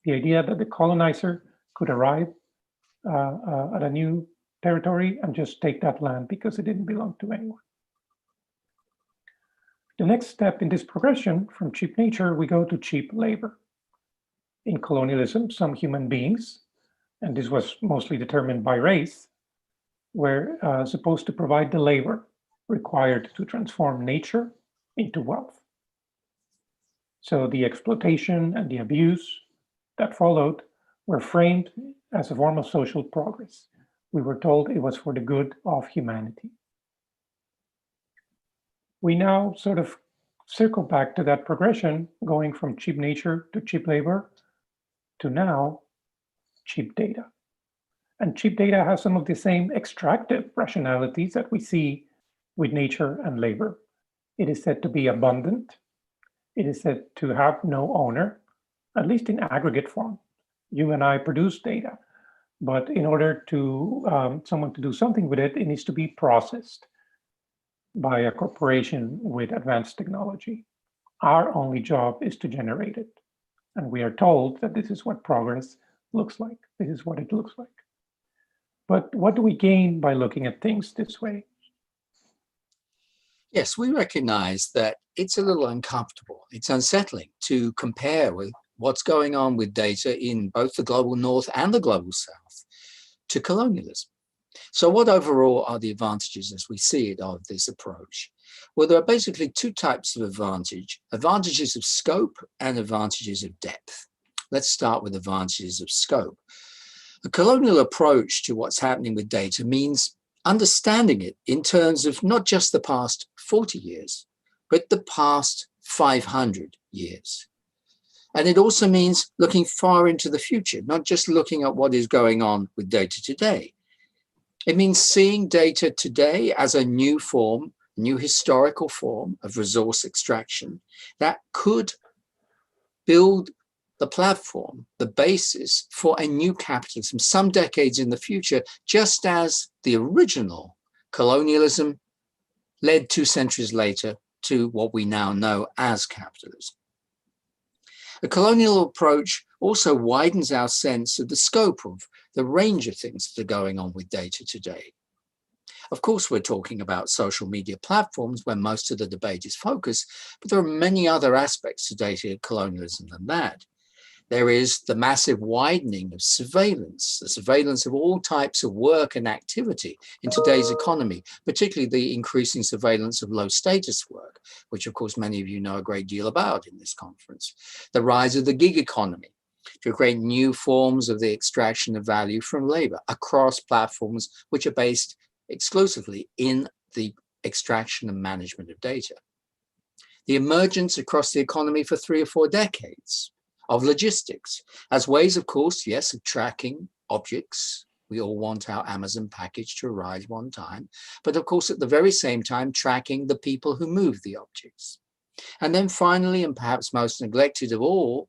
The idea that the colonizer could arrive at a new territory and just take that land because it didn't belong to anyone. The next step in this progression from cheap nature, we go to cheap labor. In colonialism, some human beings, and this was mostly determined by race, were supposed to provide the labor required to transform nature into wealth. So the exploitation and the abuse that followed were framed as a form of social progress. We were told it was for the good of humanity. We now sort of circle back to that progression, going from cheap nature to cheap labor to now cheap data. And cheap data has some of the same extractive rationalities that we see with nature and labor. It is said to be abundant. It is said to have no owner, at least in aggregate form. You and I produce data, but in order to someone to do something with it, it needs to be processed by a corporation with advanced technology. Our only job is to generate it. And we are told that this is what progress looks like. This is what it looks like. But what do we gain by looking at things this way? Yes, we recognize that it's a little uncomfortable. It's unsettling to compare with what's going on with data in both the global north and the global south to colonialism. So what overall are the advantages as we see it of this approach? Well, there are basically two types of advantage, advantages of scope and advantages of depth. Let's start with advantages of scope. A colonial approach to what's happening with data means understanding it in terms of not just the past 40 years, but the past 500 years. And it also means looking far into the future, not just looking at what is going on with data today. It means seeing data today as a new form, new historical form of resource extraction that could build the platform, the basis for a new capitalism some decades in the future, just as the original colonialism led 2 centuries later to what we now know as capitalism. A colonial approach also widens our sense of the scope of the range of things that are going on with data today. Of course, we're talking about social media platforms where most of the debate is focused, but there are many other aspects to data colonialism than that. There is the massive widening of surveillance, the surveillance of all types of work and activity in today's economy, particularly the increasing surveillance of low status work, which of course many of you know a great deal about in this conference. The rise of the gig economy to create new forms of the extraction of value from labor across platforms which are based exclusively in the extraction and management of data. The emergence across the economy for 3 or 4 decades of logistics as ways, of course, yes, of tracking objects. We all want our Amazon package to arrive on time, but of course, at the very same time, tracking the people who move the objects. And then finally, and perhaps most neglected of all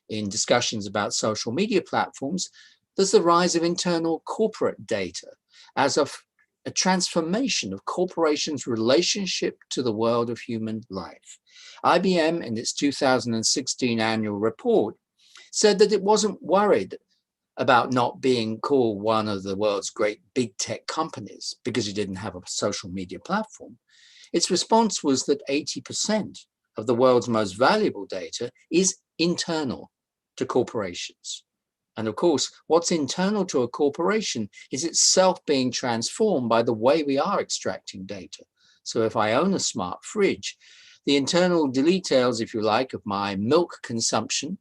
in discussions about social media platforms, there's the rise of internal corporate data as of a transformation of corporations' relationship to the world of human life. IBM, in its 2016 annual report, said that it wasn't worried about not being called one of the world's great big tech companies because it didn't have a social media platform. Its response was that 80% of the world's most valuable data is internal to corporations. And of course, what's internal to a corporation is itself being transformed by the way we are extracting data. So if I own a smart fridge, the internal details, if you like, of my milk consumption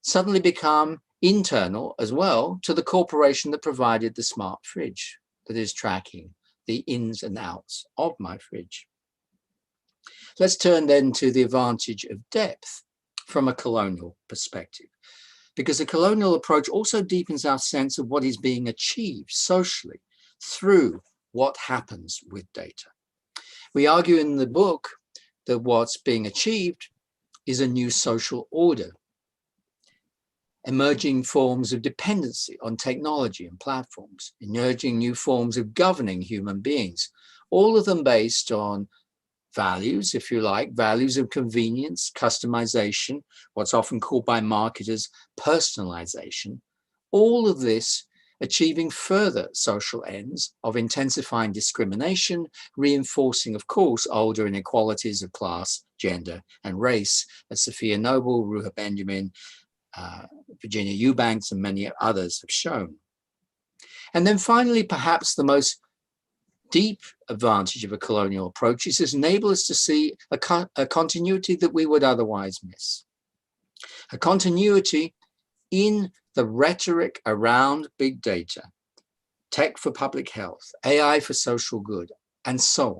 suddenly become internal as well to the corporation that provided the smart fridge that is tracking the ins and outs of my fridge. Let's turn then to the advantage of depth from a colonial perspective, because the colonial approach also deepens our sense of what is being achieved socially through what happens with data. We argue in the book that what's being achieved is a new social order, emerging forms of dependency on technology and platforms, emerging new forms of governing human beings, all of them based on values, if you like, values of convenience, customization, what's often called by marketers personalization, all of this achieving further social ends of intensifying discrimination, reinforcing, of course, older inequalities of class, gender, and race, as Sophia Noble, Ruha Benjamin, Virginia Eubanks, and many others have shown. And then finally, perhaps the most deep advantage of a colonial approach is to enable us to see a continuity that we would otherwise miss. A continuity in the rhetoric around big data, tech for public health, AI for social good, and so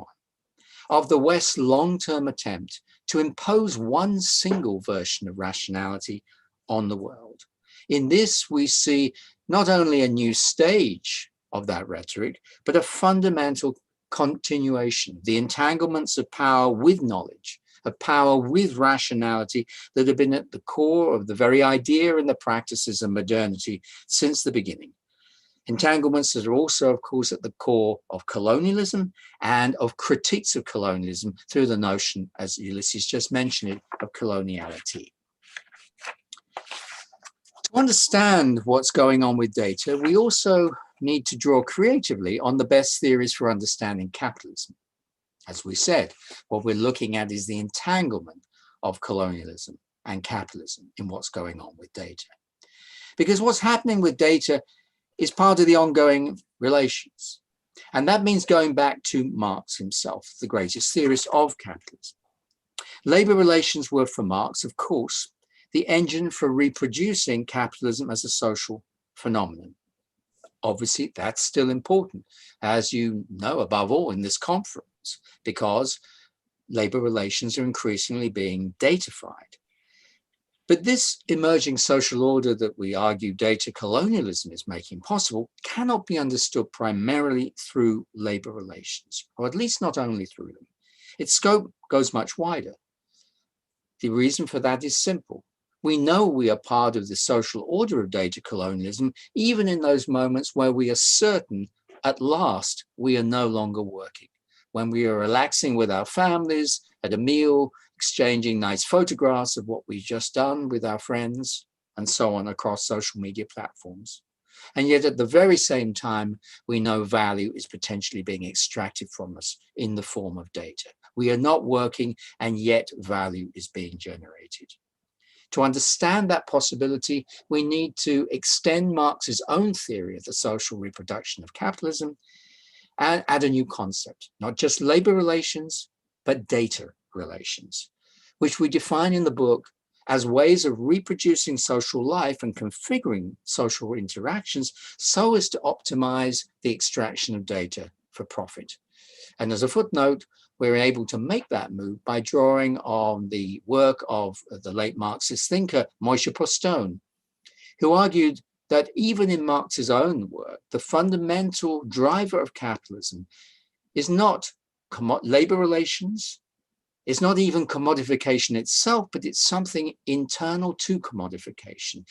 on, of the West's long-term attempt to impose one single version of rationality on the world. In this, we see not only a new stage of that rhetoric, but a fundamental continuation, the entanglements of power with knowledge, of power with rationality that have been at the core of the very idea and the practices of modernity since the beginning. Entanglements that are also, of course, at the core of colonialism and of critiques of colonialism through the notion, as Ulysses just mentioned it, of coloniality. To understand what's going on with data, we also need to draw creatively on the best theories for understanding capitalism. As we said, what we're looking at is the entanglement of colonialism and capitalism in what's going on with data. Because what's happening with data is part of the ongoing relations. And that means going back to Marx himself, the greatest theorist of capitalism. Labor relations were for Marx, of course, the engine for reproducing capitalism as a social phenomenon. Obviously, that's still important, as you know, above all in this conference, because labor relations are increasingly being datafied. But this emerging social order that we argue data colonialism is making possible cannot be understood primarily through labor relations, or at least not only through them. Its scope goes much wider. The reason for that is simple. We know we are part of the social order of data colonialism, even in those moments where we are certain at last we are no longer working, when we are relaxing with our families at a meal, exchanging nice photographs of what we've just done with our friends, and so on across social media platforms. And yet at the very same time, we know value is potentially being extracted from us in the form of data. We are not working, and yet value is being generated. To understand that possibility, we need to extend Marx's own theory of the social reproduction of capitalism and add a new concept, not just labor relations, but data relations, which we define in the book as ways of reproducing social life and configuring social interactions so as to optimize the extraction of data for profit. And as a footnote, we're able to make that move by drawing on the work of the late Marxist thinker, Moshe Postone, who argued that even in Marx's own work, the fundamental driver of capitalism is not labor relations, it's not even commodification itself, but it's something internal to commodification,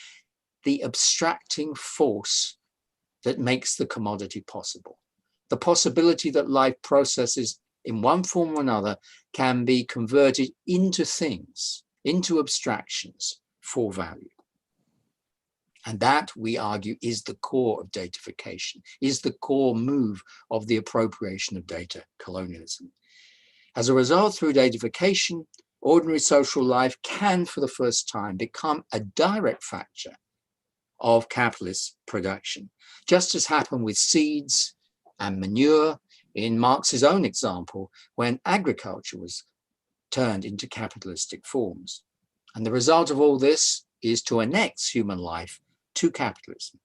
the abstracting force that makes the commodity possible. The possibility that life processes in one form or another can be converted into things, into abstractions for value. And that, we argue, is the core of datafication, is the core move of the appropriation of data colonialism. As a result, through datafication, ordinary social life can, for the first time, become a direct factor of capitalist production, just as happened with seeds and manure in Marx's own example, when agriculture was turned into capitalistic forms. And the result of all this is to annex human life to capitalism,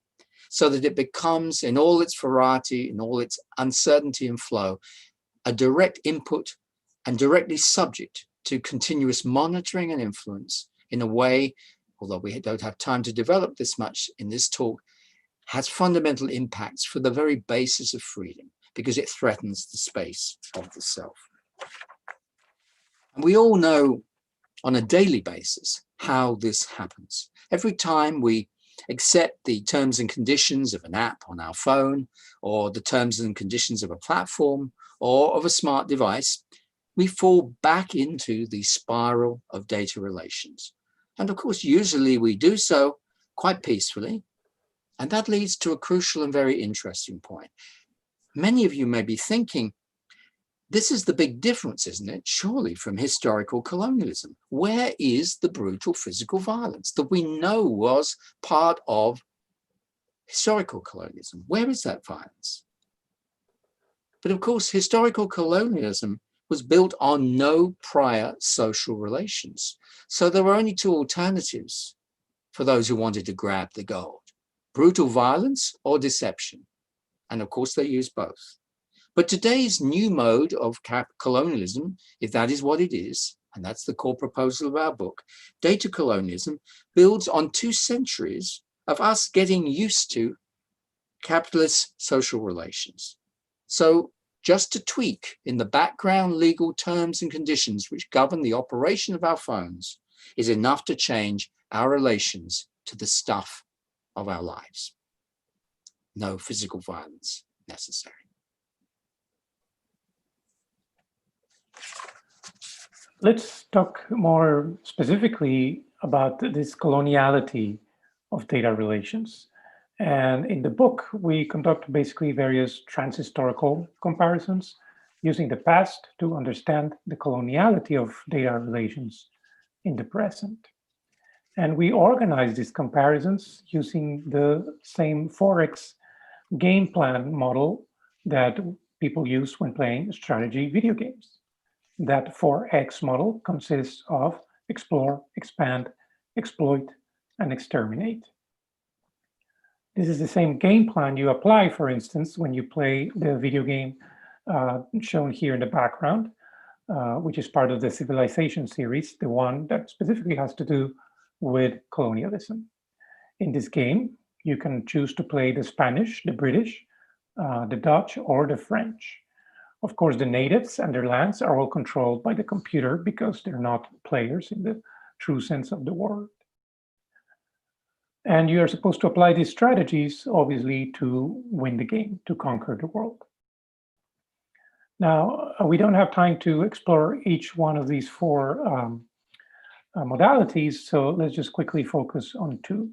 so that it becomes, in all its variety, in all its uncertainty and flow, a direct input and directly subject to continuous monitoring and influence in a way, although we don't have time to develop this much in this talk, has fundamental impacts for the very basis of freedom. because it threatens the space of the self. And we all know on a daily basis how this happens. Every time we accept the terms and conditions of an app on our phone, or the terms and conditions of a platform, or of a smart device, we fall back into the spiral of data relations. And of course, usually we do so quite peacefully. And that leads to a crucial and very interesting point. Many of you may be thinking, this is the big difference, isn't it? Surely from historical colonialism. Where is the brutal physical violence that we know was part of historical colonialism? Where is that violence? But of course, historical colonialism was built on no prior social relations. So there were only two alternatives for those who wanted to grab the gold: brutal violence or deception. And of course, they used both. But today's new mode of colonialism, if that is what it is, and that's the core proposal of our book, data colonialism builds on 2 centuries of us getting used to capitalist social relations. So just to tweak in the background legal terms and conditions which govern the operation of our phones is enough to change our relations to the stuff of our lives. No physical violence necessary. Let's talk more specifically about this coloniality of data relations. And in the book, we conduct basically various transhistorical comparisons using the past to understand the coloniality of data relations in the present. And we organize these comparisons using the same 4X game plan model that people use when playing strategy video games. That 4X model consists of explore, expand, exploit, and exterminate. This is the same game plan you apply, for instance, when you play the video game shown here in the background, which is part of the Civilization series, the one that specifically has to do with colonialism. In this game, you can choose to play the Spanish, the British, the Dutch, or the French. Of course, the natives and their lands are all controlled by the computer because they're not players in the true sense of the word. And you are supposed to apply these strategies, obviously, to win the game, to conquer the world. Now, we don't have time to explore each one of these 4 modalities, so let's just quickly focus on 2.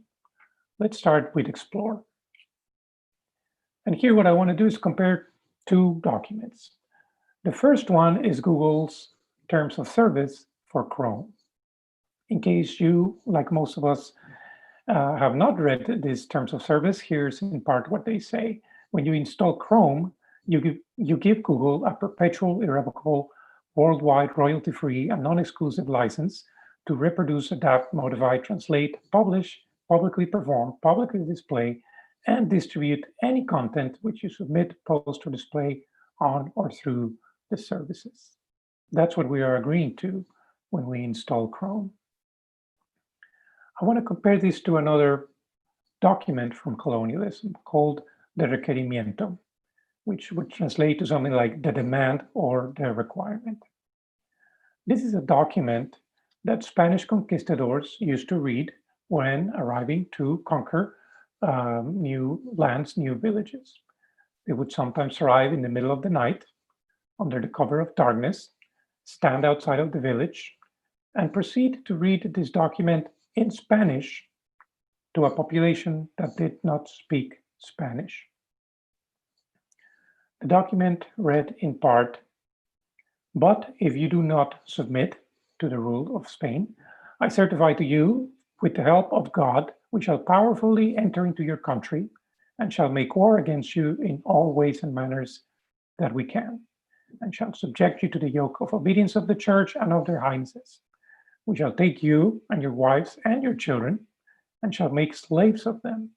Let's start with explore. And here what I want to do is compare 2 documents. The first one is Google's terms of service for Chrome. In case you, like most of us, have not read these terms of service, here's in part what they say. When you install Chrome, you give Google a perpetual, irrevocable, worldwide, royalty-free, and non-exclusive license to reproduce, adapt, modify, translate, publish, publicly perform, publicly display, and distribute any content which you submit, post, or display on or through the services. That's what we are agreeing to when we install Chrome. I want to compare this to another document from colonialism called the requerimiento, which would translate to something like the demand or the requirement. This is a document that Spanish conquistadors used to read when arriving to conquer new lands, new villages. They would sometimes arrive in the middle of the night, under the cover of darkness, stand outside of the village, and proceed to read this document in Spanish to a population that did not speak Spanish. The document read in part, "But if you do not submit to the rule of Spain, I certify to you, with the help of God, we shall powerfully enter into your country and shall make war against you in all ways and manners that we can, and shall subject you to the yoke of obedience of the church and of their highnesses. We shall take you and your wives and your children, and shall make slaves of them,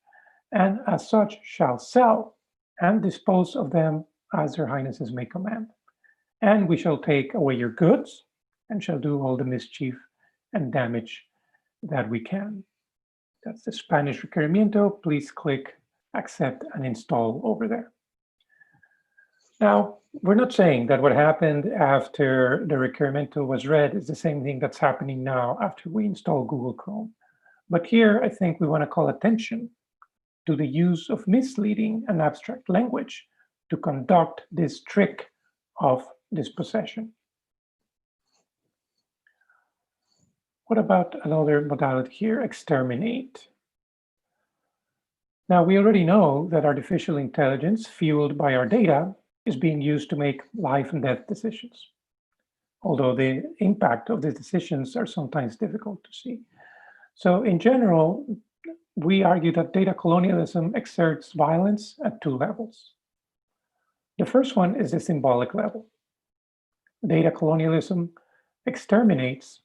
and as such shall sell and dispose of them as their highnesses may command. And we shall take away your goods, and shall do all the mischief and damage that we can." That's the Spanish requerimiento. Please click accept and install over there. Now, we're not saying that what happened after the requiremento was read is the same thing that's happening now after we install Google Chrome. But here, I think we want to call attention to the use of misleading and abstract language to conduct this trick of dispossession. What about another modality here, exterminate? Now, we already know that artificial intelligence fueled by our data is being used to make life and death decisions, although the impact of these decisions are sometimes difficult to see. So in general, we argue that data colonialism exerts violence at two levels. The first one is the symbolic level. Data colonialism exterminates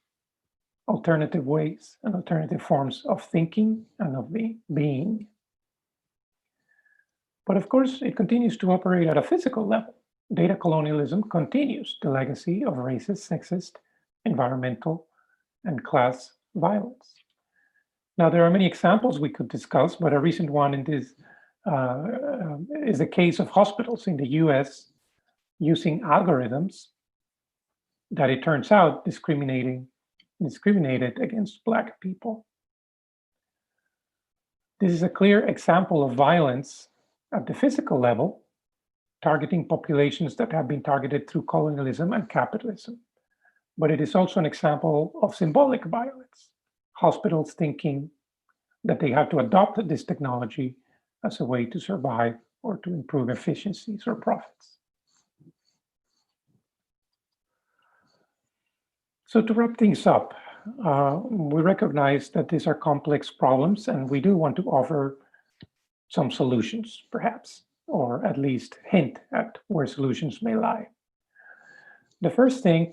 alternative ways and alternative forms of thinking and of being. But of course, it continues to operate at a physical level. Data colonialism continues the legacy of racist, sexist, environmental, and class violence. Now, there are many examples we could discuss, but a recent one in this is the case of hospitals in the US using algorithms that it turns out discriminated against Black people. This is a clear example of violence at the physical level, targeting populations that have been targeted through colonialism and capitalism. But it is also an example of symbolic violence, hospitals thinking that they have to adopt this technology as a way to survive or to improve efficiencies or profits. So to wrap things up, we recognize that these are complex problems and we do want to offer some solutions, perhaps, or at least hint at where solutions may lie. The first thing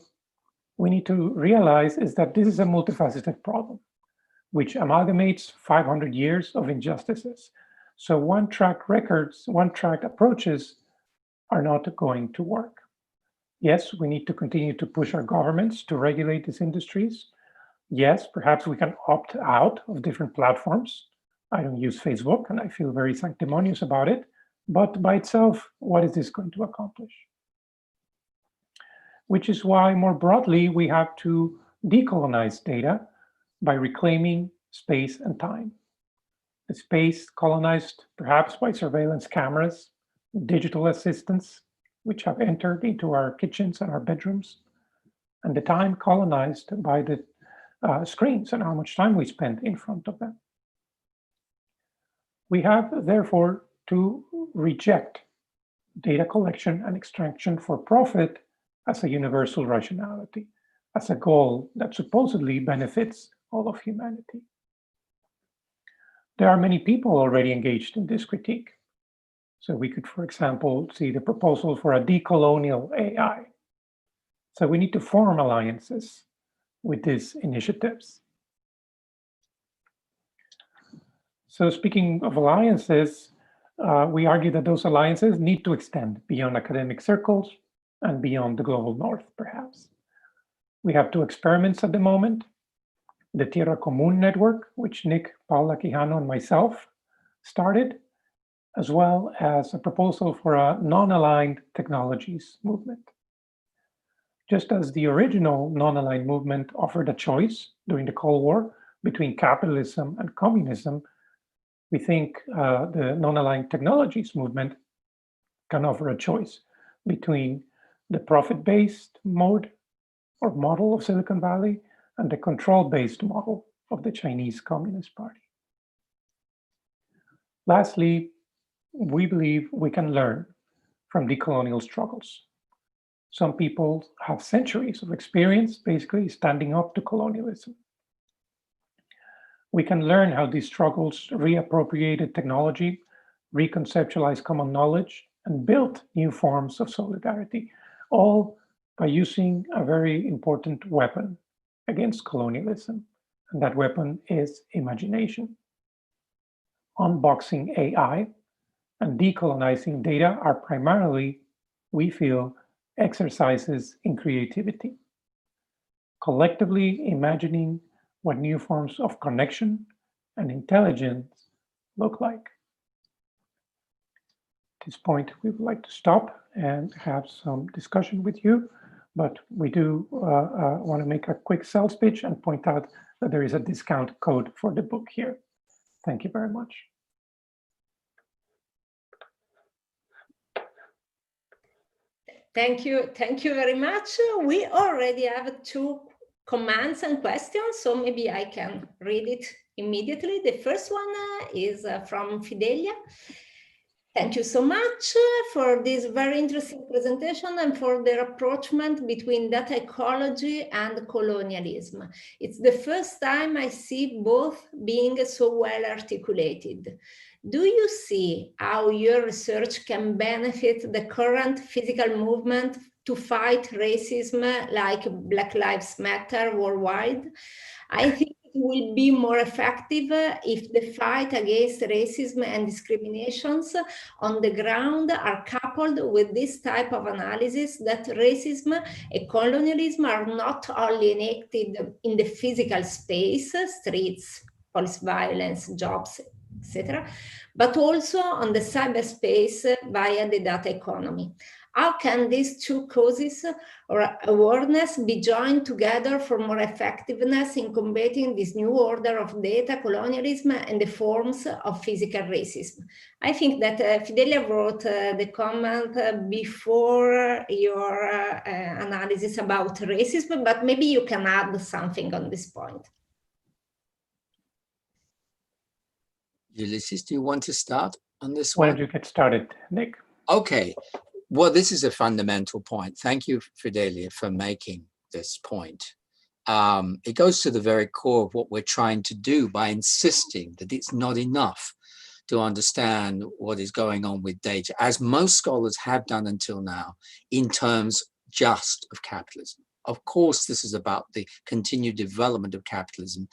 we need to realize is that this is a multifaceted problem, which amalgamates 500 years of injustices. So one-track approaches are not going to work. Yes, we need to continue to push our governments to regulate these industries. Yes, perhaps we can opt out of different platforms. I don't use Facebook and I feel very sanctimonious about it, but by itself, what is this going to accomplish? Which is why more broadly, we have to decolonize data by reclaiming space and time. The space colonized perhaps by surveillance cameras, digital assistants, which have entered into our kitchens and our bedrooms, and the time colonized by the screens and how much time we spend in front of them. We have, therefore, to reject data collection and extraction for profit as a universal rationality, as a goal that supposedly benefits all of humanity. There are many people already engaged in this critique. So we could, for example, see the proposal for a decolonial AI. So we need to form alliances with these initiatives. So speaking of alliances, we argue that those alliances need to extend beyond academic circles and beyond the global north, perhaps. We have two experiments at the moment. The Tierra Común network, which Nick, Paula Quijano, and myself started, as well as a proposal for a non-aligned technologies movement. Just as the original non-aligned movement offered a choice during the Cold War between capitalism and communism, we think the non-aligned technologies movement can offer a choice between the profit-based mode or model of Silicon Valley and the control-based model of the Chinese Communist Party. Lastly, we believe we can learn from decolonial struggles. Some people have centuries of experience basically standing up to colonialism. We can learn how these struggles reappropriated technology, reconceptualized common knowledge, and built new forms of solidarity, all by using a very important weapon against colonialism. And that weapon is imagination. Unboxing AI and decolonizing data are primarily, we feel, exercises in creativity. Collectively imagining what new forms of connection and intelligence look like. this point, we would like to stop and have some discussion with you, but we do want to make a quick sales pitch and point out that there is a discount code for the book here. Thank you very much. Thank you very much. We already have 2 comments and questions, so maybe I can read it immediately. The first one is from Fidelia. Thank you so much for this very interesting presentation and for the rapprochement between data ecology and colonialism. It's the first time I see both being so well articulated. Do you see how your research can benefit the current physical movement to fight racism like Black Lives Matter worldwide? I think it will be more effective if the fight against racism and discriminations on the ground are coupled with this type of analysis that racism and colonialism are not only enacted in the physical space, streets, police violence, jobs, etc., but also on the cyberspace via the data economy. How can these 2 causes or awareness be joined together for more effectiveness in combating this new order of data colonialism and the forms of physical racism? I think that Fidelia wrote the comment before your analysis about racism, but maybe you can add something on this point. Ulysses, do you want to start on this one? Why don't you get started, Nick? Okay. Well, this is a fundamental point. Thank you, Fidelia, for making this point. It goes to the very core of what we're trying to do by insisting that it's not enough to understand what is going on with data, as most scholars have done until now, in terms just of capitalism. Of course, this is about the continued development of capitalism,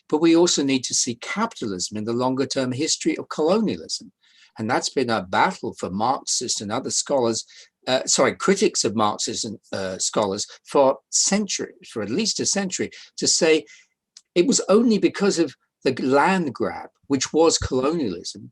but we also need to see capitalism in the longer term history of colonialism. And that's been a battle for Marxists and other scholars, critics of Marxism scholars for centuries, for at least a century, to say it was only because of the land grab, which was colonialism,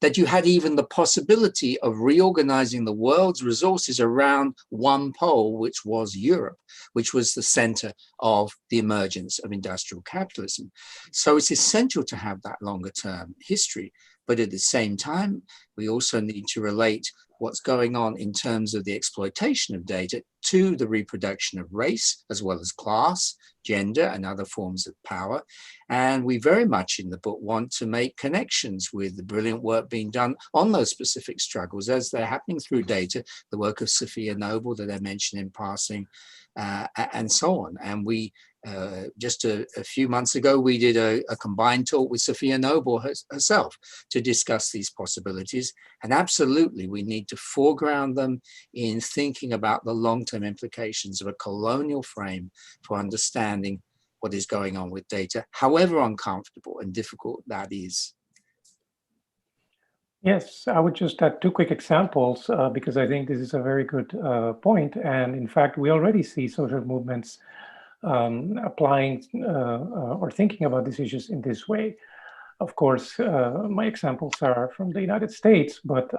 that you had even the possibility of reorganizing the world's resources around one pole, which was Europe, which was the center of the emergence of industrial capitalism. So it's essential to have that longer term history. But at the same time, we also need to relate what's going on in terms of the exploitation of data to the reproduction of race, as well as class, gender, and other forms of power. And we very much in the book want to make connections with the brilliant work being done on those specific struggles as they're happening through data, the work of Sophia Noble that I mentioned in passing, and so on. And we, just a few months ago, we did a combined talk with Sophia Noble herself to discuss these possibilities. And absolutely, we need to foreground them in thinking about the long-term implications of a colonial frame for understanding what is going on with data, however uncomfortable and difficult that is. Yes, I would just add 2 quick examples because I think this is a very good point. And in fact, we already see social movements applying or thinking about these issues in this way. Of course, my examples are from the United States, but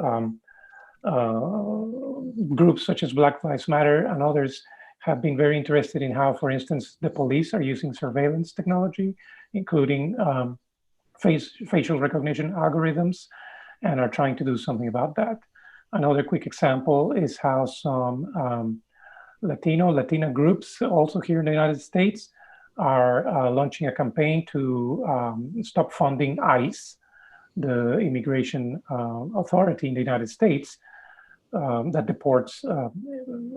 groups such as Black Lives Matter and others have been very interested in how, for instance, the police are using surveillance technology, including facial recognition algorithms, and are trying to do something about that. Another quick example is how some Latina groups, also here in the United States, are launching a campaign to stop funding ICE, the immigration authority in the United States that deports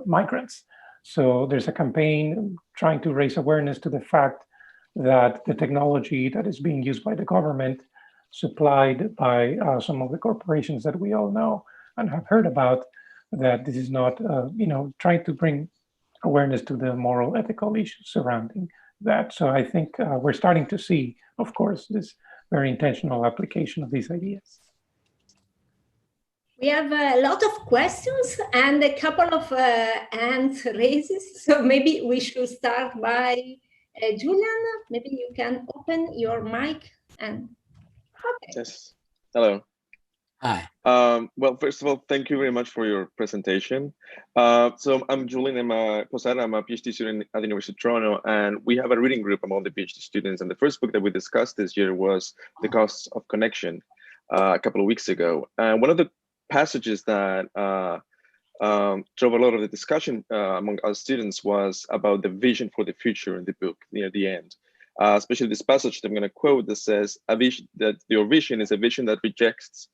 migrants. So there's a campaign trying to raise awareness to the fact that the technology that is being used by the government, supplied by some of the corporations that we all know and have heard about, that this is not, trying to bring awareness to the moral, ethical issues surrounding that. So I think we're starting to see, of course, this very intentional application of these ideas. We have a lot of questions and a couple of hands raises. So maybe we should start by Julian. Maybe you can open your mic and. Okay. Yes. Hello. Hi. Well, first of all, thank you very much for your presentation. So I'm Julian, I'm a PhD student at the University of Toronto, and we have a reading group among the PhD students. And the first book that we discussed this year was The Costs of Connection a couple of weeks ago. And one of the passages that drove a lot of the discussion among our students was about the vision for the future in the book near the end. Especially this passage that I'm going to quote that says, that your vision is a vision that rejects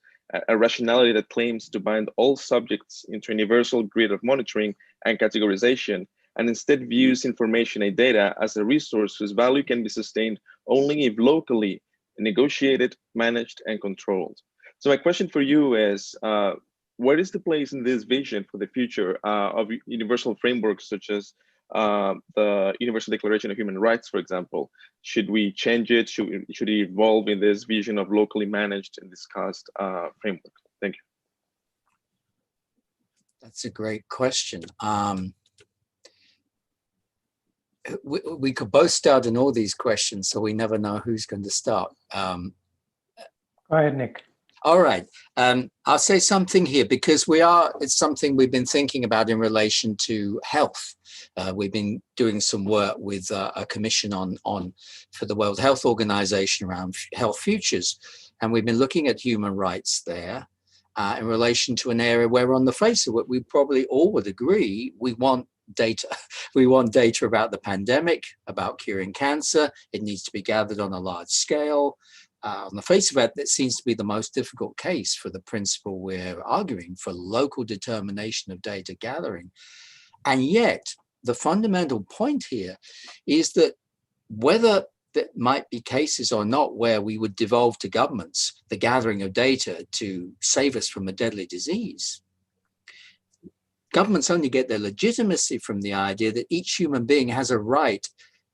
a rationality that claims to bind all subjects into a universal grid of monitoring and categorization, and instead views information and data as a resource whose value can be sustained only if locally negotiated, managed, and controlled. So my question for you is, what is the place in this vision for the future of universal frameworks such as the Universal Declaration of Human Rights, for example? Should we change it? Should it evolve in this vision of locally managed and discussed framework? Thank you. That's a great question. We could both start on all these questions, so we never know who's going to start. Go ahead, Nick. All right. I'll say something here because it's something we've been thinking about in relation to health. We've been doing some work with a commission for the World Health Organization around health futures. And we've been looking at human rights there in relation to an area where on the face of it, we probably all would agree, we want data. We want data about the pandemic, about curing cancer. It needs to be gathered on a large scale. On the face of it, that seems to be the most difficult case for the principle we're arguing for local determination of data gathering. And yet, the fundamental point here is that whether there might be cases or not where we would devolve to governments the gathering of data to save us from a deadly disease, governments only get their legitimacy from the idea that each human being has a right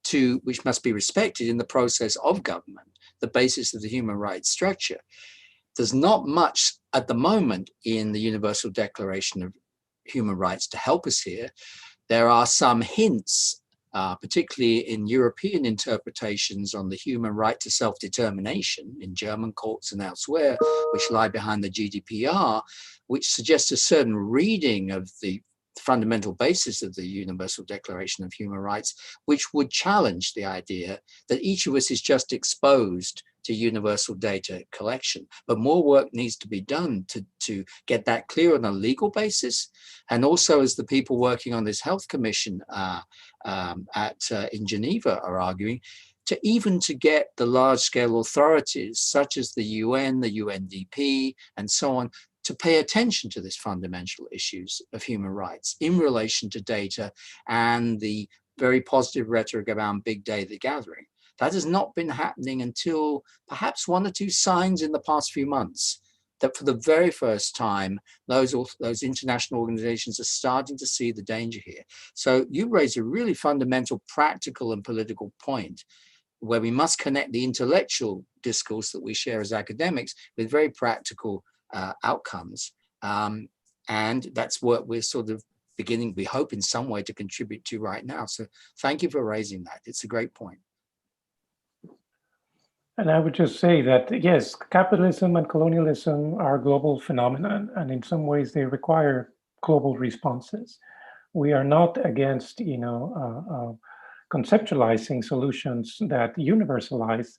to, which must be respected in the process of government, the basis of the human rights structure. There's not much at the moment in the Universal Declaration of Human Rights to help us here. There are some hints, particularly in European interpretations on the human right to self-determination in German courts and elsewhere, which lie behind the GDPR, which suggests a certain reading of the fundamental basis of the Universal Declaration of Human Rights, which would challenge the idea that each of us is just exposed to universal data collection. But more work needs to be done to get that clear on a legal basis. And also, as the people working on this health commission in Geneva are arguing, to get the large-scale authorities such as the UN, the UNDP, and so on, to pay attention to this fundamental issues of human rights in relation to data and the very positive rhetoric around big data gathering. That has not been happening until perhaps one or two signs in the past few months that for the very first time, those international organizations are starting to see the danger here. So you raise a really fundamental practical and political point where we must connect the intellectual discourse that we share as academics with very practical outcomes. And that's what we're sort of beginning, we hope in some way to contribute to right now. So thank you for raising that. It's a great point. And I would just say that, yes, capitalism and colonialism are global phenomena, and in some ways they require global responses. We are not against, conceptualizing solutions that universalize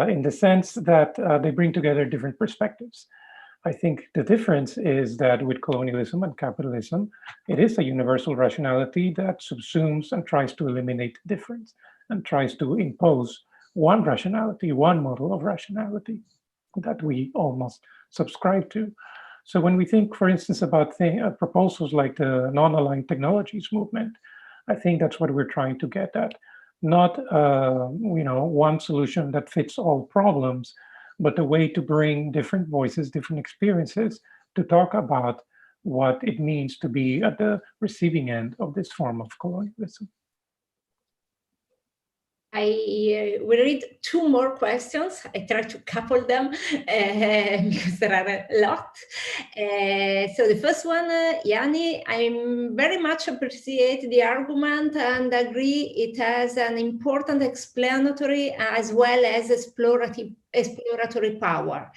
in the sense that they bring together different perspectives. I think the difference is that with colonialism and capitalism, it is a universal rationality that subsumes and tries to eliminate difference and tries to impose one rationality, one model of rationality that we all must subscribe to. So when we think, for instance, about proposals like the non-aligned technologies movement, I think that's what we're trying to get at. Not one solution that fits all problems, but a way to bring different voices, different experiences to talk about what it means to be at the receiving end of this form of colonialism. I will read two more questions. I try to couple them because there are a lot. So the first one, Yanni, I very much appreciate the argument and agree it has an important explanatory as well as explorative exploratory power.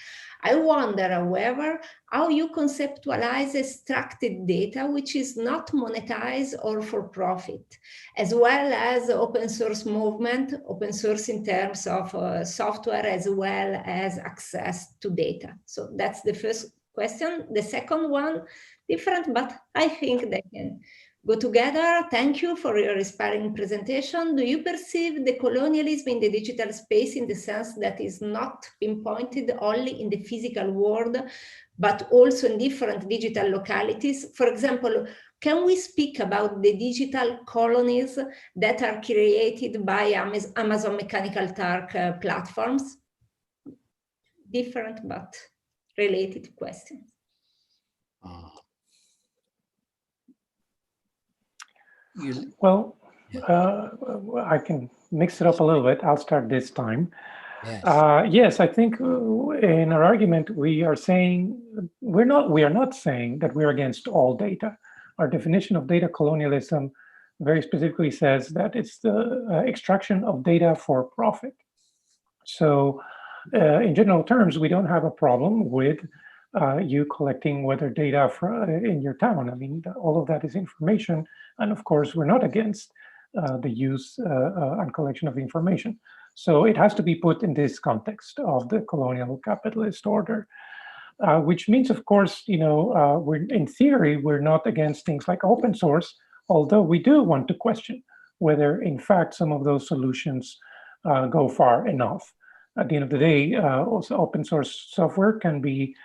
I wonder, however, how you conceptualize extracted data which is not monetized or for profit, as well as open source movement, open source in terms of software as well as access to data. So that's the first question. The second one, different, but I think they can go together. Thank you for your inspiring presentation. Do you perceive the colonialism in the digital space in the sense that is not pinpointed only in the physical world, but also in different digital localities? For example, can we speak about the digital colonies that are created by Amazon Mechanical Turk platforms? Different but related questions. Well, I can mix it up a little bit. I'll start this time. Yes. Yes, I think in our argument we are saying we are not saying that we're against all data. Our definition of data colonialism very specifically says that it's the extraction of data for profit. So, in general terms, we don't have a problem with you collecting weather data in your town. I mean, all of that is information. And of course, we're not against the use and collection of information. So it has to be put in this context of the colonial capitalist order, which means, of course, in theory, we're not against things like open source, although we do want to question whether, in fact, some of those solutions go far enough. At the end of the day, also open source software can be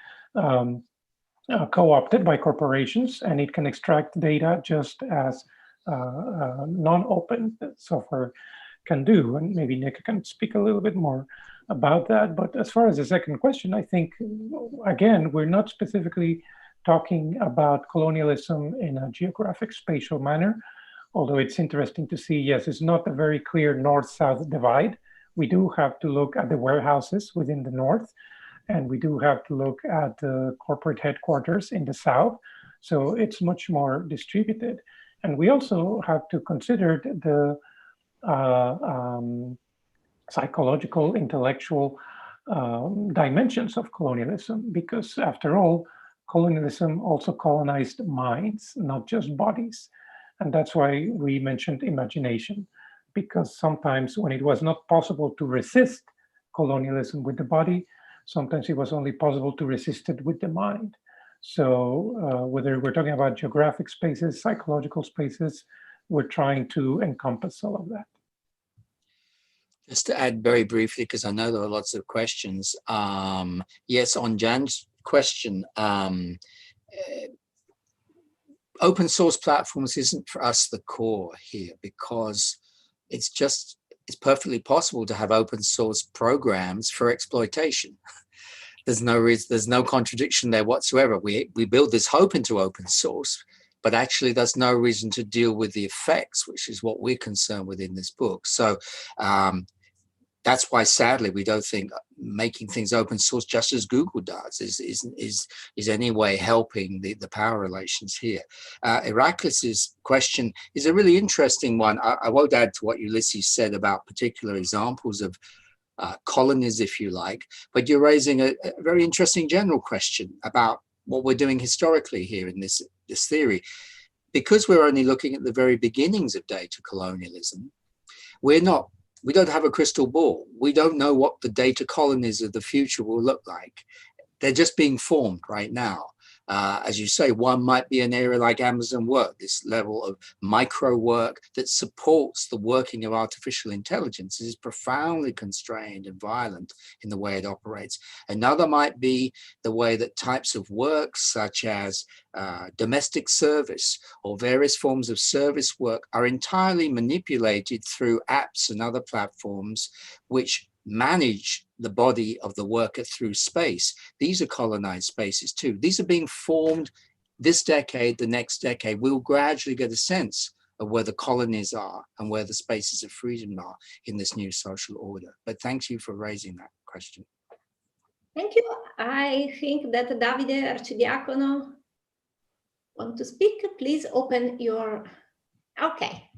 co-opted by corporations, and it can extract data just as non-open software can do. And maybe Nick can speak a little bit more about that. But as far as the second question, I think, again, we're not specifically talking about colonialism in a geographic spatial manner, although it's interesting to see, yes, it's not a very clear north-south divide. We do have to look at the warehouses within the north, and we do have to look at the corporate headquarters in the south. So it's much more distributed. And we also have to consider the psychological, intellectual dimensions of colonialism, because after all, colonialism also colonized minds, not just bodies. And that's why we mentioned imagination, because sometimes when it was not possible to resist colonialism with the body, sometimes it was only possible to resist it with the mind. So whether we're talking about geographic spaces, psychological spaces, we're trying to encompass all of that. Just to add very briefly, because I know there are lots of questions. Yes, on Jan's question, open source platforms isn't for us the core here, because it's perfectly possible to have open source programs for exploitation. There's no reason, there's no contradiction there whatsoever. We build this hope into open source, but actually there's no reason to deal with the effects, which is what we're concerned with in this book. So that's why, sadly, we don't think making things open source, just as Google does, is any way helping the power relations here. Heraclis's question is a really interesting one. I won't add to what Ulysses said about particular examples of colonies, if you like, but you're raising a very interesting general question about what we're doing historically here in this theory. Because we're only looking at the very beginnings of data colonialism, we don't have a crystal ball. We don't know what the data colonies of the future will look like. They're just being formed right now. As you say, one might be an area like Amazon work, this level of micro work that supports the working of artificial intelligence. It is profoundly constrained and violent in the way it operates. Another might be the way that types of work, such as domestic service or various forms of service work, are entirely manipulated through apps and other platforms which manage the body of the worker through space. These are colonized spaces too. These are being formed this decade, the next decade. We'll gradually get a sense of where the colonies are and where the spaces of freedom are in this new social order. But thank you for raising that question. Thank you. I think that Davide Arcidiacono want to speak. Please open your, okay.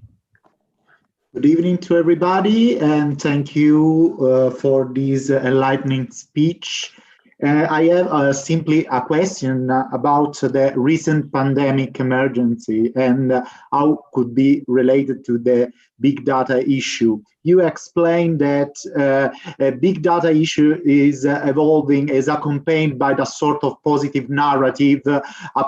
Good evening to everybody, and thank you for this enlightening speech. I have simply a question about the recent pandemic emergency and how could be related to the big data issue. You explained that a big data issue is evolving, is accompanied by the sort of positive narrative, a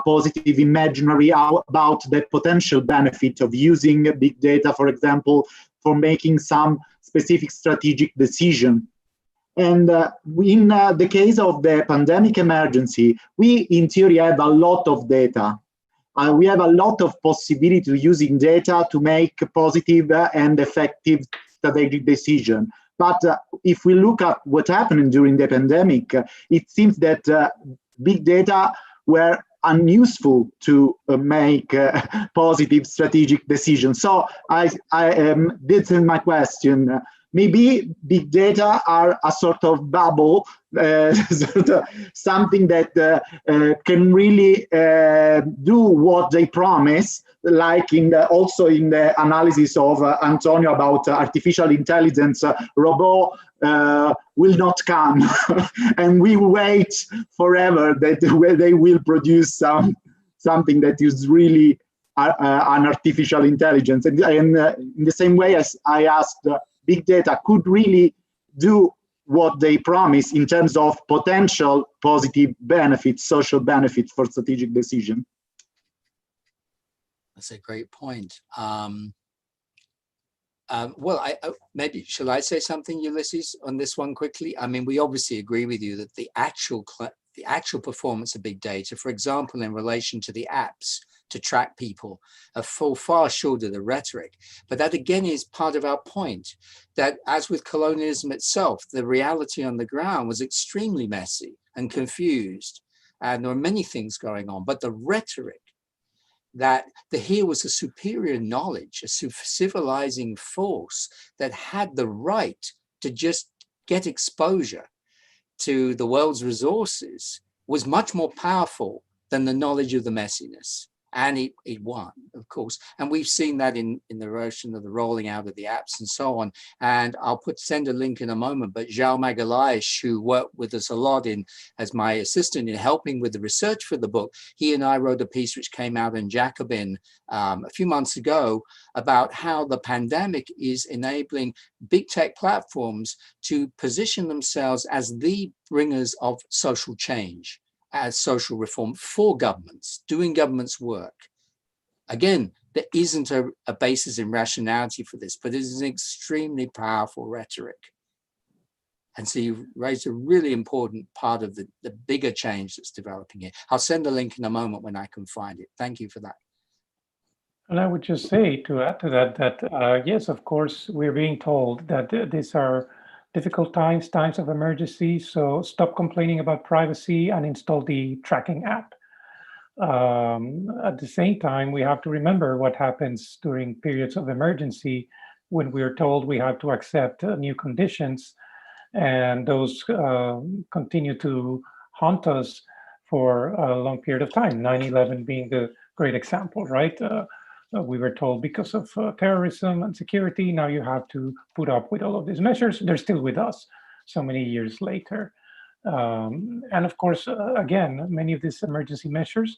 positive imaginary about the potential benefit of using big data, for example, for making some specific strategic decision. And in the case of the pandemic emergency, we in theory have a lot of data. We have a lot of possibility to using data to make positive and effective strategic decision. But if we look at what happened during the pandemic, it seems that big data were unuseful to make positive strategic decisions. So this is my question. Maybe big data are a sort of bubble, something that can really do what they promise, like also in the analysis of Antonio about artificial intelligence, robot will not come, and we wait forever that they will produce something that is really an artificial intelligence. And in the same way as I asked, big data could really do what they promise in terms of potential positive benefits, social benefits for strategic decision. That's a great point. Well, maybe, shall I say something, Ulysses, on this one quickly? I mean, we obviously agree with you that the actual performance of big data, for example, in relation to the apps to track people, fall far short of the rhetoric. But that again is part of our point, that as with colonialism itself, the reality on the ground was extremely messy and confused, and there were many things going on. But the rhetoric that here was a superior knowledge, a civilizing force that had the right to just get exposure to the world's resources, was much more powerful than the knowledge of the messiness. And it won, of course. And we've seen that in the relation of the rolling out of the apps and so on. And I'll send a link in a moment, but João Magalhães, who worked with us a lot as my assistant in helping with the research for the book, he and I wrote a piece which came out in Jacobin a few months ago about how the pandemic is enabling big tech platforms to position themselves as the bringers of social change, as social reform for governments, doing government's work. Again, there isn't a basis in rationality for this, but it is an extremely powerful rhetoric. And so you raised a really important part of the bigger change that's developing here. I'll send a link in a moment when I can find it. Thank you for that. And I would just say, to add to that, yes, of course, we're being told that these are difficult times of emergency, so stop complaining about privacy and install the tracking app. At the same time, we have to remember what happens during periods of emergency when we're told we have to accept new conditions, and those continue to haunt us for a long period of time, 9/11 being the great example, right? We were told because of terrorism and security, now you have to put up with all of these measures. They're still with us so many years later. And of course, again, many of these emergency measures,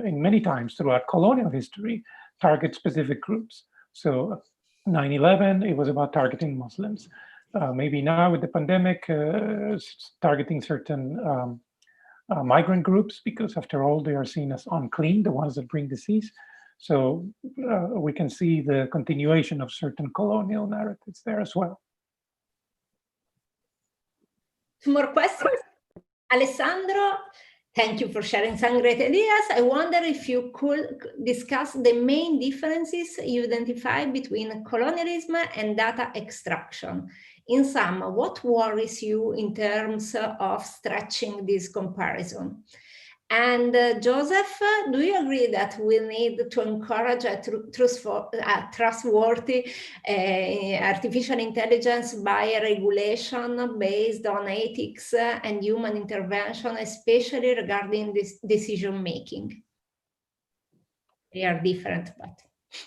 in many times throughout colonial history, target specific groups. So 9/11, it was about targeting Muslims. Maybe now with the pandemic, targeting certain migrant groups, because after all, they are seen as unclean, the ones that bring disease. So we can see the continuation of certain colonial narratives there as well. Two more questions. Alessandro, thank you for sharing some great ideas. I wonder if you could discuss the main differences you identify between colonialism and data extraction. In sum, what worries you in terms of stretching this comparison? And Joseph, do you agree that we need to encourage a trustworthy artificial intelligence by regulation based on ethics and human intervention, especially regarding this decision making? They are different, but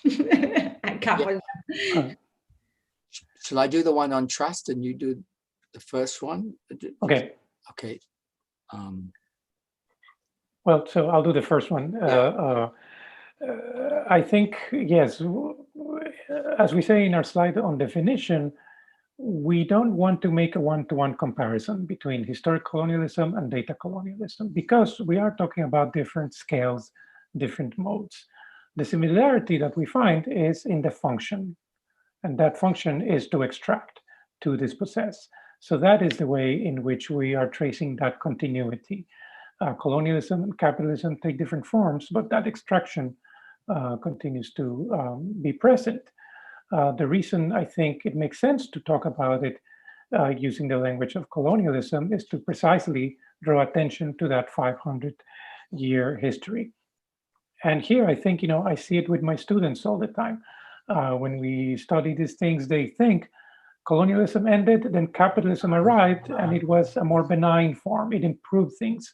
A couple. Shall I do the one on trust and you do the first one? Okay. Okay. Well, so I'll do the first one. I think, yes, as we say in our slide on definition, we don't want to make a one-to-one comparison between historic colonialism and data colonialism because we are talking about different scales, different modes. The similarity that we find is in the function, and that function is to extract, to dispossess. So that is the way in which we are tracing that continuity. Colonialism and capitalism take different forms, but that extraction continues to be present. The reason I think it makes sense to talk about it using the language of colonialism is to precisely draw attention to that 500-year history. And here I think, I see it with my students all the time. When we study these things, they think colonialism ended, then capitalism arrived, and it was a more benign form. It improved things.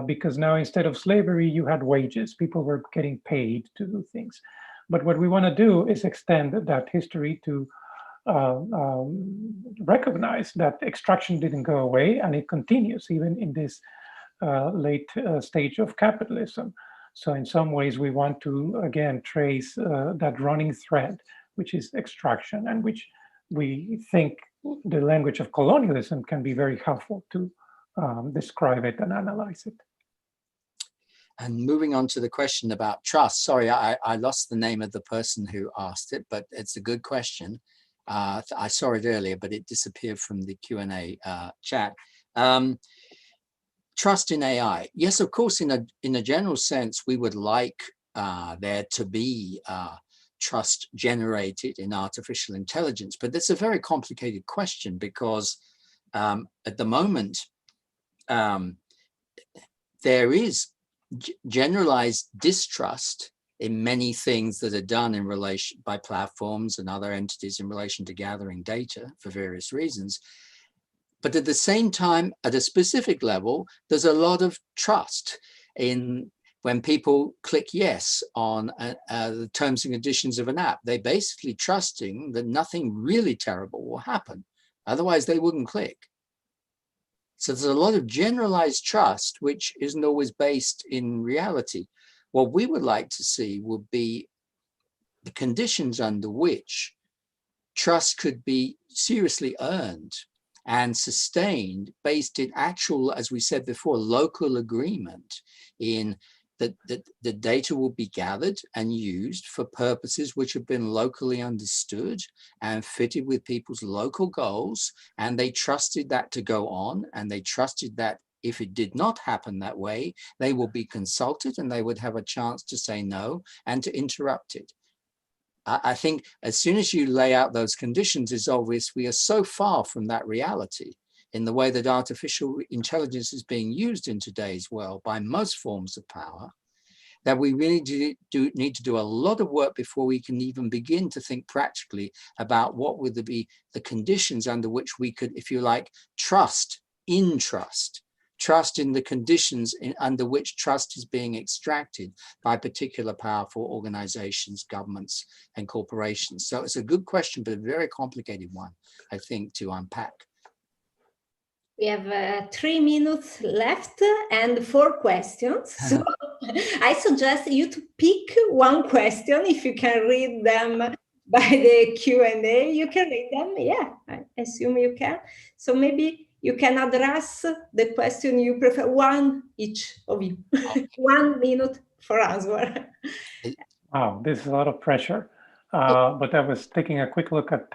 Because now instead of slavery, you had wages. People were getting paid to do things. But what we want to do is extend that history to recognize that extraction didn't go away and it continues even in this late stage of capitalism. So in some ways, we want to, again, trace that running thread, which is extraction, and which we think the language of colonialism can be very helpful to describe it and analyze it. And moving on to the question about trust. Sorry, I lost the name of the person who asked it, but it's a good question. I saw it earlier, but it disappeared from the Q&A chat. Trust in AI. Yes, of course, in a general sense, we would like there to be trust generated in artificial intelligence, but it's a very complicated question because at the moment, there is generalized distrust in many things that are done in relation by platforms and other entities in relation to gathering data for various reasons. But at the same time, at a specific level, there's a lot of trust in when people click yes on the terms and conditions of an app. They're basically trusting that nothing really terrible will happen. Otherwise, they wouldn't click. So there's a lot of generalized trust, which isn't always based in reality. What we would like to see would be the conditions under which trust could be seriously earned and sustained based in actual, as we said before, local agreement in that the data will be gathered and used for purposes which have been locally understood and fitted with people's local goals. And they trusted that to go on, and they trusted that if it did not happen that way, they will be consulted and they would have a chance to say no and to interrupt it. I think as soon as you lay out those conditions, it's obvious we are so far from that reality in the way that artificial intelligence is being used in today's world by most forms of power, that we really need to do a lot of work before we can even begin to think practically about what would be the conditions under which we could, if you like, trust in the conditions under which trust is being extracted by particular powerful organizations, governments, and corporations. So it's a good question, but a very complicated one, I think, to unpack. We have 3 minutes left and 4 questions. So I suggest you to pick one question. If you can read them by the Q&A, you can read them. Yeah, I assume you can. So maybe you can address the question you prefer, one each of you. 1 minute for answer. Wow, this is a lot of pressure. But I was taking a quick look at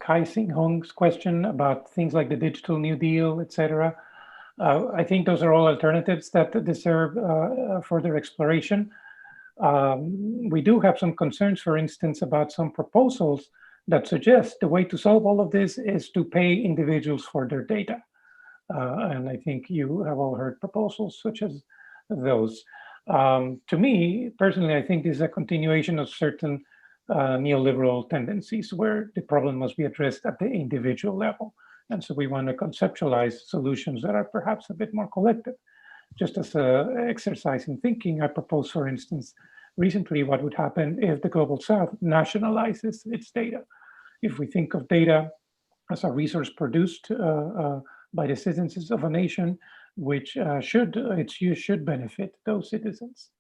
Kai Sing Hong's question about things like the Digital New Deal, etc. I think those are all alternatives that deserve further exploration. We do have some concerns, for instance, about some proposals that suggest the way to solve all of this is to pay individuals for their data. And I think you have all heard proposals such as those. To me, personally, I think this is a continuation of certain neoliberal tendencies where the problem must be addressed at the individual level. And so we want to conceptualize solutions that are perhaps a bit more collective. Just as an exercise in thinking, I propose, for instance, recently what would happen if the Global South nationalizes its data. If we think of data as a resource produced by the citizens of a nation, which its use should benefit those citizens.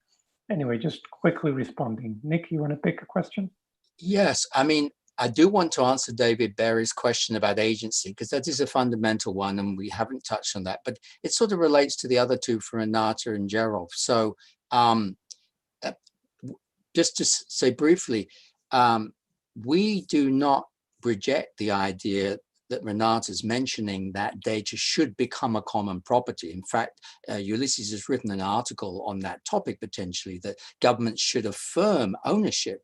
Anyway, just quickly responding. Nick, you want to pick a question? Yes, I mean, I do want to answer David Berry's question about agency, because that is a fundamental one and we haven't touched on that, but it sort of relates to the other two for Renata and Gerald. So just to say briefly, we do not reject the idea that Renata's mentioning that data should become a common property. In fact, Ulysses has written an article on that topic potentially, that governments should affirm ownership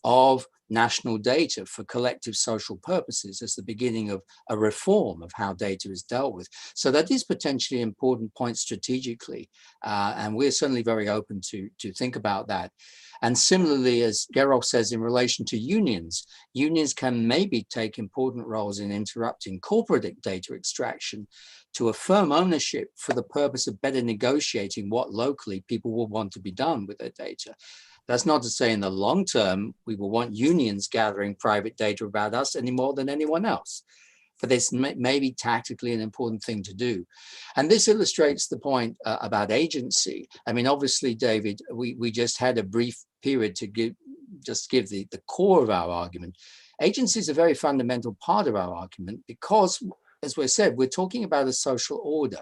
of national data for collective social purposes as the beginning of a reform of how data is dealt with. So that is potentially an important point strategically, and we're certainly very open to think about that. And similarly, as Gerolf says, in relation to unions, unions can maybe take important roles in interrupting corporate data extraction to affirm ownership for the purpose of better negotiating what locally people will want to be done with their data. That's not to say in the long term, we will want unions gathering private data about us any more than anyone else. But this may be tactically an important thing to do. And this illustrates the point about agency. I mean, obviously, David, we just had a brief period to give the core of our argument. Agency is a very fundamental part of our argument because, as we said, we're talking about a social order.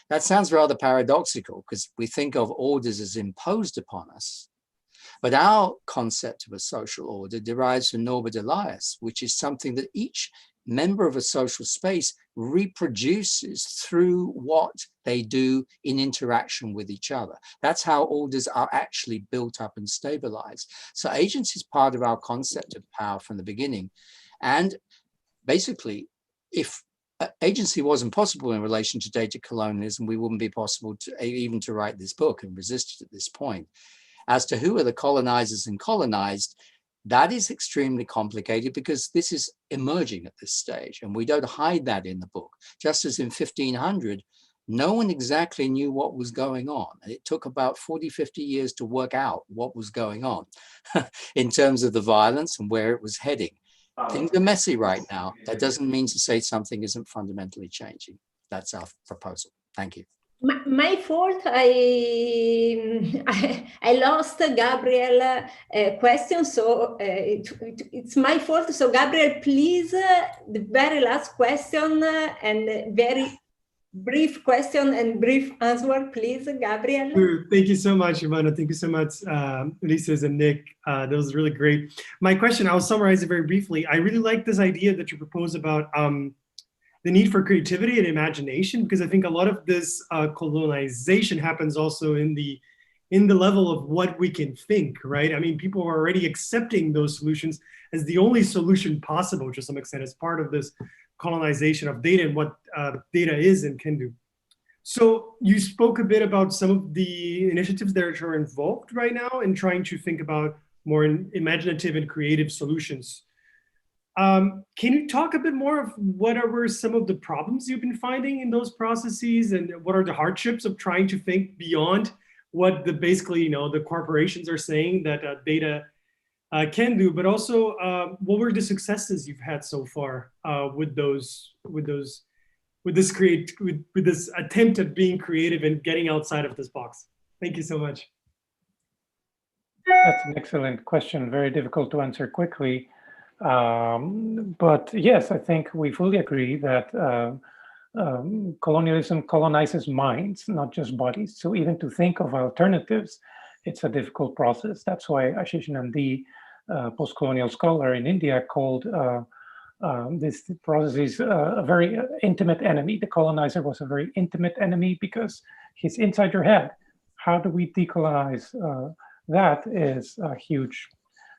That sounds rather paradoxical because we think of orders as imposed upon us. But our concept of a social order derives from Norbert Elias, which is something that each member of a social space reproduces through what they do in interaction with each other. That's how orders are actually built up and stabilized. So agency is part of our concept of power from the beginning. And basically, if agency wasn't possible in relation to data colonialism, we wouldn't be possible to even to write this book and resist it at this point. As to who are the colonizers and colonized, that is extremely complicated because this is emerging at this stage, and we don't hide that in the book. Just as in 1500, no one exactly knew what was going on. And it took about 40, 50 years to work out what was going on in terms of the violence and where it was heading. Things are messy right now. That doesn't mean to say something isn't fundamentally changing. That's our proposal. Thank you. My fault, I lost Gabriel question, so it's my fault. So Gabriel, please, the very last question and very brief question and brief answer, please, Gabriel. Sure. Thank you so much, Ivana. Thank you so much, Ulises and Nick. That was really great. My question, I'll summarize it very briefly. I really like this idea that you propose about the need for creativity and imagination, because I think a lot of this colonization happens also in the level of what we can think, right? I mean, people are already accepting those solutions as the only solution possible to some extent as part of this colonization of data and what data is and can do. So you spoke a bit about some of the initiatives that are involved right now in trying to think about more imaginative and creative solutions. Can you talk a bit more of what were some of the problems you've been finding in those processes, and what are the hardships of trying to think beyond what basically the corporations are saying that data can do, but also what were the successes you've had so far with this attempt at being creative and getting outside of this box? Thank you so much. That's an excellent question. Very difficult to answer quickly. But yes, I think we fully agree that colonialism colonizes minds, not just bodies. So even to think of alternatives, it's a difficult process. That's why Ashish Nandi, post-colonial scholar in India, called this process a very intimate enemy. The colonizer was a very intimate enemy because he's inside your head. How do we decolonize? That is a huge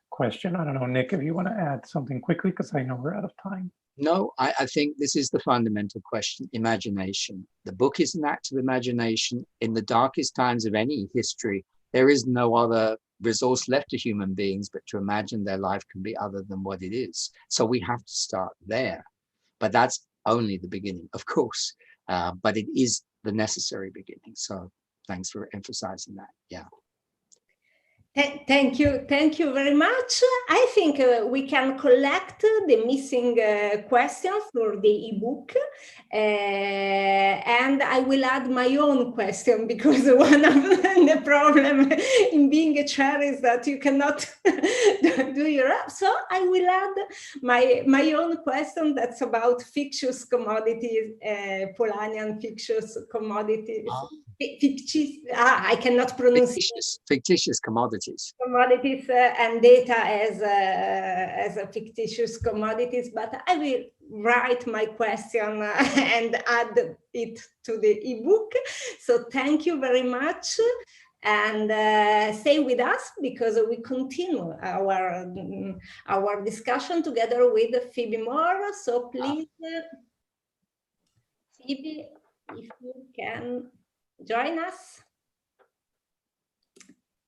question. I don't know, Nick, if you want to add something quickly, because I know we're out of time. No, I think this is the fundamental question, imagination. The book is an act of imagination. In the darkest times of any history, there is no other resource left to human beings but to imagine their life can be other than what it is. So we have to start there. But that's only the beginning, of course. But it is the necessary beginning. So thanks for emphasizing that. Yeah. Thank you very much. I think we can collect the missing questions for the ebook, and I will add my own question, because one of the problem in being a chair is that you cannot do your job. So I will add my own question that's about fictitious commodities, Polanyian fictitious commodities. I cannot pronounce fictitious commodities. Commodities and data as a fictitious commodities, but I will write my question and add it to the ebook. So thank you very much, and stay with us, because we continue our discussion together with Phoebe Moore. So please, Phoebe, if you can join us.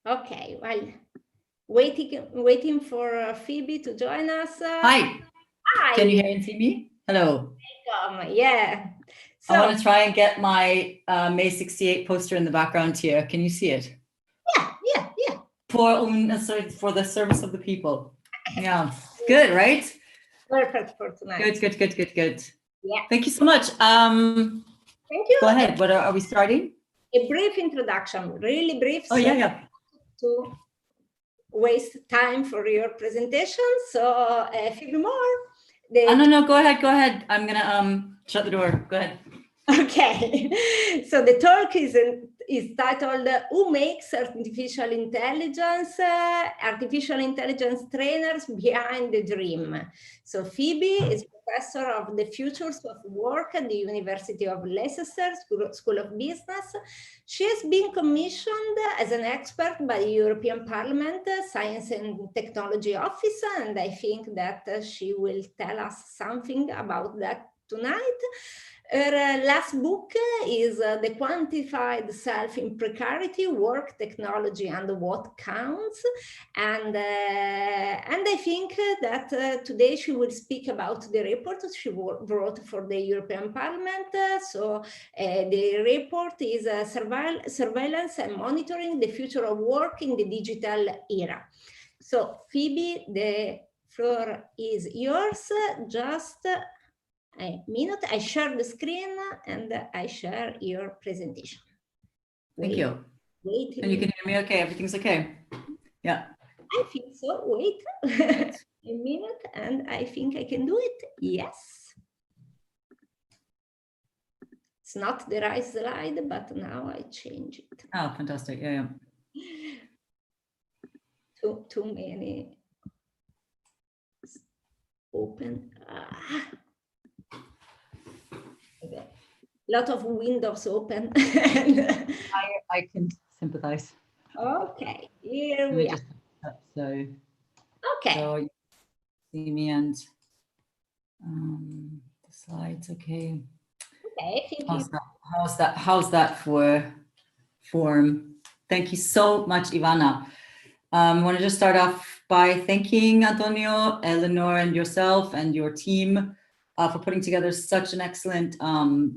Okay, well, waiting for Phoebe to join us. Hi. Hi. Can you hear and see me? Hello. Welcome. Yeah. So, I want to try and get my May 68 poster in the background here. Can you see it? Yeah. For the service of the people. Yeah. Good, right? Perfect for tonight. Good. Yeah. Thank you so much. Thank you. Go ahead. What are we starting? A brief introduction, really brief. Oh, yeah. To waste time for your presentation. So, Phoebe Moore. No, go ahead. I'm gonna shut the door. Go ahead. Okay, so the talk is titled "Who Makes Artificial Intelligence? Artificial Intelligence Trainers Behind the Dream." So Phoebe is professor of the futures of work at the University of Leicester School of Business. She has been commissioned as an expert by the European Parliament Science and Technology Office, and I think that she will tell us something about that tonight. Her last book is The Quantified Self in Precarity, Work, Technology, and What Counts. And I think that today she will speak about the report she wrote for the European Parliament. So the report is Surveillance and Monitoring the Future of Work in the Digital Era. So Phoebe, the floor is yours. Just a minute, I share the screen and I share your presentation. Thank you. And you can hear me okay? Everything's okay? Yeah. I think so. Wait a minute, and I think I can do it. Yes. It's not the right slide, but now I change it. Oh, fantastic. Yeah. Too many. Open. Okay. Lot of windows open. I can sympathize. Okay, here we are. So, okay. So you see me and the slides. Okay. Okay. How's that for form? Thank you so much, Ivana. I want to just start off by thanking Antonio, Eleanor, and yourself and your team for putting together such an excellent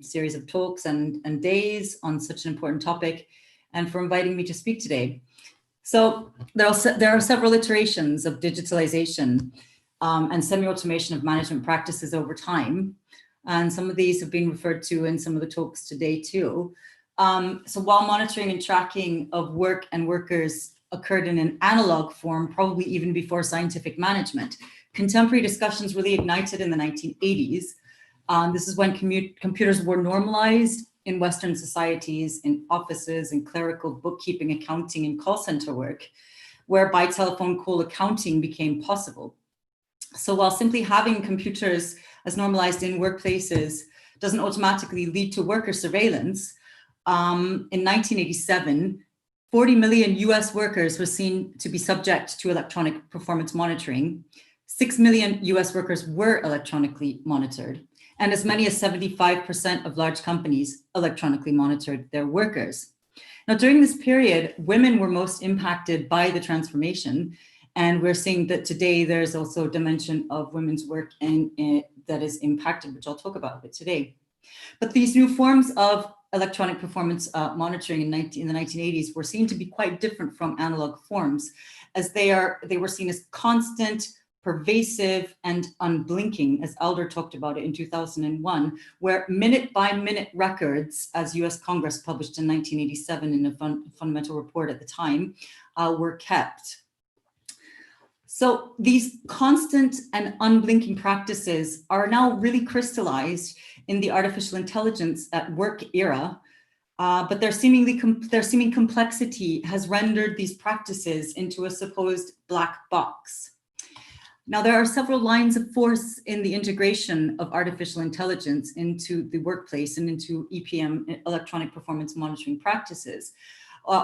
series of talks and days on such an important topic, and for inviting me to speak today. So there are several iterations of digitalization and semi-automation of management practices over time. And some of these have been referred to in some of the talks today too. So while monitoring and tracking of work and workers occurred in an analog form, probably even before scientific management, contemporary discussions really ignited in the 1980s. This is when computers were normalized in Western societies, in offices, in clerical bookkeeping, accounting, and call center work, whereby telephone call accounting became possible. So while simply having computers as normalized in workplaces doesn't automatically lead to worker surveillance, in 1987, 40 million US workers were seen to be subject to electronic performance monitoring. 6 million US workers were electronically monitored, and as many as 75% of large companies electronically monitored their workers. Now, during this period, women were most impacted by the transformation, and we're seeing that today there's also a dimension of women's work that is impacted, which I'll talk about a bit today. But these new forms of electronic performance monitoring in the 1980s were seen to be quite different from analog forms, as they were seen as constant, pervasive, and unblinking, as Alder talked about it in 2001, where minute-by-minute records, as US Congress published in 1987 in a fundamental report at the time, were kept. So these constant and unblinking practices are now really crystallized in the artificial intelligence at work era, but their seeming complexity has rendered these practices into a supposed black box. Now, there are several lines of force in the integration of artificial intelligence into the workplace and into EPM, electronic performance monitoring practices,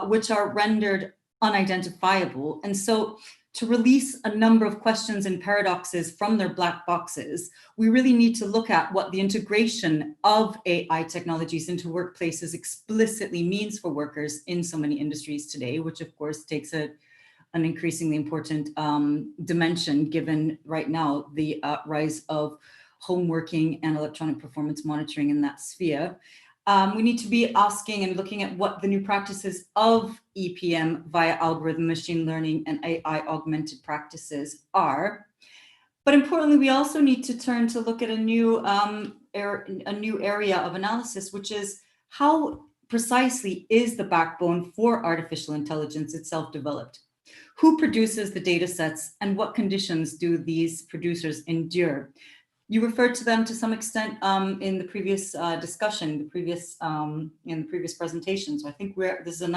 which are rendered unidentifiable. And so to release a number of questions and paradoxes from their black boxes, we really need to look at what the integration of AI technologies into workplaces explicitly means for workers in so many industries today, which of course takes an increasingly important dimension given right now the rise of home working and electronic performance monitoring in that sphere. We need to be asking and looking at what the new practices of EPM via algorithm, machine learning, and AI augmented practices are. But importantly, we also need to turn to look at a new area of analysis, which is how precisely is the backbone for artificial intelligence itself developed? Who produces the data sets, and what conditions do these producers endure? You referred to them to some extent in the previous discussion, in the previous presentation. So I think this is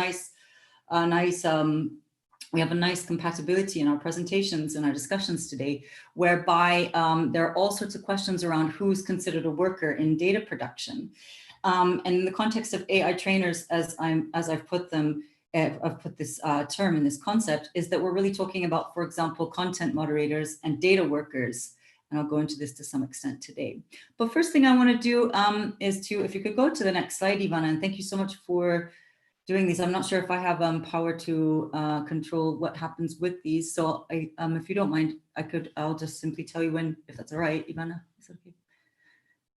we have a nice compatibility in our presentations and our discussions today, whereby there are all sorts of questions around who's considered a worker in data production. And in the context of AI trainers, as I've put this term in this concept, is that we're really talking about, for example, content moderators and data workers. And I'll go into this to some extent today. But first thing I want to do is if you could go to the next slide, Ivana, and thank you so much for doing these. I'm not sure if I have power to control what happens with these. So if you don't mind, I'll just simply tell you when, if that's all right, Ivana. Is that okay?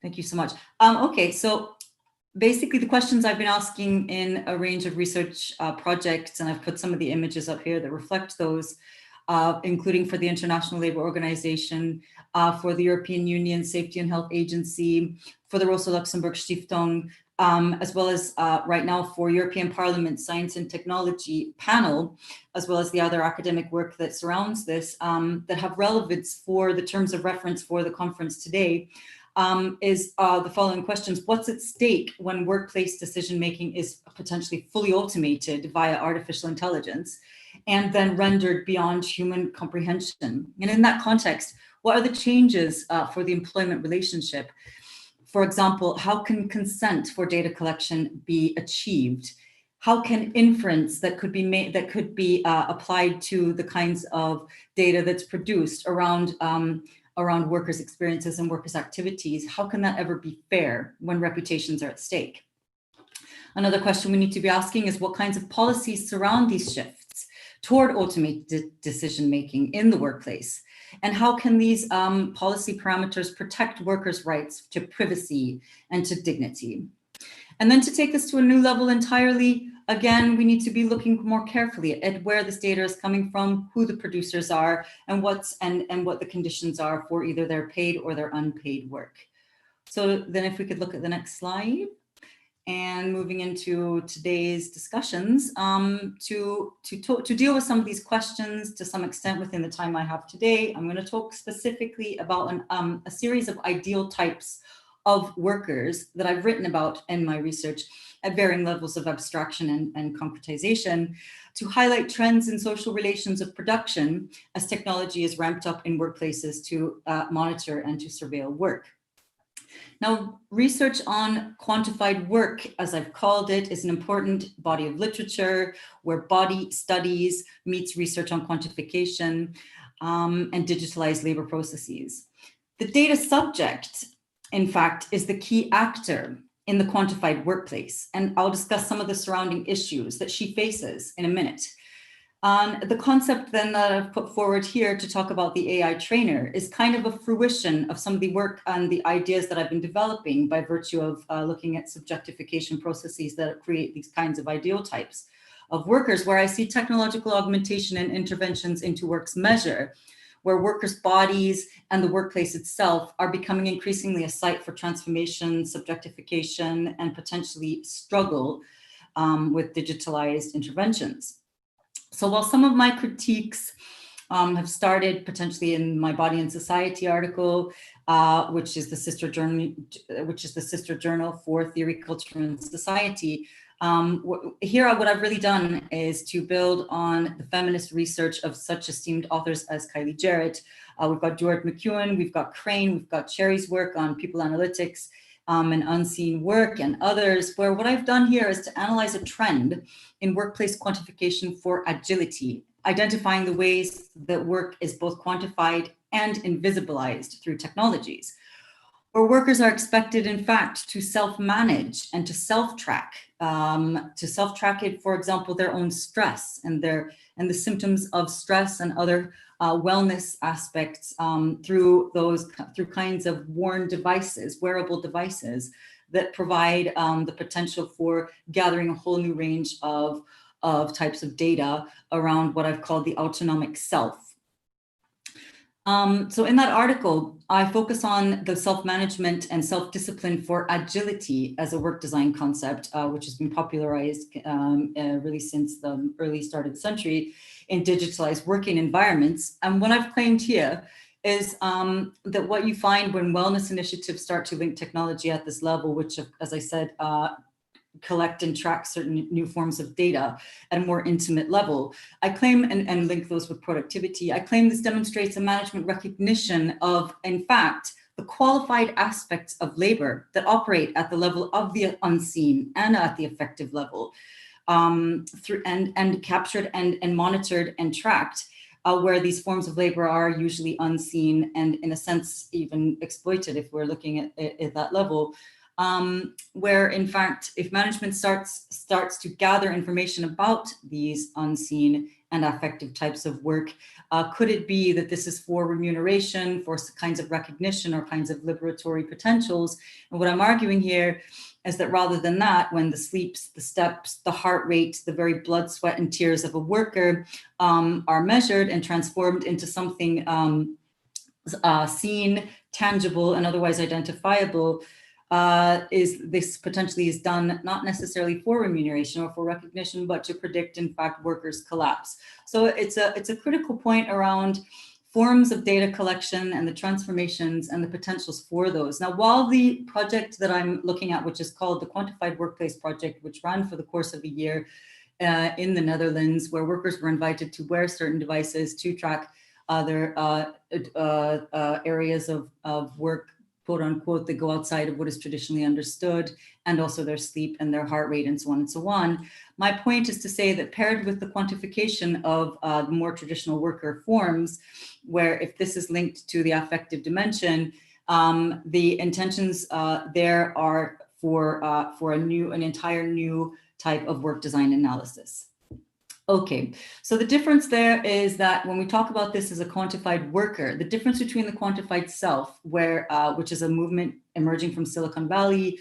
Thank you so much. Okay, so basically the questions I've been asking in a range of research projects, and I've put some of the images up here that reflect those, including for the International Labour Organization, for the European Union Safety and Health Agency, for the Rosa Luxemburg Stiftung, as well as right now for European Parliament Science and Technology panel, as well as the other academic work that surrounds this, that have relevance for the terms of reference for the conference today, is the following questions. What's at stake when workplace decision-making is potentially fully automated via artificial intelligence and then rendered beyond human comprehension? And in that context, what are the changes for the employment relationship? For example, how can consent for data collection be achieved? How can inference that could be made, that could be applied to the kinds of data that's produced around workers' experiences and workers' activities, how can that ever be fair when reputations are at stake? Another question we need to be asking is what kinds of policies surround these shifts toward automated decision-making in the workplace? And how can these policy parameters protect workers' rights to privacy and to dignity? And then to take this to a new level entirely, again, we need to be looking more carefully at where this data is coming from, who the producers are, and what the conditions are for either their paid or their unpaid work. So then if we could look at the next slide. And moving into today's discussions, to deal with some of these questions to some extent within the time I have today, I'm going to talk specifically about a series of ideal types of workers that I've written about in my research at varying levels of abstraction and concretization, to highlight trends in social relations of production as technology is ramped up in workplaces to monitor and to surveil work. Now, research on quantified work, as I've called it, is an important body of literature where body studies meets research on quantification and digitalized labor processes. The data subject, in fact, is the key actor in the quantified workplace, and I'll discuss some of the surrounding issues that she faces in a minute. The concept then that I've put forward here to talk about the AI trainer is kind of a fruition of some of the work and the ideas that I've been developing by virtue of looking at subjectification processes that create these kinds of ideal types of workers, where I see technological augmentation and interventions into work's measure, where workers' bodies and the workplace itself are becoming increasingly a site for transformation, subjectification, and potentially struggle with digitalized interventions. So while some of my critiques have started potentially in my Body and Society article, which is the sister journal for Theory, Culture, and Society, here what I've really done is to build on the feminist research of such esteemed authors as Kylie Jarrett. We've got Stuart McEwen, we've got Crane, we've got Cherry's work on people analytics and unseen work, and others, where what I've done here is to analyze a trend in workplace quantification for agility, identifying the ways that work is both quantified and invisibilized through technologies, where workers are expected, in fact, to self-manage and to self-track it, for example, their own stress and the symptoms of stress and other wellness aspects through kinds of worn devices, wearable devices that provide the potential for gathering a whole new range of types of data around what I've called the autonomic self. So in that article, I focus on the self-management and self-discipline for agility as a work design concept, which has been popularized really since the early start of the century in digitalized working environments. And what I've claimed here is that what you find when wellness initiatives start to link technology at this level, which, as I said, collect and track certain new forms of data at a more intimate level. I claim, and link those with productivity, I claim this demonstrates a management recognition of, in fact, the qualified aspects of labor that operate at the level of the unseen and at the effective level, through and captured and monitored and tracked, where these forms of labor are usually unseen and in a sense even exploited if we're looking at that level. Where in fact, if management starts to gather information about these unseen and affective types of work, could it be that this is for remuneration, for kinds of recognition or kinds of liberatory potentials? And what I'm arguing here is that rather than that, when the sleeps, the steps, the heart rate, the very blood, sweat, and tears of a worker are measured and transformed into something seen, tangible, and otherwise identifiable, is this potentially is done not necessarily for remuneration or for recognition, but to predict, in fact, workers' collapse. So it's a critical point around forms of data collection and the transformations and the potentials for those. Now, while the project that I'm looking at, which is called the Quantified Workplace Project, which ran for the course of a year in the Netherlands, where workers were invited to wear certain devices to track other areas of work, quote unquote, that go outside of what is traditionally understood, and also their sleep and their heart rate and so on and so on. My point is to say that paired with the quantification of the more traditional worker forms, where if this is linked to the affective dimension, the intentions there are for an entire new type of work design analysis. Okay, so the difference there is that when we talk about this as a quantified worker, the difference between the quantified self, which is a movement emerging from Silicon Valley,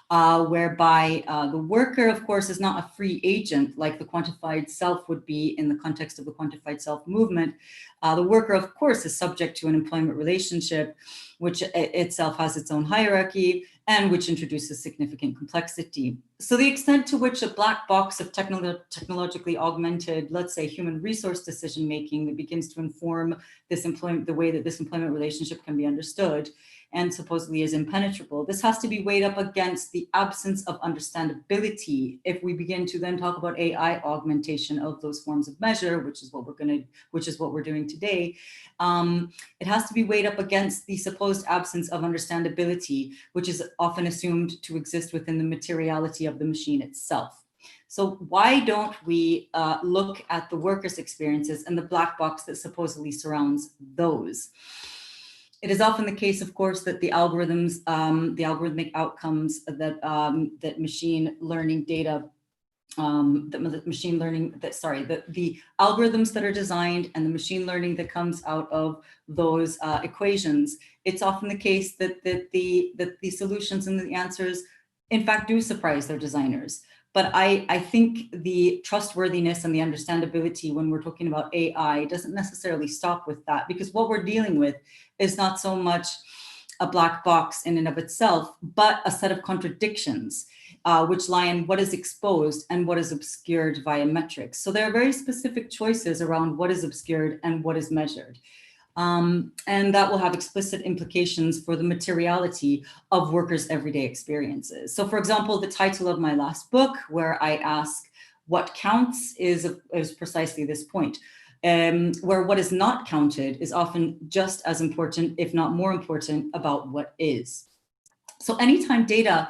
whereby the worker, of course, is not a free agent like the quantified self would be in the context of the quantified self movement. The worker, of course, is subject to an employment relationship, which itself has its own hierarchy and which introduces significant complexity. So the extent to which a black box of technologically augmented, let's say, human resource decision-making that begins to inform this the way that this employment relationship can be understood and supposedly is impenetrable, this has to be weighed up against the absence of understandability. If we begin to then talk about AI augmentation of those forms of measure, which is what we're doing today, it has to be weighed up against the supposed absence of understandability, which is often assumed to exist within the materiality of the machine itself. So why don't we look at the workers' experiences and the black box that supposedly surrounds those? It is often the case, of course, that the algorithms, the algorithmic outcomes that machine learning data the machine learning the algorithms that are designed and the machine learning that comes out of those equations, it's often the case that the solutions and the answers in fact do surprise their designers. But I think the trustworthiness and the understandability when we're talking about AI doesn't necessarily stop with that, because what we're dealing with is not so much a black box in and of itself, but a set of contradictions which lie in what is exposed and what is obscured via metrics. So there are very specific choices around what is obscured and what is measured. And that will have explicit implications for the materiality of workers' everyday experiences. So for example, the title of my last book, where I ask what counts, is precisely this point, where what is not counted is often just as important, if not more important, about what is. So anytime data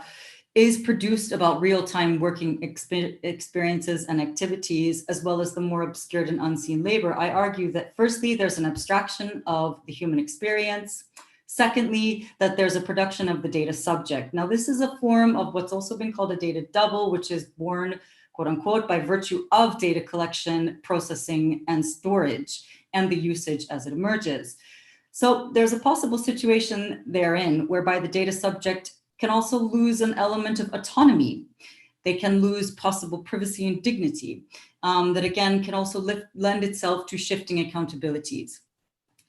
is produced about real-time working experiences and activities, as well as the more obscured and unseen labor, I argue that firstly, there's an abstraction of the human experience. Secondly, that there's a production of the data subject. Now, this is a form of what's also been called a data double, which is born, quote unquote, by virtue of data collection, processing, and storage, and the usage as it emerges. So there's a possible situation therein whereby the data subject can also lose an element of autonomy. They can lose possible privacy and dignity that again can also lend itself to shifting accountabilities.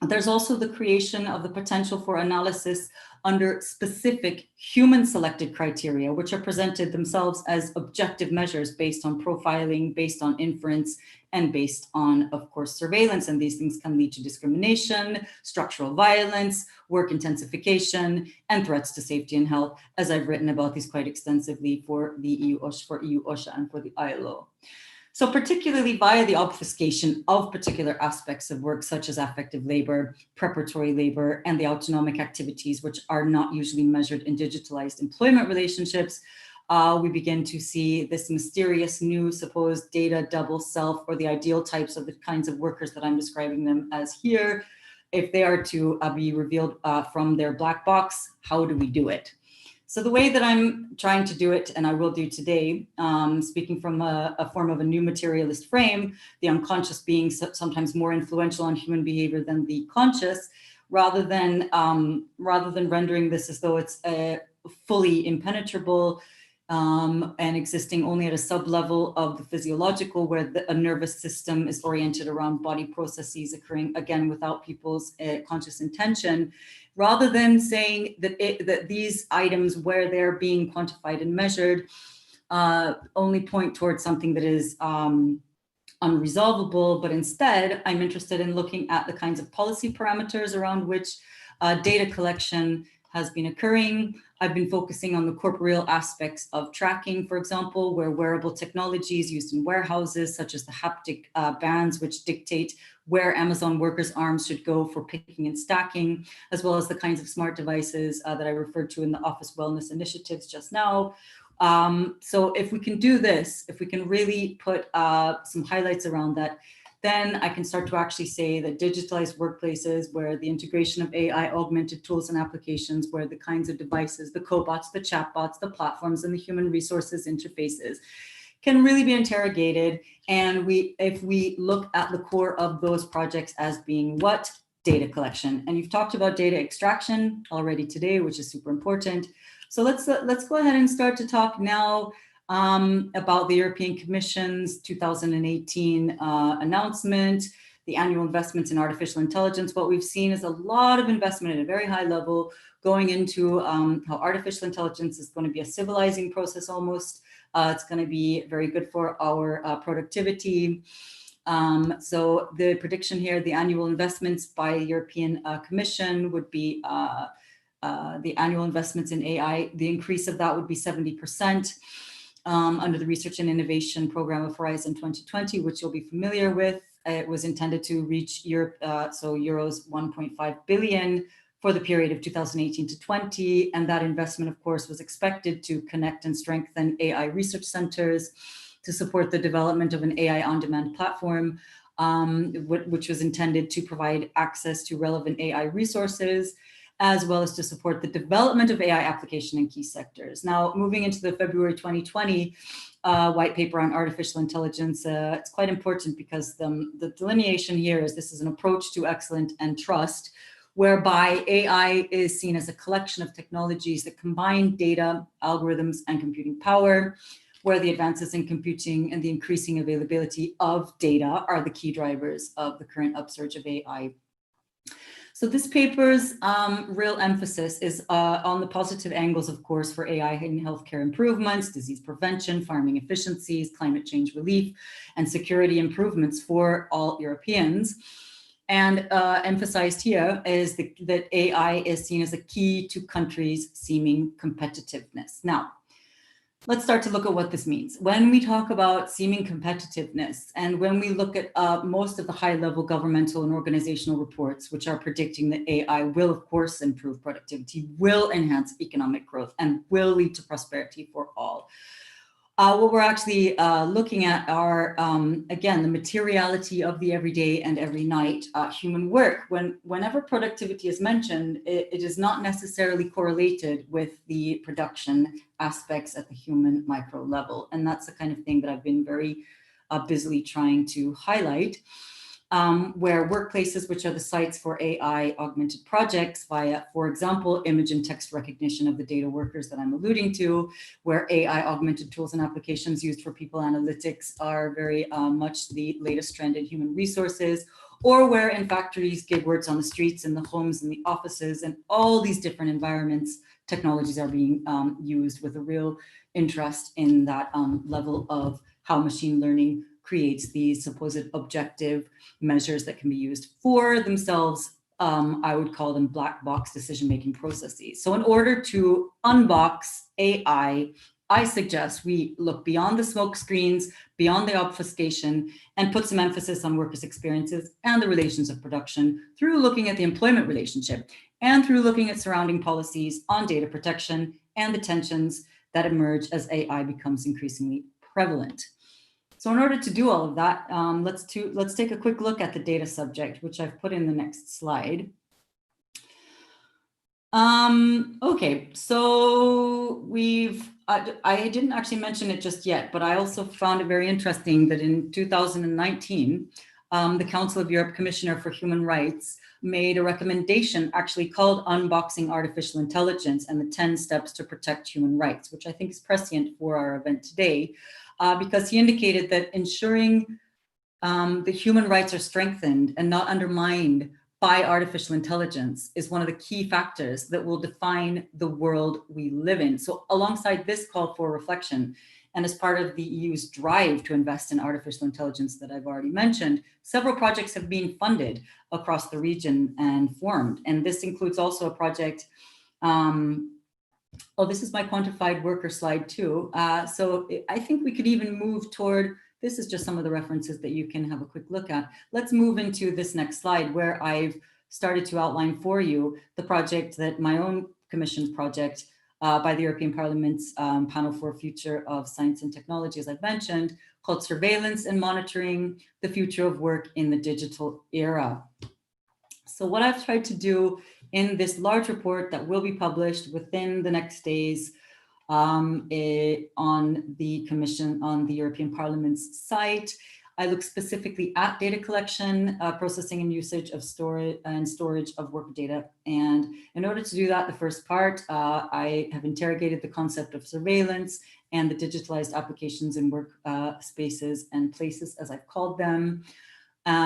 There's also the creation of the potential for analysis under specific human selected criteria, which are presented themselves as objective measures based on profiling, based on inference, and based on, of course, surveillance. And these things can lead to discrimination, structural violence, work intensification, and threats to safety and health, as I've written about these quite extensively for the EU OSHA and for the ILO. So particularly via the obfuscation of particular aspects of work, such as affective labor, preparatory labor, and the autonomic activities, which are not usually measured in digitalized employment relationships, we begin to see this mysterious new supposed data double self, or the ideal types of the kinds of workers that I'm describing them as here. If they are to be revealed from their black box, how do we do it? So the way that I'm trying to do it, and I will do today, speaking from a form of a new materialist frame, the unconscious being sometimes more influential on human behavior than the conscious, rather than rendering this as though it's fully impenetrable and existing only at a sub-level of the physiological, where a nervous system is oriented around body processes occurring, again, without people's conscious intention. Rather than saying that these items, where they're being quantified and measured, only point towards something that is unresolvable, but instead I'm interested in looking at the kinds of policy parameters around which data collection has been occurring. I've been focusing on the corporeal aspects of tracking, for example, where wearable technologies used in warehouses, such as the haptic bands, which dictate where Amazon workers' arms should go for picking and stacking, as well as the kinds of smart devices that I referred to in the office wellness initiatives just now. So if we can do this, if we can really put some highlights around that, then I can start to actually say that digitalized workplaces, where the integration of AI augmented tools and applications, where the kinds of devices, the cobots, the chatbots, the platforms, and the human resources interfaces can really be interrogated. And if we look at the core of those projects as being what? Data collection. And you've talked about data extraction already today, which is super important. So let's go ahead and start to talk now about the European Commission's 2018 announcement, the annual investments in artificial intelligence. What we've seen is a lot of investment at a very high level going into how artificial intelligence is going to be a civilizing process almost. It's going to be very good for our productivity. So the prediction here, the annual investments by European Commission would be the annual investments in AI, the increase of that would be 70%. Under the Research and Innovation Program of Horizon 2020, which you'll be familiar with. It was intended to reach Europe, so euros 1.5 billion for the period of 2018 to 20. And that investment, of course, was expected to connect and strengthen AI research centers, to support the development of an AI on-demand platform, which was intended to provide access to relevant AI resources, as well as to support the development of AI application in key sectors. Now, moving into the February 2020 white paper on artificial intelligence. It's quite important because the delineation here is this is an approach to excellence and trust, whereby AI is seen as a collection of technologies that combine data, algorithms, and computing power, where the advances in computing and the increasing availability of data are the key drivers of the current upsurge of AI. So this paper's real emphasis is on the positive angles, of course, for AI in healthcare improvements, disease prevention, farming efficiencies, climate change relief, and security improvements for all Europeans. And emphasized here is that AI is seen as a key to countries' seeming competitiveness. Now, let's start to look at what this means. When we talk about seeming competitiveness, and when we look at most of the high-level governmental and organizational reports, which are predicting that AI will, of course, improve productivity, will enhance economic growth, and will lead to prosperity for all. What we're actually looking at are, again, the materiality of the everyday and every night human work. Whenever productivity is mentioned, it is not necessarily correlated with the production aspects at the human micro level. And that's the kind of thing that I've been very busily trying to highlight. Where workplaces, which are the sites for AI augmented projects via, for example, image and text recognition of the data workers that I'm alluding to, where AI augmented tools and applications used for people analytics are very much the latest trend in human resources, or where in factories, gig works on the streets, in the homes, in the offices, and all these different environments, technologies are being used with a real interest in that level of how machine learning creates these supposed objective measures that can be used for themselves. I would call them black box decision-making processes. So in order to unbox AI, I suggest we look beyond the smoke screens, beyond the obfuscation, and put some emphasis on workers' experiences and the relations of production through looking at the employment relationship and through looking at surrounding policies on data protection and the tensions that emerge as AI becomes increasingly prevalent. So in order to do all of that, let's take a quick look at the data subject, which I've put in the next slide. Okay, so I didn't actually mention it just yet, but I also found it very interesting that in 2019, the Council of Europe Commissioner for Human Rights made a recommendation actually called Unboxing Artificial Intelligence and the 10 Steps to Protect Human Rights, which I think is prescient for our event today. Because he indicated that ensuring the human rights are strengthened and not undermined by artificial intelligence is one of the key factors that will define the world we live in. So alongside this call for reflection, and as part of the EU's drive to invest in artificial intelligence that I've already mentioned, several projects have been funded across the region and formed. And this includes also a project oh, this is my quantified worker slide too. So I think we could even move toward, this is just some of the references that you can have a quick look at. Let's move into this next slide where I've started to outline for you the project that my own commissioned project by the European Parliament's Panel for Future of Science and Technology, as I've mentioned, called Surveillance and Monitoring the Future of Work in the Digital Era. So what I've tried to do in this large report that will be published within the next days on the Commission, on the European Parliament's site, I look specifically at data collection, processing and usage of storage of work data. And in order to do that, the first part, I have interrogated the concept of surveillance and the digitalized applications in work spaces and places, as I've called them.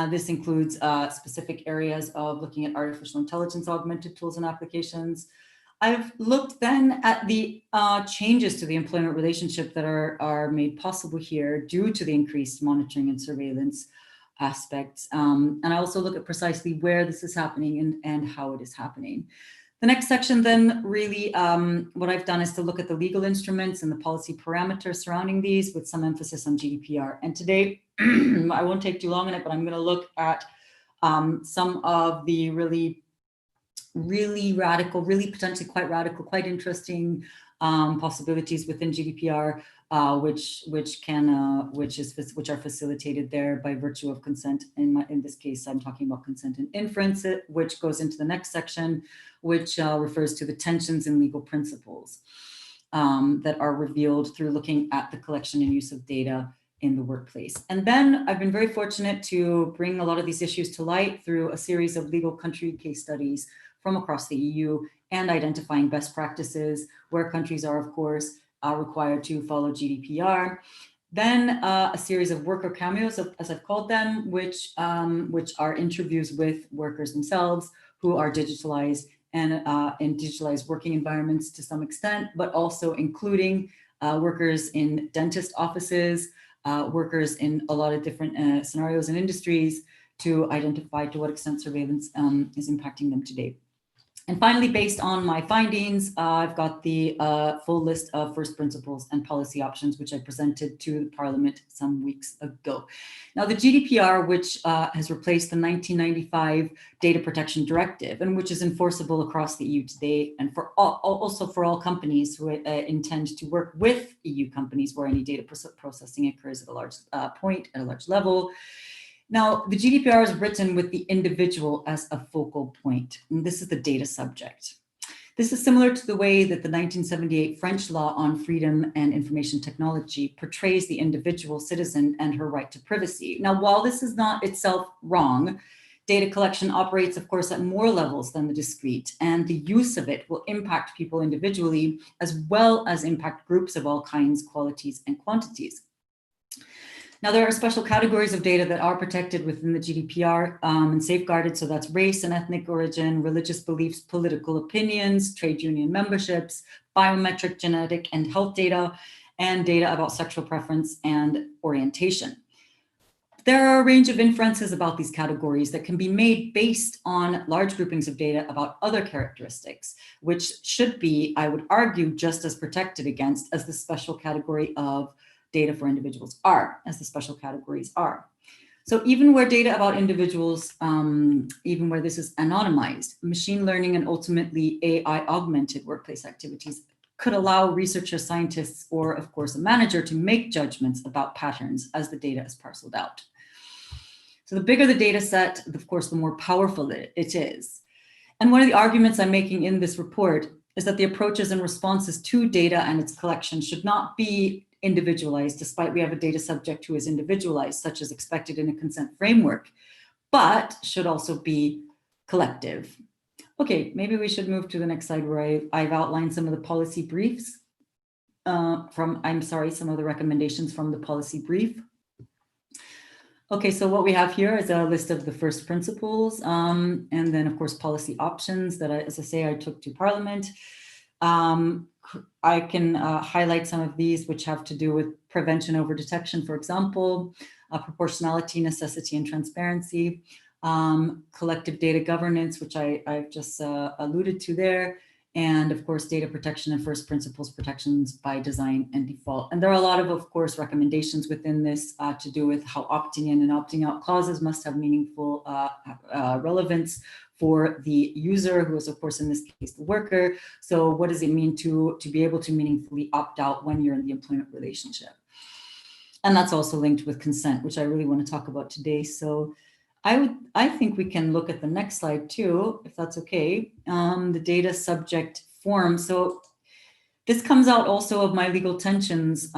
This includes specific areas of looking at artificial intelligence augmented tools and applications. I've looked then at the changes to the employment relationship that are made possible here due to the increased monitoring and surveillance aspects. And I also look at precisely where this is happening and how it is happening. The next section then really, what I've done is to look at the legal instruments and the policy parameters surrounding these with some emphasis on GDPR. And today, I won't take too long on it, but I'm going to look at some of the really radical, really potentially quite radical, quite interesting possibilities within GDPR, which are facilitated there by virtue of consent. In this case, I'm talking about consent and inference, which goes into the next section, which refers to the tensions in legal principles. that are revealed through looking at the collection and use of data in the workplace. And then I've been very fortunate to bring a lot of these issues to light through a series of legal country case studies from across the EU and identifying best practices where countries are, of course, required to follow GDPR. Then a series of worker cameos, as I've called them, which are interviews with workers themselves who are digitalized and in digitalized working environments to some extent, but also including workers in dentist offices, workers in a lot of different scenarios and industries to identify to what extent surveillance is impacting them today. And finally, based on my findings, I've got the full list of first principles and policy options, which I presented to the Parliament some weeks ago. Now, the GDPR, which has replaced the 1995 Data Protection Directive, and which is enforceable across the EU today, and for also for all companies who intend to work with EU companies where any data processing occurs at a large point, at a large level. Now, the GDPR is written with the individual as a focal point, and this is the data subject. This is similar to the way that the 1978 French law on freedom and information technology portrays the individual citizen and her right to privacy. Now, while this is not itself wrong, data collection operates, of course, at more levels than the discrete, and the use of it will impact people individually, as well as impact groups of all kinds, qualities, and quantities. Now, there are special categories of data that are protected within the GDPR and safeguarded. So that's race and ethnic origin, religious beliefs, political opinions, trade union memberships, biometric, genetic, and health data, and data about sexual preference and orientation. There are a range of inferences about these categories that can be made based on large groupings of data about other characteristics, which should be, I would argue, just as protected against as the special category of data for individuals are, as the special categories are. So even where data about individuals, even where this is anonymized, machine learning and ultimately AI augmented workplace activities could allow researchers, scientists, or of course a manager to make judgments about patterns as the data is parceled out. So the bigger the data set, of course, the more powerful it is. And one of the arguments I'm making in this report is that the approaches and responses to data and its collection should not be individualized, despite we have a data subject who is individualized, such as expected in a consent framework, but should also be collective. Okay, maybe we should move to the next slide where I've outlined some of the policy briefs some of the recommendations from the policy brief. Okay, so what we have here is a list of the first principles, and then of course policy options that, as I say, I took to Parliament. I can highlight some of these which have to do with prevention over detection, for example, proportionality, necessity, and transparency, collective data governance, which I've just alluded to there, and of course, data protection and first principles protections by design and default. And there are a lot of course, recommendations within this to do with how opting in and opting out clauses must have meaningful relevance for the user, who is, of course, in this case, the worker. So what does it mean to be able to meaningfully opt out when you're in the employment relationship? And that's also linked with consent, which I really want to talk about today. So I think we can look at the next slide too, if that's okay, the data subject form. So this comes out also of my legal tensions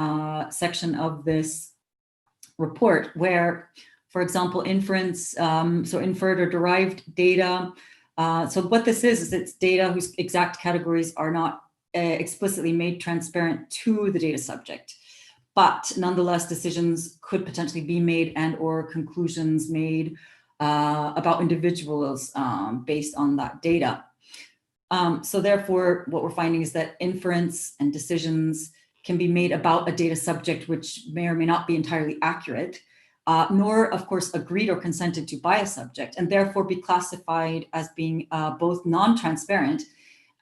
section of this report, where, for example, inference, so inferred or derived data. So what this is it's data whose exact categories are not explicitly made transparent to the data subject, but nonetheless, decisions could potentially be made and or conclusions made about individuals based on that data. So therefore, what we're finding is that inference and decisions can be made about a data subject which may or may not be entirely accurate, nor, of course, agreed or consented to by a subject, and therefore be classified as being both non-transparent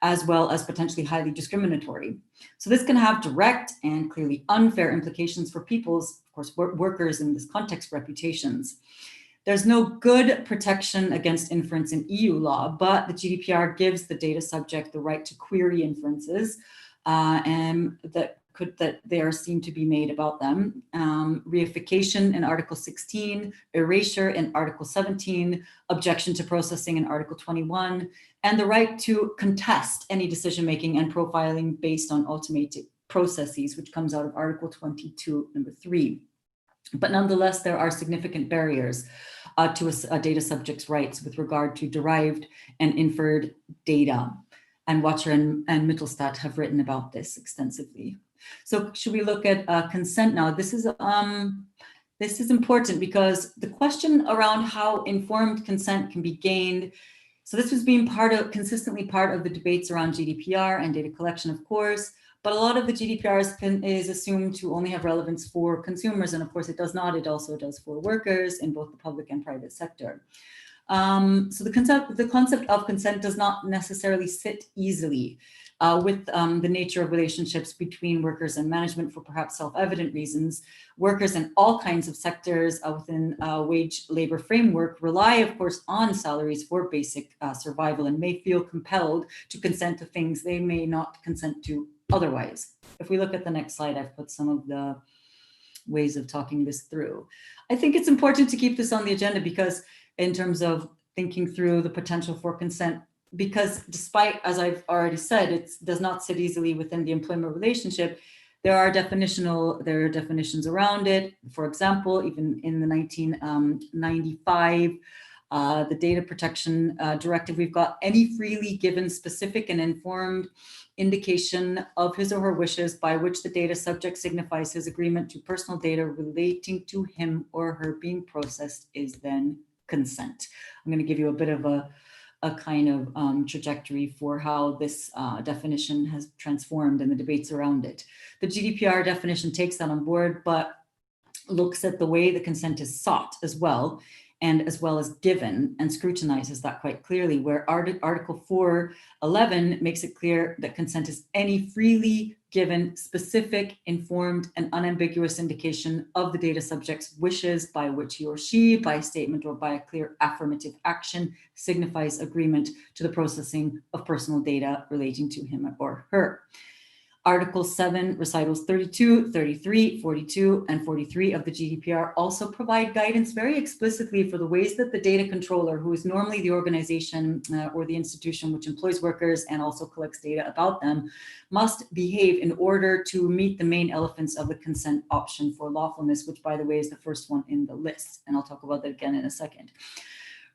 as well as potentially highly discriminatory. So this can have direct and clearly unfair implications for people's, of course, workers in this context, reputations. There's no good protection against inference in EU law, but the GDPR gives the data subject the right to query inferences and that that there seem to be made about them. Reification in Article 16, erasure in Article 17, objection to processing in Article 21, and the right to contest any decision-making and profiling based on automated processes, which comes out of Article 22, number 3. But nonetheless, there are significant barriers to a data subject's rights with regard to derived and inferred data. And Watcher and Mittelstadt have written about this extensively. So should we look at consent now? This is important because the question around how informed consent can be gained. So this was being consistently part of the debates around GDPR and data collection, of course. But a lot of the GDPR is assumed to only have relevance for consumers. And of course, it does not. It also does for workers in both the public and private sector. So the concept of consent does not necessarily sit easily with the nature of relationships between workers and management for perhaps self-evident reasons. Workers in all kinds of sectors within wage labor framework rely, of course, on salaries for basic survival and may feel compelled to consent to things they may not consent to otherwise. If we look at the next slide, I've put some of the ways of talking this through. I think it's important to keep this on the agenda because in terms of thinking through the potential for consent, because despite, as I've already said, it does not sit easily within the employment relationship, there are definitions around it. For example, even in the 1995, the Data Protection Directive, we've got any freely given specific and informed indication of his or her wishes by which the data subject signifies his agreement to personal data relating to him or her being processed is then consent. I'm going to give you a bit of a kind of trajectory for how this definition has transformed and the debates around it. The GDPR definition takes that on board, but looks at the way the consent is sought as well, and as well as given, and scrutinizes that quite clearly, where Article 4.11 makes it clear that consent is any freely given, specific, informed, and unambiguous indication of the data subject's wishes by which he or she, by statement or by a clear affirmative action, signifies agreement to the processing of personal data relating to him or her. Article 7, recitals 32, 33, 42, and 43 of the GDPR also provide guidance very explicitly for the ways that the data controller, who is normally the organization or the institution which employs workers and also collects data about them, must behave in order to meet the main elements of the consent option for lawfulness, which, by the way, is the first one in the list. And I'll talk about that again in a second.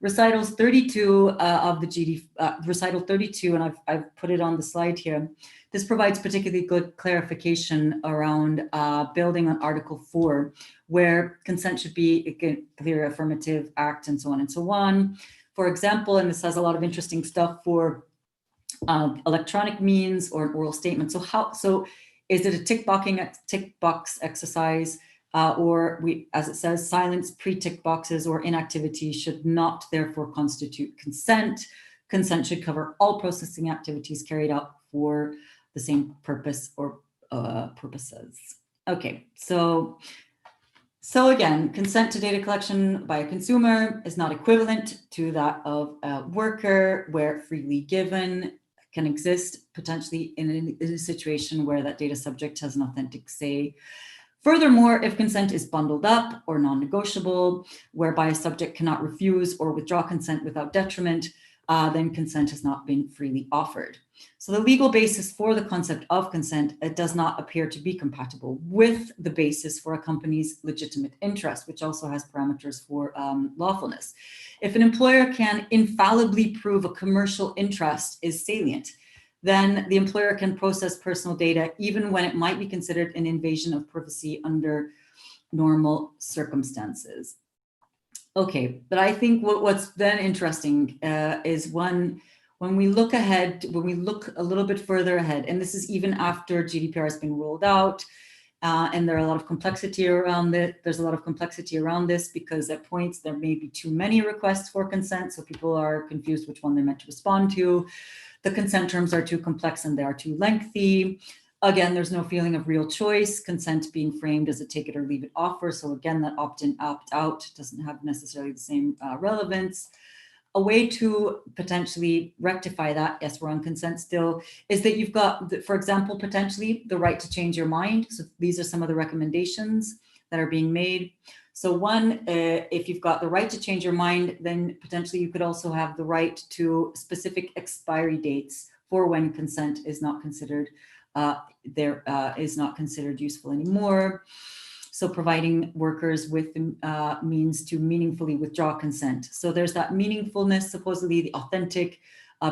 Recitals 32 of the recital 32, and I've put it on the slide here. This provides particularly good clarification around building on Article 4, where consent should be a clear affirmative act and so on and so on. For example, and this has a lot of interesting stuff for electronic means or an oral statement. So is it a tick box exercise? Or as it says, silence, pre-tick boxes or inactivity should not therefore constitute consent. Consent should cover all processing activities carried out for the same purpose or purposes. Okay, so again, consent to data collection by a consumer is not equivalent to that of a worker, where freely given can exist potentially in a situation where that data subject has an authentic say. Furthermore, if consent is bundled up or non-negotiable, whereby a subject cannot refuse or withdraw consent without detriment, then consent has not been freely offered. So the legal basis for the concept of consent, it does not appear to be compatible with the basis for a company's legitimate interest, which also has parameters for lawfulness. If an employer can infallibly prove a commercial interest is salient, then the employer can process personal data even when it might be considered an invasion of privacy under normal circumstances. Okay, but I think what's then interesting is when we look ahead, when we look a little bit further ahead, and this is even after GDPR has been rolled out, and there are a lot of complexity around it. There's a lot of complexity around this because at points there may be too many requests for consent, so people are confused which one they're meant to respond to. The consent terms are too complex and they are too lengthy. Again, there's no feeling of real choice, consent being framed as a take it or leave it offer. So again, that opt-in, opt-out doesn't have necessarily the same relevance. a way to potentially rectify that, yes, we're on consent still, is that you've got, for example, potentially the right to change your mind. So these are some of the recommendations that are being made. So one, if you've got the right to change your mind, then potentially you could also have the right to specific expiry dates for when consent is not considered is not considered useful anymore. So providing workers with means to meaningfully withdraw consent. So there's that meaningfulness, supposedly the authentic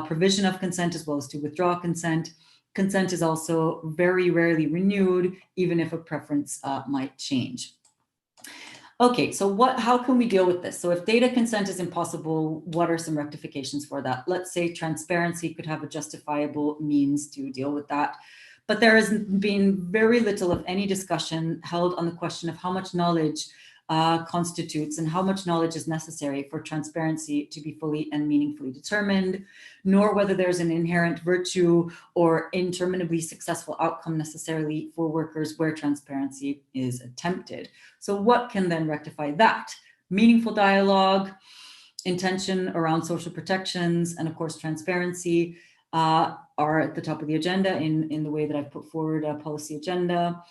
provision of consent as well as to withdraw consent. Consent is also very rarely renewed, even if a preference might change. Okay, so how can we deal with this? So if data consent is impossible, what are some rectifications for that? Let's say transparency could have a justifiable means to deal with that. But there has been very little of any discussion held on the question of how much knowledge constitutes and how much knowledge is necessary for transparency to be fully and meaningfully determined, nor whether there's an inherent virtue or interminably successful outcome necessarily for workers where transparency is attempted. So what can then rectify that? Meaningful dialogue, intention around social protections, and of course transparency are at the top of the agenda in the way that I've put forward a policy agenda.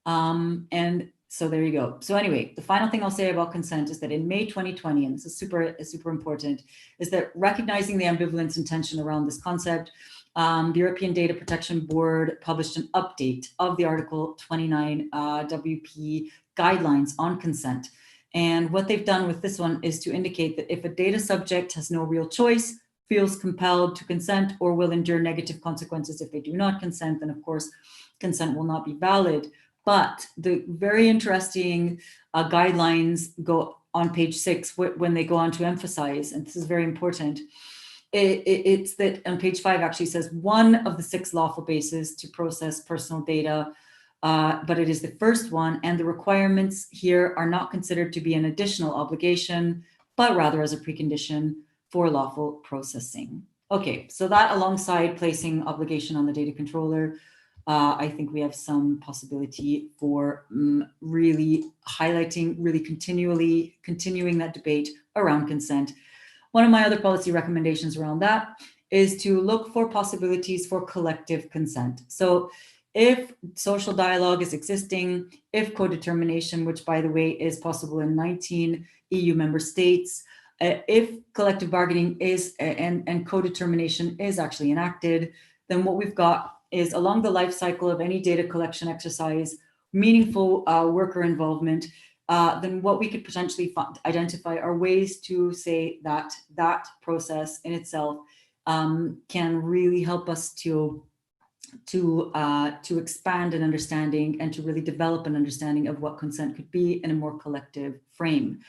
And so there you go. So anyway, the final thing I'll say about consent is that in May 2020, and this is super important, is that recognizing the ambivalence and tension around this concept, the European Data Protection Board published an update of the Article 29 WP guidelines on consent. And what they've done with this one is to indicate that if a data subject has no real choice, feels compelled to consent, or will endure negative consequences if they do not consent, then of course consent will not be valid. But the very interesting guidelines go on page 6 when they go on to emphasize, and this is very important, it's that on page 5 actually says one of the 6 lawful bases to process personal data, but it is the first one, and the requirements here are not considered to be an additional obligation, but rather as a precondition for lawful processing. Okay, so that alongside placing obligation on the data controller, I think we have some possibility for really highlighting, really continuing that debate around consent. One of my other policy recommendations around that is to look for possibilities for collective consent. So if social dialogue is existing, if co-determination, which by the way is possible in 19 EU member states, if collective bargaining is and co-determination is actually enacted, then what we've got is along the life cycle of any data collection exercise, meaningful worker involvement, then what we could potentially identify are ways to say that that process in itself can really help us to expand an understanding and to really develop an understanding of what consent could be in a more collective frame.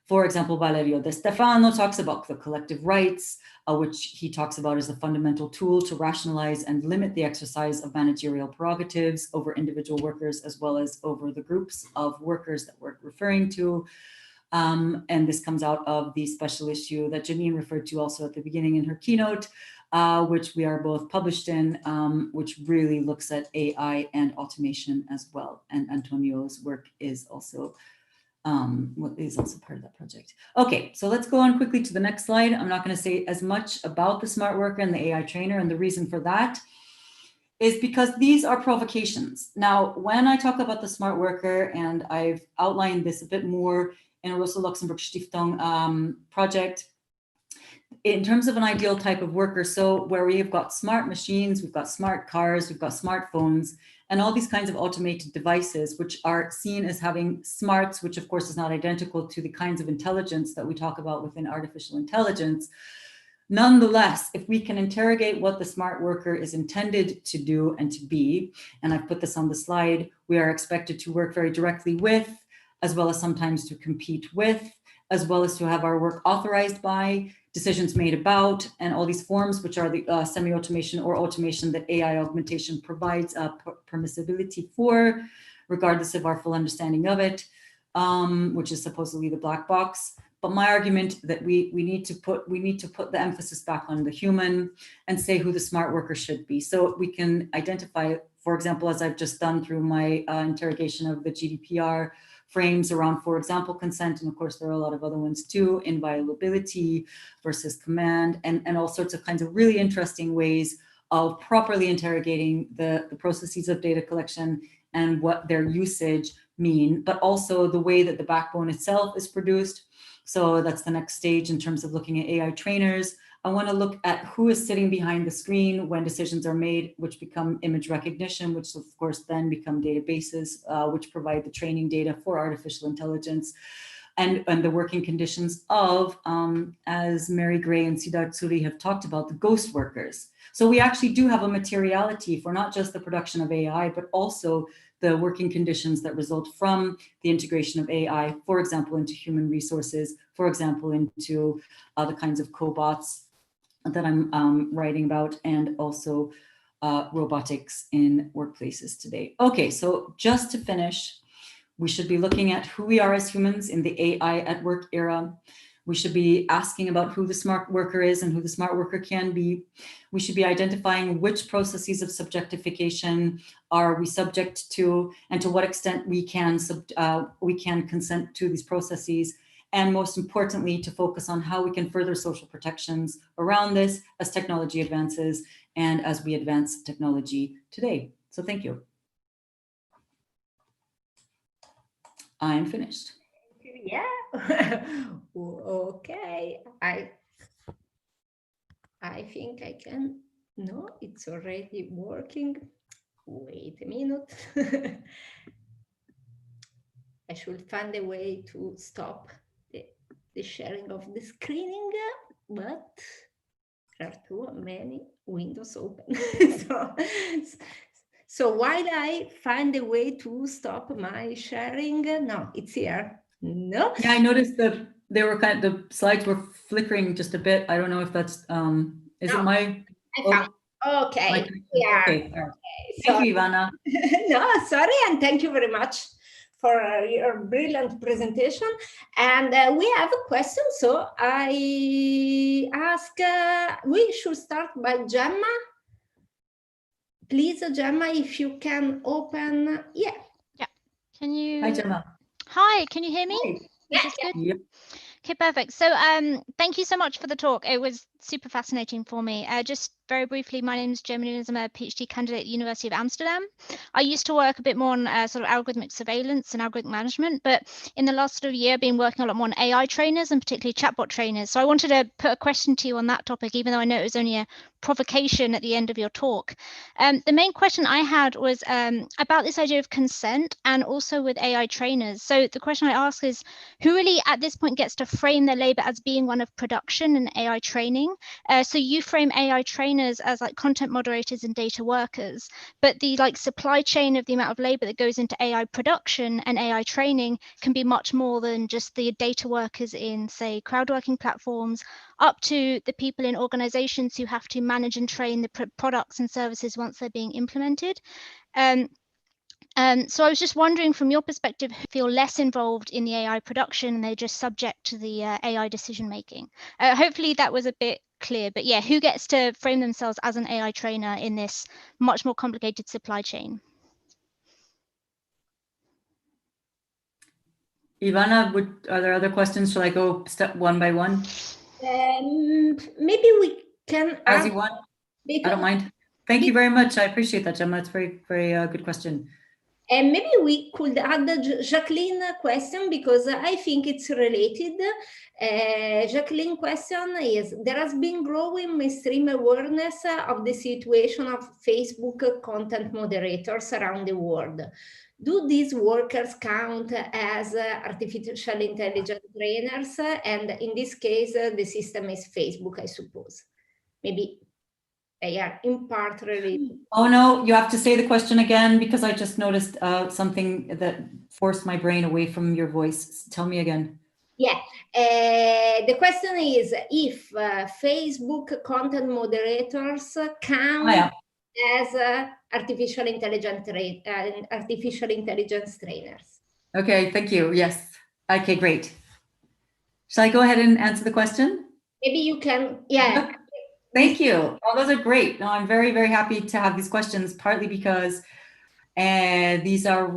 For example, Valerio De Stefano talks about the collective rights, which he talks about as a fundamental tool to rationalize and limit the exercise of managerial prerogatives over individual workers, as well as over the groups of workers that we're referring to. And this comes out of the special issue that Janine referred to also at the beginning in her keynote, which we are both published in, which really looks at AI and automation as well. And Antonio's work is also part of that project. Okay, so let's go on quickly to the next slide. I'm not going to say as much about the smart worker and the AI trainer, and the reason for that is because these are provocations. Now, when I talk about the smart worker, and I've outlined this a bit more in a Rosa Luxemburg Stiftung project, in terms of an ideal type of worker, so where we have got smart machines, we've got smart cars, we've got smartphones, and all these kinds of automated devices, which are seen as having smarts, which of course is not identical to the kinds of intelligence that we talk about within artificial intelligence. Nonetheless, if we can interrogate what the smart worker is intended to do and to be, and I've put this on the slide, we are expected to work very directly with, as well as sometimes to compete with, as well as to have our work authorized by, decisions made about, and all these forms, which are the semi-automation or automation that AI augmentation provides permissibility for, regardless of our full understanding of it, which is supposedly the black box. But my argument that we need to put the emphasis back on the human and say who the smart worker should be. So we can identify, for example, as I've just done through my interrogation of the GDPR, frames around, for example, consent, and of course there are a lot of other ones too, inviolability versus command, and all sorts of kinds of really interesting ways of properly interrogating the processes of data collection and what their usage mean, but also the way that the backbone itself is produced. So that's the next stage in terms of looking at AI trainers. I want to look at who is sitting behind the screen when decisions are made, which become image recognition, which of course then become databases, which provide the training data for artificial intelligence, and the working conditions of, as Mary Gray and Siddharth Suri have talked about, the ghost workers. So we actually do have a materiality for not just the production of AI, but also the working conditions that result from the integration of AI, for example, into human resources, for example, into the kinds of cobots that I'm writing about, and also robotics in workplaces today. Okay, so just to finish, we should be looking at who we are as humans in the AI at work era. We should be asking about who the smart worker is and who the smart worker can be. We should be identifying which processes of subjectification are we subject to, and to what extent we can consent to these processes. And most importantly, to focus on how we can further social protections around this as technology advances and as we advance technology today. So thank you. I am finished. Yeah. Okay. I think I can. No, it's already working. Wait a minute. I should find a way to stop the sharing of the screening, but there are too many windows open. So while I find a way to stop my sharing, no, it's here. No. Yeah, I noticed that they were the slides were flickering just a bit. I don't know if that's is it my? Okay. Yeah. Okay. Thank you, Ivana. No, sorry, and thank you very much for your brilliant presentation. And we have a question, so I ask, we should start by Gemma. Please, Gemma, if you can open, yeah. Can you? Hi, Gemma. Hi, can you hear me? Hi. Is this good? Yep. Okay, perfect. So thank you so much for the talk. It was super fascinating for me. Just very briefly, my name is Gemma Nunes. I'm a PhD candidate at the University of Amsterdam. I used to work a bit more on sort of algorithmic surveillance and algorithmic management, but in the last sort of year, I've been working a lot more on AI trainers and particularly chatbot trainers. So I wanted to put a question to you on that topic, even though I know it was only a provocation at the end of your talk. The main question I had was about this idea of consent and also with AI trainers. So the question I ask is, who really at this point gets to frame their labor as being one of production and AI training? So you frame AI trainers as like content moderators and data workers, but the like supply chain of the amount of labor that goes into AI production and AI training can be much more than just the data workers in, say, crowdworking platforms, up to the people in organizations who have to manage and train the products and services once they're being implemented. So I was just wondering, from your perspective, who feel less involved in the AI production and they're just subject to the AI decision making. Hopefully that was a bit clear, but yeah, who gets to frame themselves as an AI trainer in this much more complicated supply chain? Ivana, are there other questions? Shall I go step one by one? Maybe we can. As you want. I don't mind. Thank you very much. I appreciate that, Gemma. That's very, very good question. And maybe we could add the Jacqueline question, because I think it's related. Jacqueline question is, there has been growing mainstream awareness of the situation of Facebook content moderators around the world. Do these workers count as artificial intelligence trainers? And in this case, the system is Facebook, I suppose. Maybe they are in part related. Oh no, you have to say the question again, because I just noticed something that forced my brain away from your voice. Tell me again. Yeah, the question is if Facebook content moderators count as artificial intelligence trainers. Okay, thank you. Yes. Okay, great. Shall I go ahead and answer the question? Maybe you can, yeah. Thank you. Oh, those are great. No, I'm very, very happy to have these questions, partly because these are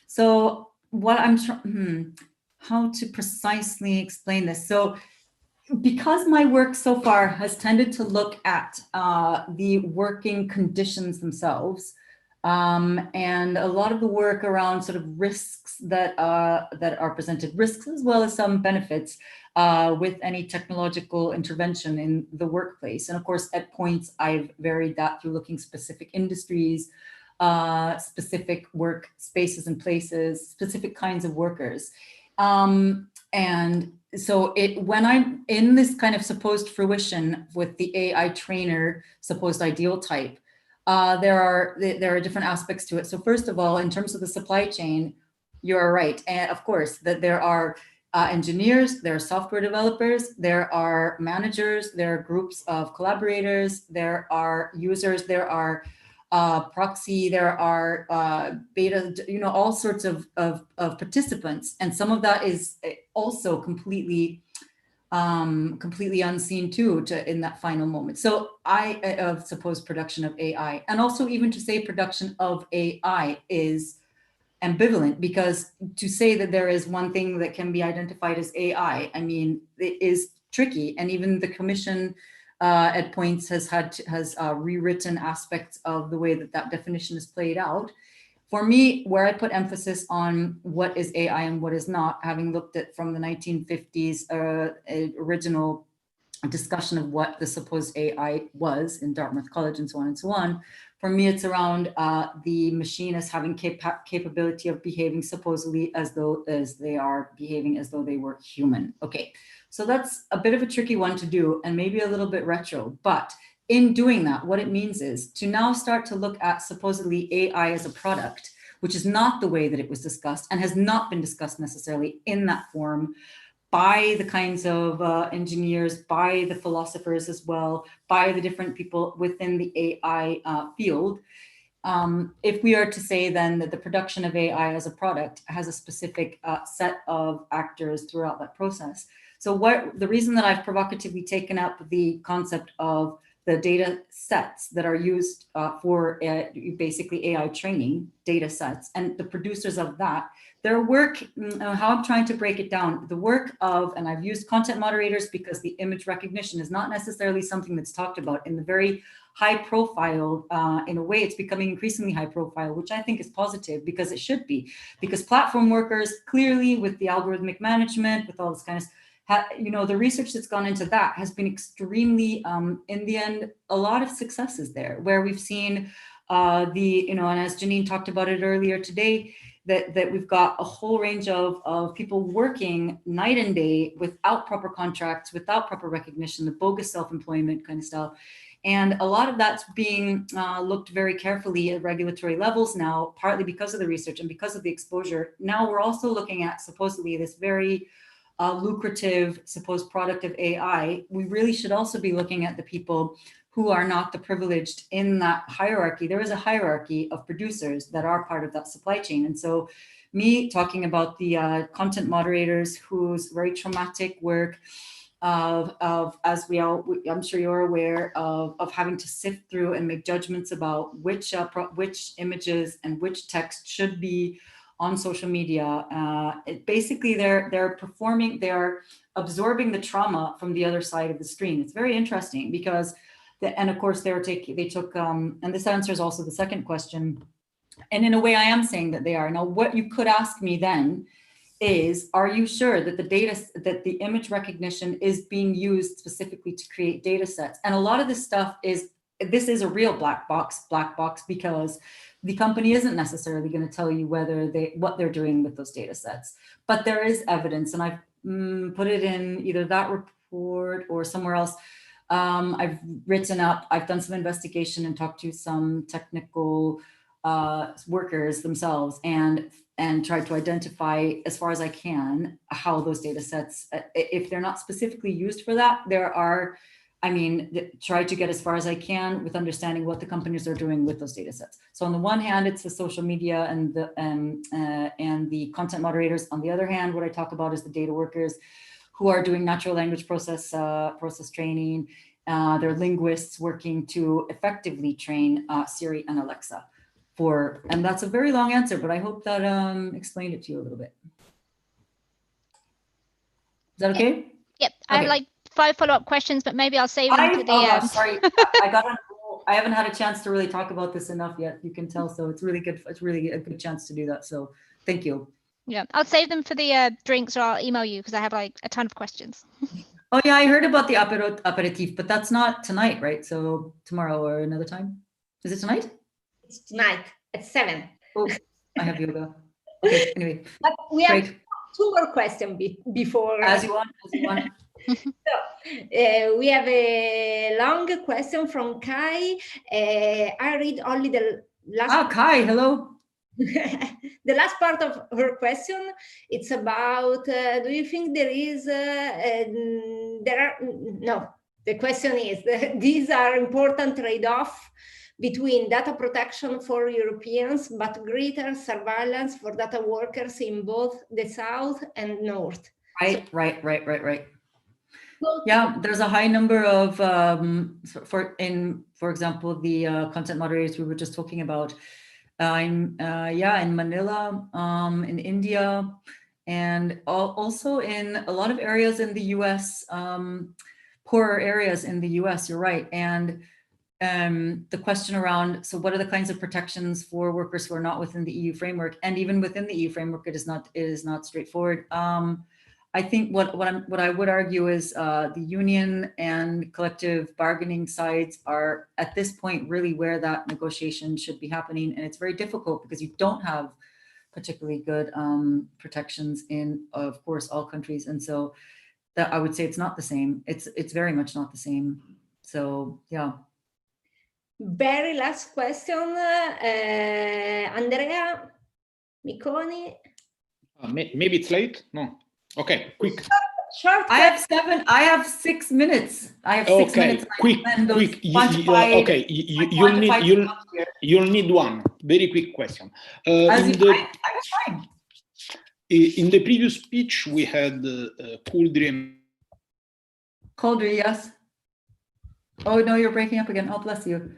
so what I'm how to precisely explain this. So because my work so far has tended to look at the working conditions themselves, and a lot of the work around sort of risks that are presented, risks as well as some benefits with any technological intervention in the workplace. And of course, at points, I've varied that through looking specific industries, specific work spaces and places, specific kinds of workers. And so when I'm in this kind of supposed fruition with the AI trainer, supposed ideal type, there are different aspects to it. So first of all, in terms of the supply chain, you're right. And of course, that there are engineers, there are software developers, there are managers, there are groups of collaborators, there are users, there are proxy, there are beta, all sorts of participants. And some of that is also completely unseen too in that final moment. So I suppose production of AI, and also even to say production of AI is ambivalent, because to say that there is one thing that can be identified as AI, I mean, it is tricky. And even the commission at points has rewritten aspects of the way that definition is played out. For me, where I put emphasis on what is AI and what is not, having looked at from the 1950s original discussion of what the supposed AI was in Dartmouth College and so on and so on, for me, it's around the machine as having capability of behaving supposedly as they are behaving as though they were human. Okay, so that's a bit of a tricky one to do and maybe a little bit retro, but in doing that, what it means is to now start to look at supposedly AI as a product, which is not the way that it was discussed and has not been discussed necessarily in that form by the kinds of engineers, by the philosophers as well, by the different people within the AI field. If we are to say then that the production of AI as a product has a specific set of actors throughout that process. So the reason that I've provocatively taken up the concept of the data sets that are used for basically AI training data sets and the producers of that, their work, how I'm trying to break it down, the work of, and I've used content moderators because the image recognition is not necessarily something that's talked about in the very high profile. In a way, it's becoming increasingly high profile, which I think is positive because it should be, because platform workers clearly with the algorithmic management, with all this kind of the research that's gone into that has been extremely, in the end, a lot of successes there, where we've seen and as Janine talked about it earlier today, that we've got a whole range of people working night and day without proper contracts, without proper recognition, the bogus self-employment kind of stuff. And a lot of that's being looked very carefully at regulatory levels now, partly because of the research and because of the exposure. Now we're also looking at supposedly this very lucrative supposed product of AI. We really should also be looking at the people who are not the privileged in that hierarchy. There is a hierarchy of producers that are part of that supply chain. And so me talking about the content moderators whose very traumatic work of as I'm sure you're aware of having to sift through and make judgments about which images and which text should be on social media. Basically, they're absorbing the trauma from the other side of the screen. It's very interesting because, and of course, they took, and this answers also the second question. And in a way, I am saying that they are. Now, what you could ask me then is, are you sure that the image recognition is being used specifically to create data sets? And a lot of this stuff this is a real black box because the company isn't necessarily going to tell you what they're doing with those data sets. But there is evidence, and I've put it in either that report or somewhere else. I've done some investigation and talked to some technical workers themselves and tried to identify as far as I can how those data sets, if they're not specifically used for that, try to get as far as I can with understanding what the companies are doing with those data sets. So on the one hand, it's the social media and the content moderators. On the other hand, what I talk about is the data workers who are doing natural language process training. They're linguists working to effectively train Siri and Alexa. and that's a very long answer, but I hope that explained it to you a little bit. Is that okay? Yep. I have Okay. like 5 follow-up questions, but maybe I'll save them to the. Oh gosh, sorry. I haven't had a chance to really talk about this enough yet. You can tell, so it's really good. It's really a good chance to do that. So thank you. Yeah, I'll save them for the drinks, or I'll email you because I have like a ton of questions. Oh yeah, I heard about the aperitif, but that's not tonight, right? So tomorrow or another time. Is it tonight? It's tonight at 7. Oh, I have yoga. Okay, anyway. But we have Great. 2 more questions before. As you want, as you want. So, we have a long question from Kai. I read only the last. Ah, Kai, hello. The last part of her question, it's about, do you think there is, no, the question is, these are important trade-off between data protection for Europeans, but greater surveillance for data workers in both the South and North. Right, so, right. Yeah, there's a high number of, for example, the content moderators we were just talking about. In Manila, in India, and also in a lot of areas in the US, poorer areas in the US, you're right. And the question around, so what are the kinds of protections for workers who are not within the EU framework? And even within the EU framework, it is not straightforward. I think what I would argue is the union and collective bargaining sides are at this point really where that negotiation should be happening, and it's very difficult because you don't have particularly good protections in, of course, all countries, and so that I would say it's not the same. It's very much not the same. So yeah. Very last question, Andrea Miconi. Maybe it's late. No. Okay, quick. Short. I have 6 minutes. I have 6 minutes. Quick. You'll need one very quick question. I was fine. In the previous speech, we had Kuldri. Kuldri, yes. Oh no, you're breaking up again. Oh, bless you.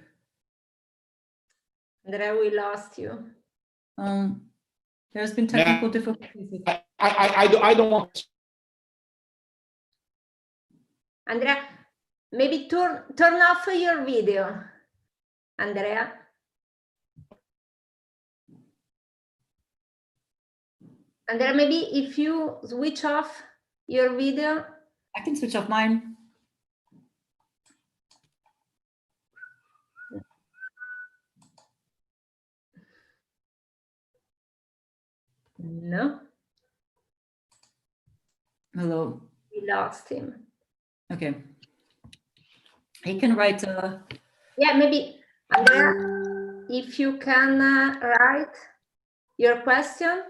Andrea, we lost you. There's been technical difficulties. I don't want. Andrea, maybe turn off your video. Andrea. Andrea, maybe if you switch off your video. I can switch off mine. No. Hello. We lost him. Okay. He can write. Yeah, maybe Andrea, if you can write your question.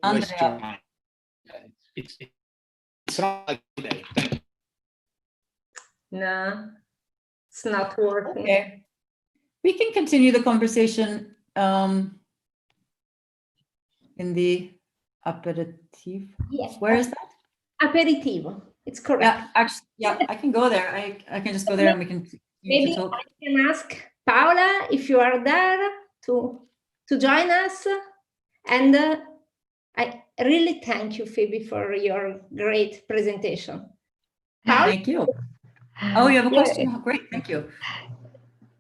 Andrea. It's not like today. Thank you. No, it's not working. Okay. We can continue the conversation in the aperitif. Yes. Where is that? Aperitivo. It's correct. Yeah, actually, yeah, I can go there. I can just go there and we can. Maybe I can ask Paola if you are there to join us. And I really thank you, Phoebe, for your great presentation. Paola? Thank you. Oh, you have a question? Oh, great, thank you.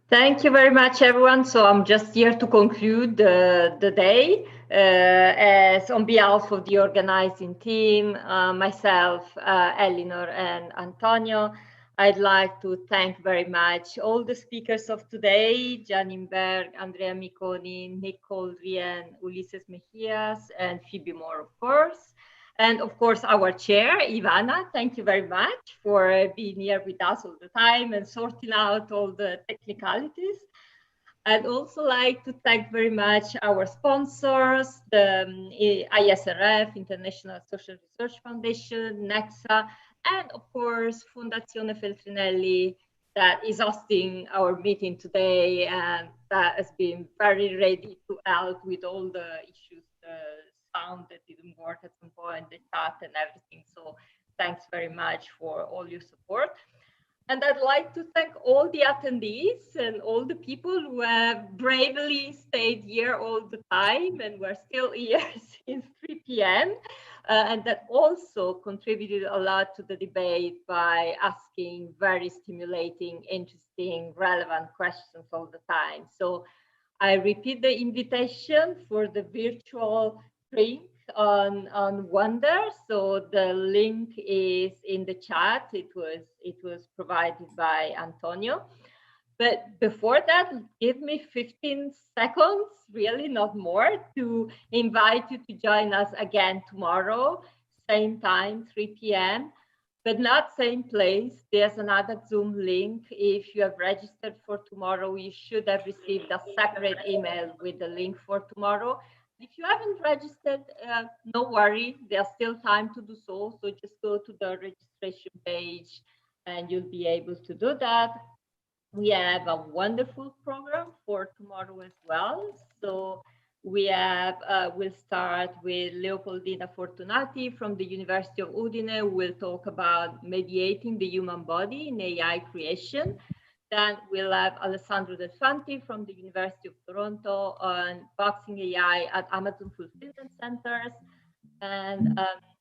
Thank you very much, everyone. So I'm just here to conclude the day. As on behalf of the organizing team, myself, Elinor and Antonio, I'd like to thank very much all the speakers of today, Janine Berg, Andrea Miconi, Nick Coldry, and Ulises Mejias, and Phoebe Moore, of course. And of course, our chair, Ivana, thank you very much for being here with us all the time and sorting out all the technicalities. I'd also like to thank very much our sponsors, the ISRF, International Social Research Foundation, NEXA, and of course, Fondazione Feltrinelli, that is hosting our meeting today and that has been very ready to help with all the issues, the sound that didn't work at some point, the chat and everything. So thanks very much for all your support. And I'd like to thank all the attendees and all the people who have bravely stayed here all the time and were still here since 3 p.m. And that also contributed a lot to the debate by asking very stimulating, interesting, relevant questions all the time. So I repeat the invitation for the virtual drink on Wonder. So the link is in the chat. It was provided by Antonio. But before that, give me 15 seconds, really not more, to invite you to join us again tomorrow, same time, 3 p.m. But not same place. There's another Zoom link. If you have registered for tomorrow, you should have received a separate email with the link for tomorrow. If you haven't registered, no worry, there's still time to do so. So just go to the registration page and you'll be able to do that. We have a wonderful program for tomorrow as well. So we have, we'll start with Leopoldina Fortunati from the University of Udine. We'll talk about mediating the human body in AI creation. Then we'll have Alessandro Del Fanti from the University of Toronto on boxing AI at Amazon Fulfillment Centers. And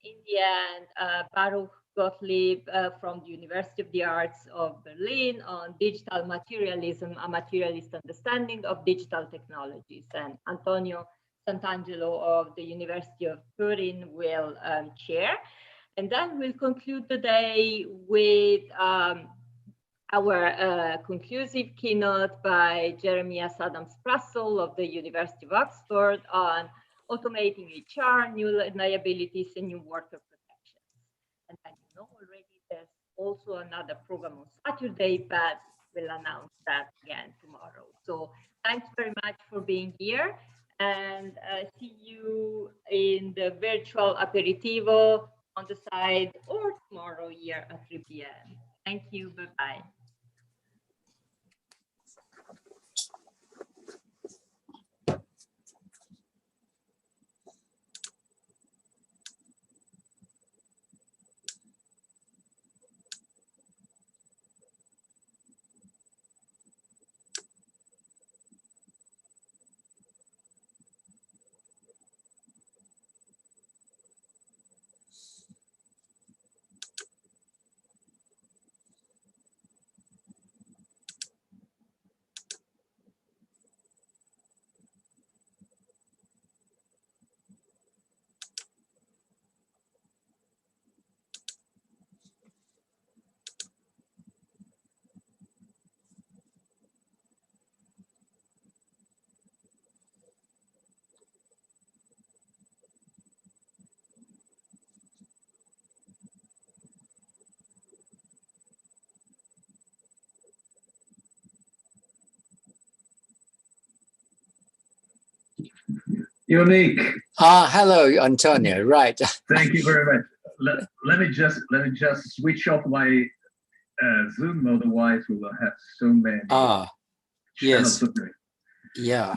in the end, Baruch Gottlieb from the University of the Arts of Berlin on digital materialism, a materialist understanding of digital technologies. And Antonio Sant'Angelo of the University of Turin will chair. And then we'll conclude the day with our conclusive keynote by Jeremias Adams-Prassel of the University of Oxford on automating HR, new liabilities, and new worker protections. And then you know already there's also another program on Saturday, but we'll announce that again tomorrow. So thanks very much for being here, and see you in the virtual aperitivo on the side or tomorrow here at 3 p.m. Thank you, bye-bye. Unique. Hello, Antonio. Right. Thank you very much. Let me just switch off my Zoom, otherwise we will have so many. Yes. Opening. Yeah.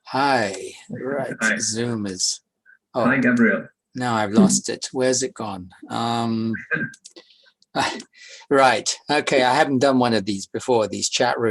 Hi. Right. Hi. Zoom is. Hi, Gabriel. Now I've lost it. Where's it gone? Right. Okay. I haven't done one of these before. These chat rooms.